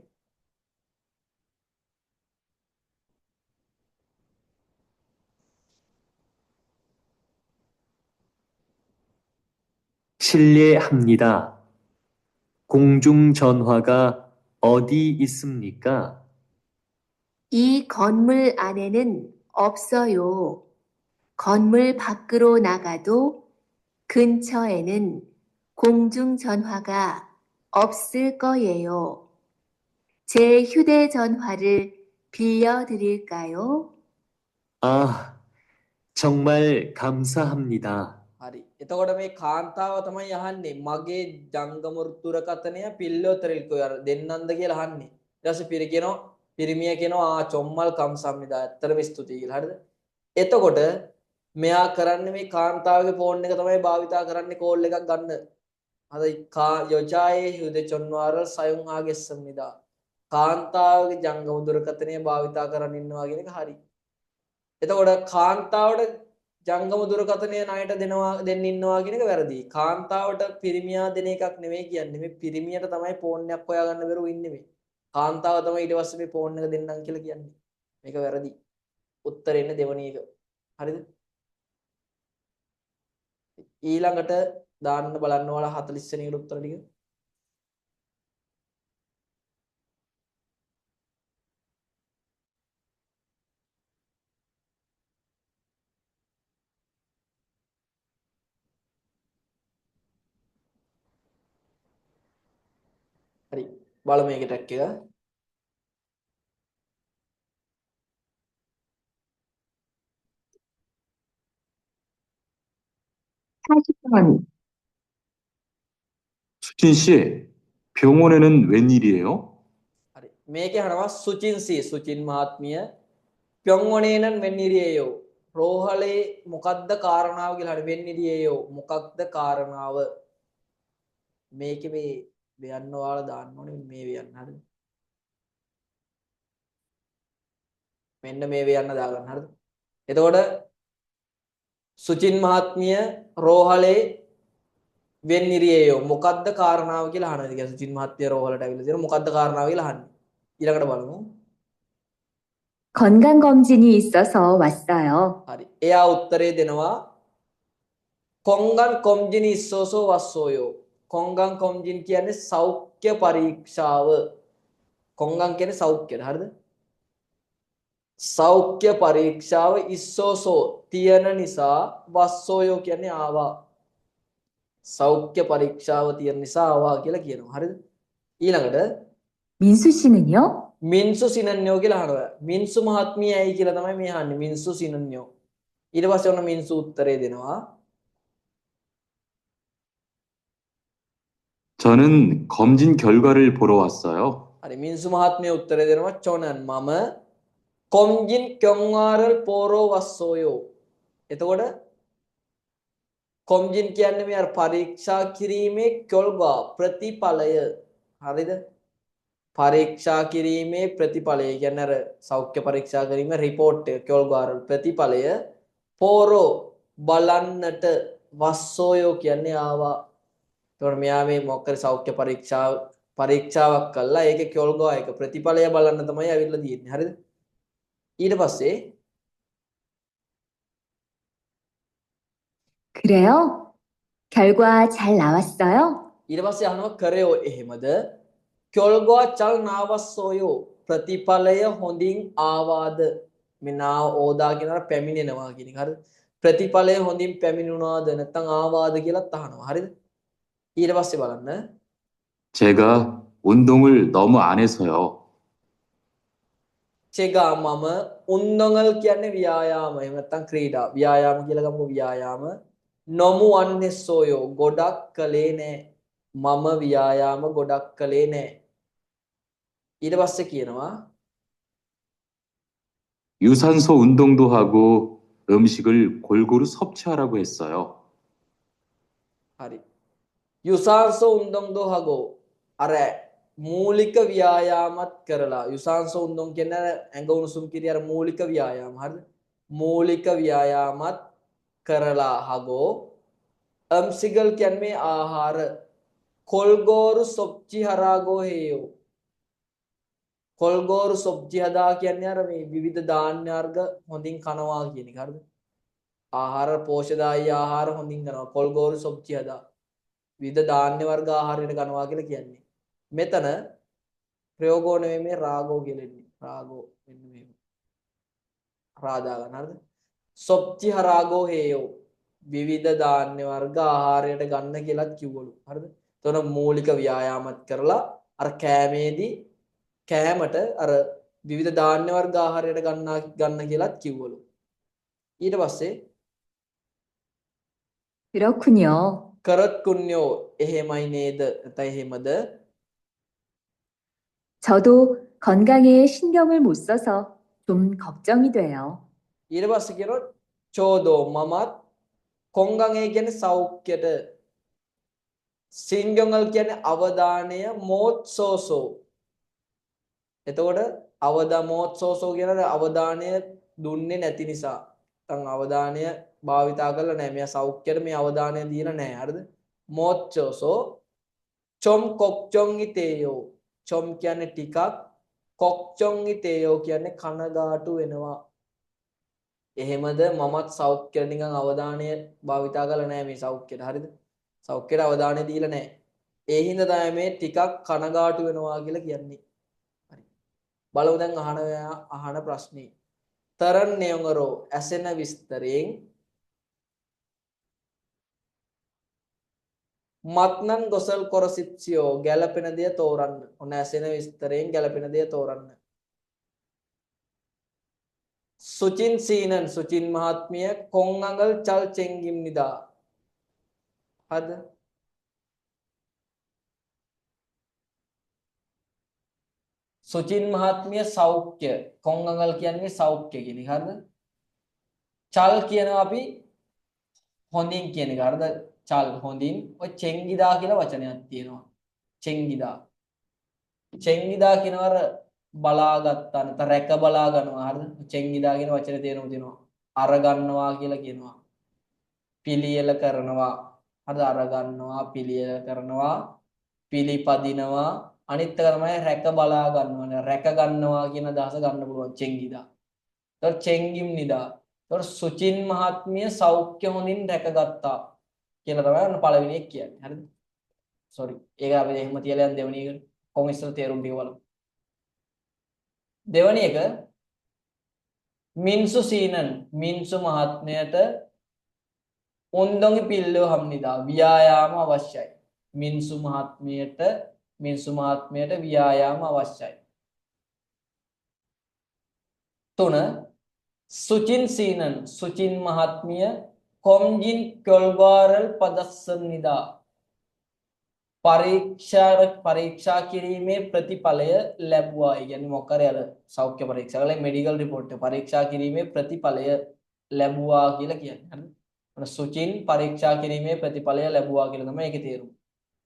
실례합니다. 공중전화가 어디 있습니까? 이 건물 안에는 없어요. 건물 밖으로 나가도 근처에는 공중전화가 없을 거예요. 제 휴대전화를 빌려드릴까요? 아, 정말 감사합니다. හරි. එතකොට මේ කාන්තාව තමයි අහන්නේ මගේ ජංගම දුරකථනය පිල්ලෝතරෙල්කෝ අර දෙන්නන්ද කියලා අහන්නේ. ඊට පස්සේ පිරිමිය කියනවා චොම්මල් කම්සම්මිදා ඇත්තටම ස්තුතියි කියලා. හරිද? එතකොට මෙයා කරන්නේ මේ කාන්තාවගේ ෆෝන් එක තමයි භාවිතා කරන්නේ කෝල් එකක් ගන්න. අද යොජායේ හුද චොන්වාරල් සයුන් ආගෙස්සම්මිදා. කාන්තාවගේ ජංගම දුරකථනය භාවිතා කරන් ඉන්නවා කියන එක හරි. එතකොට කාන්තාවට ජංගම දුරකථනය ණයට දෙන්න ඉන්නවා කියන එක වැරදි. කාන්තාවට පිරිමියා දෙන එකක් නෙමෙයි කියන්නේ. මේ පිරිමියට තමයි ෆෝන් එකක් හොයාගන්න බැරුව ඉන්නේ මේ. කාන්තාව තමයි ඊට පස්සේ මේ ෆෝන් එක දෙන්නම් කියලා කියන්නේ. මේක වැරදි. උත්තරේ ඉන්නේ දෙවණි එක. හරිද? ඊළඟට දාන්න බලන්න ඔයාලා 40 වෙනි උත්තර ටික. හරි. බලමු මේකේ ටැග් එක. 40번, 수진 씨, 병원에는 웬일이에요? හරි. මේකේ අහනවා සුචින් මහත්මිය පොංගොනේනන් වෙන්නිරියෝ. රෝහලේ මොකද්ද කාරණාව කියලා හරි වෙන්නිරියෝ. මොකක්ද කාරණාව? මේකේ මේ වයන්න ඔයාලා දාන්න ඕනේ මේ වයන්න හරිද? මෙන්න මේ වයන්න දාගන්න හරිද? එතකොට සුචින් මහත්මිය රෝහලේ වෙන්නිරියෝ මොකද්ද කාරණාව කියලා අහනවා. ඉතින් සුචින් මහත්මිය රෝහලට ඇවිල්ලා තියෙනවා මොකද්ද කාරණාව කියලා අහන්නේ. ඊළඟට බලමු. 건강검진이 있어서 왔어요. හරි. එයා උත්තරේ දෙනවා කොංගන් කොම්ජින් ඉස්සෝසෝ වස්සෝයෝ. කොංගන් කොම්ජින් කියන්නේ සෞඛ්‍ය පරීක්ෂාව. කොංගන් කියන්නේ සෞඛ්‍යද හරිද? සෞඛ්‍ය පරීක්ෂාව ඉස්සෝසෝ තියෙන නිසා වස්සෝයෝ කියන්නේ ආවා. සෞඛ්‍ය පරීක්ෂාව තියෙන නිසා ආවා කියලා කියනවා. හරිද? ඊළඟට 민수 씨는요? මින්සු සිනන්‍යෝ කියලා අහනවා. මින්සු මහත්මිය ඇයි කියලා තමයි මේ අහන්නේ. මින්සු සිනන්‍යෝ. ඊට පස්සේ ඔන්න මින්සු උත්තරේ දෙනවා. 저는 검진 결과를 보러 왔어요. හරි මින්සු මහත්මිය උත්තරේ දෙනවා චොනන් මම කොම්ජින් කොංආරල් පෝරෝ වස්සෝයෝ. එතකොට කොම්ජින් කියන්නේ මේ අර පරීක්ෂා කිරීමේ කොල්ගා ප්‍රතිඵලය. හරිද? පරීක්ෂා කිරීමේ ප්‍රතිඵලය කියන්නේ අර සෞඛ්‍ය පරීක්ෂා කිරීමේ රිපෝට් එක කොල්ගාරල් ප්‍රතිඵලය පෝරෝ බලන්නට වස්සෝයෝ කියන්නේ ආවා. එතකොට මෙයා මේ මොකක්ද සෞඛ්‍ය පරීක්ෂාවක් කළා. ඒකේ කොල්ගා එක ප්‍රතිඵලය බලන්න තමයි අවිල්ලා තියෙන්නේ. හරිද? ඊට පස්සේ 그래요? 결과 잘 나왔어요? ඊට පස්සේ අහනවා කරයෝ එහෙමද? කොල්ගා චල් නාවස්සෝයෝ ප්‍රතිඵලය හොඳින් ආවාද? මේ නාව ඕදා කියනවා පැමිණෙනවා කියන එක. හරිද? ප්‍රතිඵලය හොඳින් පැමිණුණාද නැත්නම් ආවාද කියලාත් අහනවා. හරිද? ඊට පස්සේ බලන්න 제가 운동을 너무 안 해서요. චෙගා මම උන්දොඟල් කියන්නේ ව්‍යායාම. එහෙම නැත්නම් ක්‍රීඩා. ව්‍යායාම කියලා ගමු ව්‍යායාම. නොමු අන්නේසෝයෝ ගොඩක් කළේ නෑ. මම ව්‍යායාම ගොඩක් කළේ නෑ. ඊට පස්සේ කියනවා 유산소 운동도 하고 음식을 골고루 섭취하라고 했어요. හරි. යුසාන්සෝ උන්දොංදෝ හගෝ අර මූලික ව්‍යායාමත් කරලා යුසාන්සෝ උන්දොං කියන්නේ ඇඟ උණුසුම් කිරිය අර මූලික ව්‍යායාම. හරිද? මූලික ව්‍යායාමත් කරලා හගෝ අම්සිගල් කියන්නේ ආහාර කොල්ගෝරු සොබ්චි හරාගෝ හේයෝ. කොල්ගෝරු සොබ්චි හදා කියන්නේ අර මේ විවිධ ධාන්‍ය වර්ග හොඳින් කනවා කියන එක. හරිද? ආහාර පෝෂදායී ආහාර හොඳින් කනවා. කොල්ගෝරු සොබ්චි හදා විවිධ ධාන්‍ය වර්ග ආහාරයට කනවා කියලා කියන්නේ. මෙතන ප්‍රයෝගෝ නෙමෙයි මේ රාගෝ කියලා ඉන්නේ. රාගෝ මෙන්න මේ රාදා ගන්න. හරිද? සොබ්චි හරාගෝ හේයෝ විවිධ ධාන්‍ය වර්ග ආහාරයට ගන්න කියලාත් කිව්වලු. හරිද? එතන මූලික ව්‍යායාමත් කරලා අර කෑමේදී කෑමට අර විවිධ ධාන්‍ය වර්ග ආහාරයට ගන්න කියලාත් කිව්වලු. ඊට පස්සේ 그렇군요. කරත්කුන්‍යෝ එහෙමයි නේද? නැත්නම් එහෙමද? 저도 건강에 신경을 못 써서 좀 걱정이 돼요. ඊට පස්සේ කියනවා චෝදෝ මමත් කොංගං කියන්නේ සෞඛ්‍යයට සිංගංගල් කියන්නේ අවධානය මෝත්සෝසෝ. එතකොට මෝත්සෝසෝ කියන අවධානය දුන්නේ නැති නිසා නැත්නම් අවධානය භාවිතා කරලා නැහැ. මෙයා සෞඛ්‍යයට මේ අවධානය දීලා නැහැ. හරිද? මෝත්සෝසෝ චොම් කොක්චොන් ඉතේයෝ. චොම් කියන්නේ ටිකක්, කොක්චොන් ඉතේයෝ කියන්නේ කනගාටු වෙනවා. එහෙමද? මමත් සෞඛ්‍යයට නිකන් අවධානය භාවිතා කරලා නැහැ මේ සෞඛ්‍යයට. හරිද? සෞඛ්‍යයට අවධානය දීලා නැහැ. ඒ හින්දා තමයි මේ ටිකක් කනගාටු වෙනවා කියලා කියන්නේ. හරි. බලමු දැන් අහන ප්‍රශ්නේ. තරන්නේයොරෝ ඇසෙන විස්තරයෙන් මත්නන් ගොසල් කොරසිත්සියෝ ගැලපෙන දේ තෝරන්න. ඔන්න ඇසෙන විස්තරයෙන් ගැලපෙන දේ තෝරන්න. සුචින් සීනන් සුචින් මහත්මිය කොංගඟල් චල් චෙංගිම් නිදා. හද සුචින් මහත්මිය සෞඛ්‍ය කොංගඟල් කියන්නේ සෞඛ්‍ය කියන එක. හරිද? චල් කියනවා අපි හොඳින් කියන එක. හරිද? චල් හොඳින්. ඔය චෙංගිදා කියලා වචනයක් තියෙනවා. චෙංගිදා. චෙංගිදා කියනවර බලා ගත්තා නැත්නම් රැක බලා ගන්නවා. හරිද? චෙංගිදා කියන වචනේ තේරුම දෙනවා. අර ගන්නවා කියලා කියනවා. පිළියෙල කරනවා. හරිද? අර ගන්නවා, පිළියෙල කරනවා, පිළිපදිනවා. අනිත් එක තමයි රැක බලා ගන්නවා. රැක ගන්නවා කියන අදහස ගන්න පුළුවන් චෙංගිදා. ඒතකොට චෙංගිම් නිදා. ඒතකොට සුචින් මහත්මිය සෞඛ්‍ය හොඳින් රැකගත්තා කියලා තමයි ඔන්න පළවෙනි එක කියන්නේ. හරිද? සෝරි. ඒක අපි එහෙම තියලා යන දෙවෙනි එක කොහොම ඉස්සර තේරුම් ටික බලමු. දෙවෙනි එක මින්සු සීනන් මින්සු මහත්මයට උන්දොඟි පිල්ලෝ හම්නිදා ව්‍යායාම අවශ්‍යයි. මින්සු මහත්මයට ව්‍යායාම අවශ්‍යයි. 3 සුචින් සීනන් සුචින් මහත්මිය කොම්ජින් කොල්වාරල් පදස්සන්නිදා පරීක්ෂා කිරීමේ ප්‍රතිඵලය ලැබුවා. කියන්නේ මොකද අර සෞඛ්‍ය පරීක්ෂාවල මෙඩිකල් රිපෝට් එක පරීක්ෂා කිරීමේ ප්‍රතිඵලය ලැබුවා කියලා කියන්නේ. හරිද? අර සුචින් පරීක්ෂා කිරීමේ ප්‍රතිඵලය ලැබුවා කියලා තමයි ඒකේ තේරුම.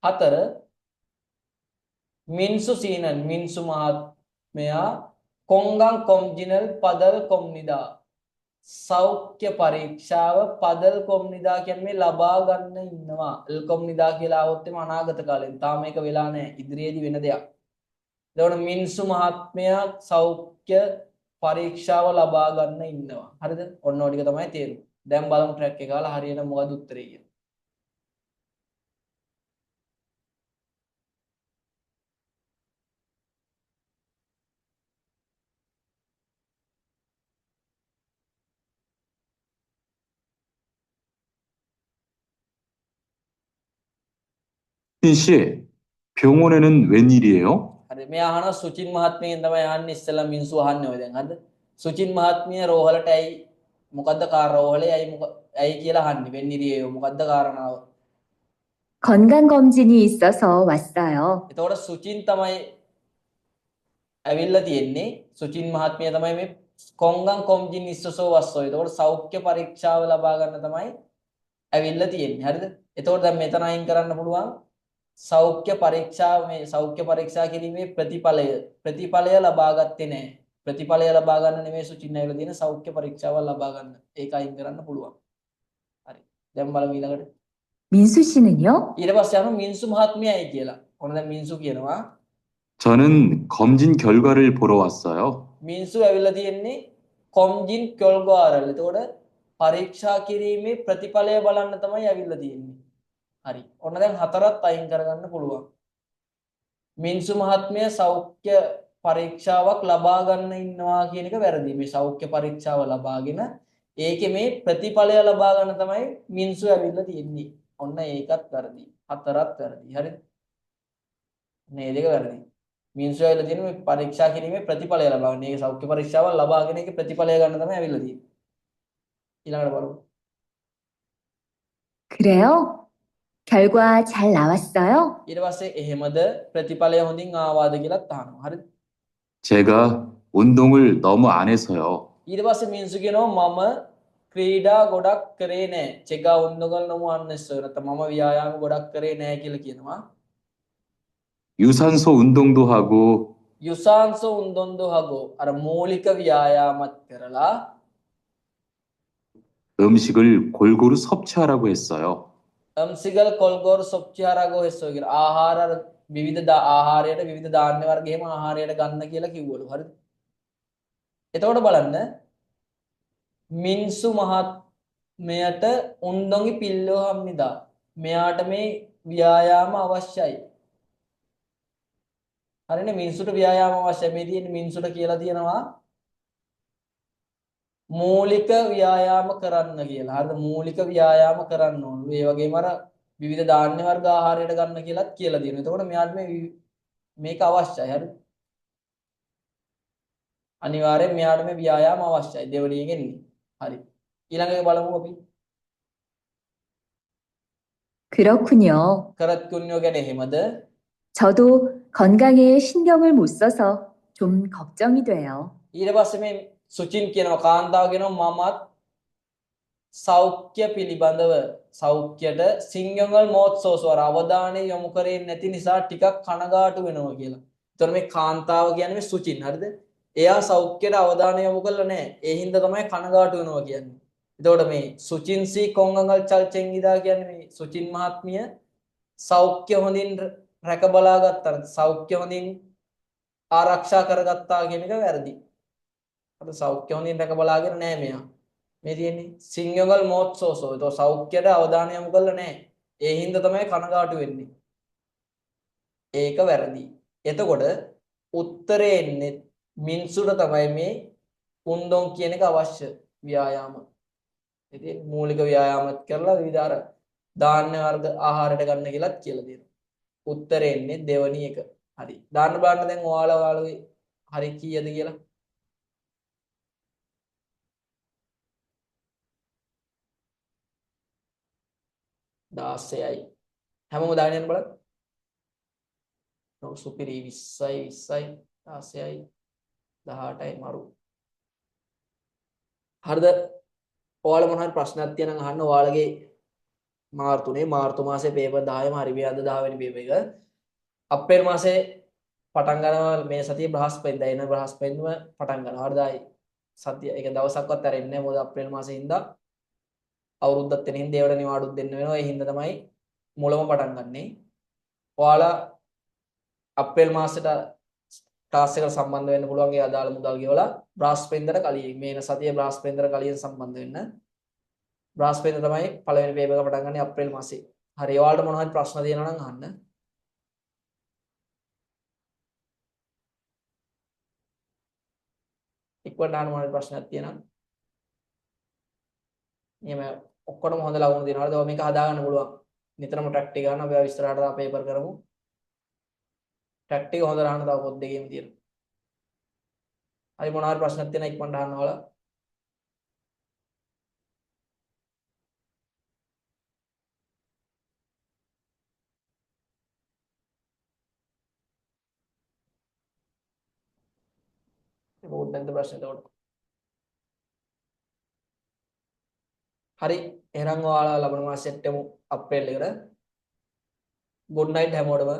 4 මින්සු සීනන් මින්සු මහත්මයා කොංගං කොම්ජිනල් පදල් කොම්නිදා සෞඛ්‍ය පරීක්ෂාව පදල් කොම්නිදා කියන්නේ මේ ලබා ගන්න ඉන්නවා. එල් කොම්නිදා කියලා આવොත් එම අනාගත කාලෙන්. තාම මේක වෙලා නැහැ. ඉදිරියේදී වෙන දෙයක්. එතකොට මින්සු මහත්මයා සෞඛ්‍ය පරීක්ෂාව ලබා ගන්න ඉන්නවා. හරිද? ඔන්න ඔය ටික තමයි තේරුම. දැන් බලමු ට්‍රැක් එක ගාලා හරියට මොකද උත්තරේ කියලා. 신 씨, 병원에는 웬일이에요? හරි මේ අහන සුචින් මහත්මියෙන් තමයි අහන්නේ ඉස්සෙල්ලා මින්සු අහන්නේ ඔය දැන්. හරිද? සුචින් මහත්මිය රෝහලට ඇයි මොකද්ද රෝහලේ ඇයි කියලා අහන්නේ. වෙන්නිරියෝ මොකද්ද කාරණාව? 건강검진이 있어서 왔어요. එතකොට සුචින් තමයි ඇවිල්ලා තියෙන්නේ. සුචින් මහත්මිය තමයි මේ කොංගං කොම්ජින් ඉස්සසෝ වස්සෝ. එතකොට සෞඛ්‍ය පරීක්ෂාව ලබා ගන්න තමයි ඇවිල්ලා තියෙන්නේ. හරිද? එතකොට දැන් මෙතන අයින් කරන්න පුළුවන් සෞඛ්‍ය පරීක්ෂා කිරීමේ ප්‍රතිඵලය ලබා ගත්තේ නැහැ. ප්‍රතිඵලය ලබා ගන්න නෙමෙයි සුචින් ඇවිල්ලා තියෙන සෞඛ්‍ය පරීක්ෂාව ලබා ගන්න. ඒක අයින් කරන්න පුළුවන්. හරි. දැන් බලමු ඊළඟට. 민수 씨는요? ඊට පස්සේ අහනවා මින්සු මහත්මියයි කියලා. ඔන්න දැන් මින්සු කියනවා 저는 검진 결과를 보러 왔어요. මින්සු ඇවිල්ලා තියෙන්නේ කොම්ජින් කොල්ගාරල්. එතකොට පරීක්ෂා කිරීමේ ප්‍රතිඵලය බලන්න තමයි ඇවිල්ලා තියෙන්නේ. හරි. ඔන්න දැන් හතරත් අයින් කරගන්න පුළුවන්. මින්සු මහත්මිය සෞඛ්‍ය පරීක්ෂාවක් ලබා ගන්න ඉන්නවා කියන එක වැරදි. මේ සෞඛ්‍ය පරීක්ෂාව ලබාගෙන ඒකේ මේ ප්‍රතිඵලය ලබා ගන්න තමයි මින්සු ඇවිල්ලා තියෙන්නේ. ඔන්න ඒකත් වැරදි. හතරත් වැරදි. හරිද? මේ දෙක වැරදි. මිනිස්සු ඇවිල්ලා තියෙන මේ පරීක්ෂා කිරීමේ ප්‍රතිඵලය ලබා ගන්න. මේක සෞඛ්‍ය පරීක්ෂාව ලබාගෙන ඒකේ ප්‍රතිඵලය ගන්න තමයි ඇවිල්ලා තියෙන්නේ. ඊළඟට බලමු. 그래요? 결과 잘 나왔어요? ඊට පස්සේ එහෙමද ප්‍රතිඵලය හොඳින් ආවාද කියලාත් අහනවා. හරිද? 제가 운동을 너무 안 해서요. ඊට පස්සේ මිනිස්සු කියනවා මම ක්‍රීඩා ගොඩක් කරේ නැහැ. 제가 운동을 너무 안 했어요. නැත්නම් මම ව්‍යායාම ගොඩක් කරේ නැහැ කියලා කියනවා. 유산소 운동도 하고 යුසාන්ස උන්දොන්දු හගෝ අර මූලික ව්‍යායාමත් කරලා 음식을 골고루 섭취하라고 했어요. අම්සිගල් කොල්ගෝර් සොප්චාරාගෝ හෙස්සෝ කියලා ආහාර අර විවිධ ආහාරයට විවිධ ධාන්‍ය වර්ග එහෙම ආහාරයට ගන්න කියලා කිව්වලු. හරිද? එතකොට බලන්න මින්සු මහත්මයට උන්දොන්ගි පිල්ලෝ හම්නිදා මෙයාට මේ ව්‍යායාම අවශ්‍යයි. හරිනේ මිනිසුට ව්‍යායාම අවශ්‍යයි. මේ තියෙන මිනිසුට කියලා තියෙනවා මූලික ව්‍යායාම කරන්න කියලා. හරිද? මූලික ව්‍යායාම කරන්න ඕන. ඒ වගේම අර විවිධ ධාන්‍ය වර්ග ආහාරයට ගන්න කියලාත් කියලා දෙනවා. එතකොට මෙයාට මේක අවශ්‍යයි. හරිද? අනිවාර්යෙන් මෙයාට මේ ව්‍යායාම අවශ්‍යයි. දෙවණියෙන් එන්නේ. හරි. ඊළඟ එක බලමු අපි. 그렇군요. කරත් කුණ්‍යෝ ගැන එහෙමද? 저도 건강에 신경을 못 써서 좀 걱정이 돼요. ඊට පස්සේ මේ සුචින් කියනවා කාන්තාව කියනවා මමත් සෞඛ්‍ය පිළිබඳව සෞඛ්‍යයට සිංගල් මොත්සෝසවර අවධානය යොමු කරේ නැති නිසා ටිකක් කනගාටු වෙනවා කියලා. ඒතර මේ කාන්තාව කියන්නේ මේ සුචින් හරිද? එයා සෞඛ්‍යයට අවධානය යොමු කරලා නැහැ. ඒ හින්දා තමයි කනගාටු වෙනවා කියන්නේ. එතකොට මේ සුචින් සී කොංගල් චල්චෙන්ගිදා කියන්නේ මේ සුචින් මහත්මිය සෞඛ්‍ය හොඳින් රැක බලා ගත්තා. සෞඛ්‍ය හොඳින් ආරක්ෂා කරගත්තා කියන එක වැරදි. අද සෞඛ්‍ය හොඳින් රැක බලාගෙන නැහැ මෙයා. මේ තියෙන්නේ සිංගල් මොත්සෝසෝ. ඒක සෞඛ්‍යයට අවධානය යොමු කරලා නැහැ. ඒ හින්දා තමයි කනගාටු වෙන්නේ. ඒක වැරදි. එතකොට උත්තරේ එන්නේ මිනිසුන්ට තමයි මේ උන්දොන් කියන එක අවශ්‍ය ව්‍යායාම. ඉතින් මූලික ව්‍යායාමත් කරලා විවිධ අර ධාන්‍ය වර්ග ආහාරයට ගන්න කියලාත් කියලා දෙනවා. උත්තරේ එන්නේ දෙවණි එක. හරි. දාන්න බලන්න දැන් ඔයාලගේ හරි කීයද කියලා. 16යි. හැමෝම දාගෙන යන්න බලන්න. සුපිරි 20යි 16යි 18යි මරු. හරිද? ඔයාලා මොන හරි ප්‍රශ්නයක් තියෙනම් අහන්න. ඔයාලගේ මාර්තු මාසේ පේපර් 10ම හරි මේ අද 10 වෙනි පේපර් එක. අප්‍රේල් මාසේ පටන් ගන්නවා මේ සතිය බ්‍රහස්පතින්දා එන බ්‍රහස්පතින්දම පටන් ගන්නවා. හරිද? සතිය ඒක දවසක්වත් ඇරෙන්නේ නැහැ. මොකද අප්‍රේල් මාසේ ඉඳලා අවුරුද්දක් වෙන හින්දා ඒවට නිවාඩුත් දෙන්න වෙනවා. ඒ හින්දා තමයි මුලම පටන් ගන්නෙ. ඔයාලා අප්‍රේල් මාසෙට ක්ලාස් එකට සම්බන්ධ වෙන්න පුළුවන්. ඒ අදාළ මුදල් ගෙවලා බ්‍රහස්පතින්දාට කලින් මේන සතිය බ්‍රහස්පතින්දාට කලින් සම්බන්ධ වෙන්න. බ්‍රහස්පතින්දා තමයි පළවෙනි පේපර් එක පටන් ගන්නෙ අප්‍රේල් මාසේ. හරි. ඔයාලට මොනවා හරි ප්‍රශ්න තියෙනවා නම් අහන්න. ඉක්වන්න අහන්න මොනවා හරි ප්‍රශ්නයක් තියෙනවා. නියම ඔක්කොටම හොඳ ලකුණු දෙනවා. හරිද? මේක හදා ගන්න පුළුවන්. නිතරම ට්‍රැක්ටි ගන්න අපි ඉස්සරහට තා පේපර් කරමු. ට්‍රැක්ටි හොඳ රහන්න තව පොත් දෙකේම තියෙනවා. හරි මොනවා හරි ප්‍රශ්නයක් තියෙනවා ඉක්මනට අහන්න ඔයාලා. මොකද නැද්ද ප්‍රශ්න එතකොට? හරි එහෙනම් ඔයාලා ලබන මාසෙට අප්‍රේල් එකට good night හැමෝටම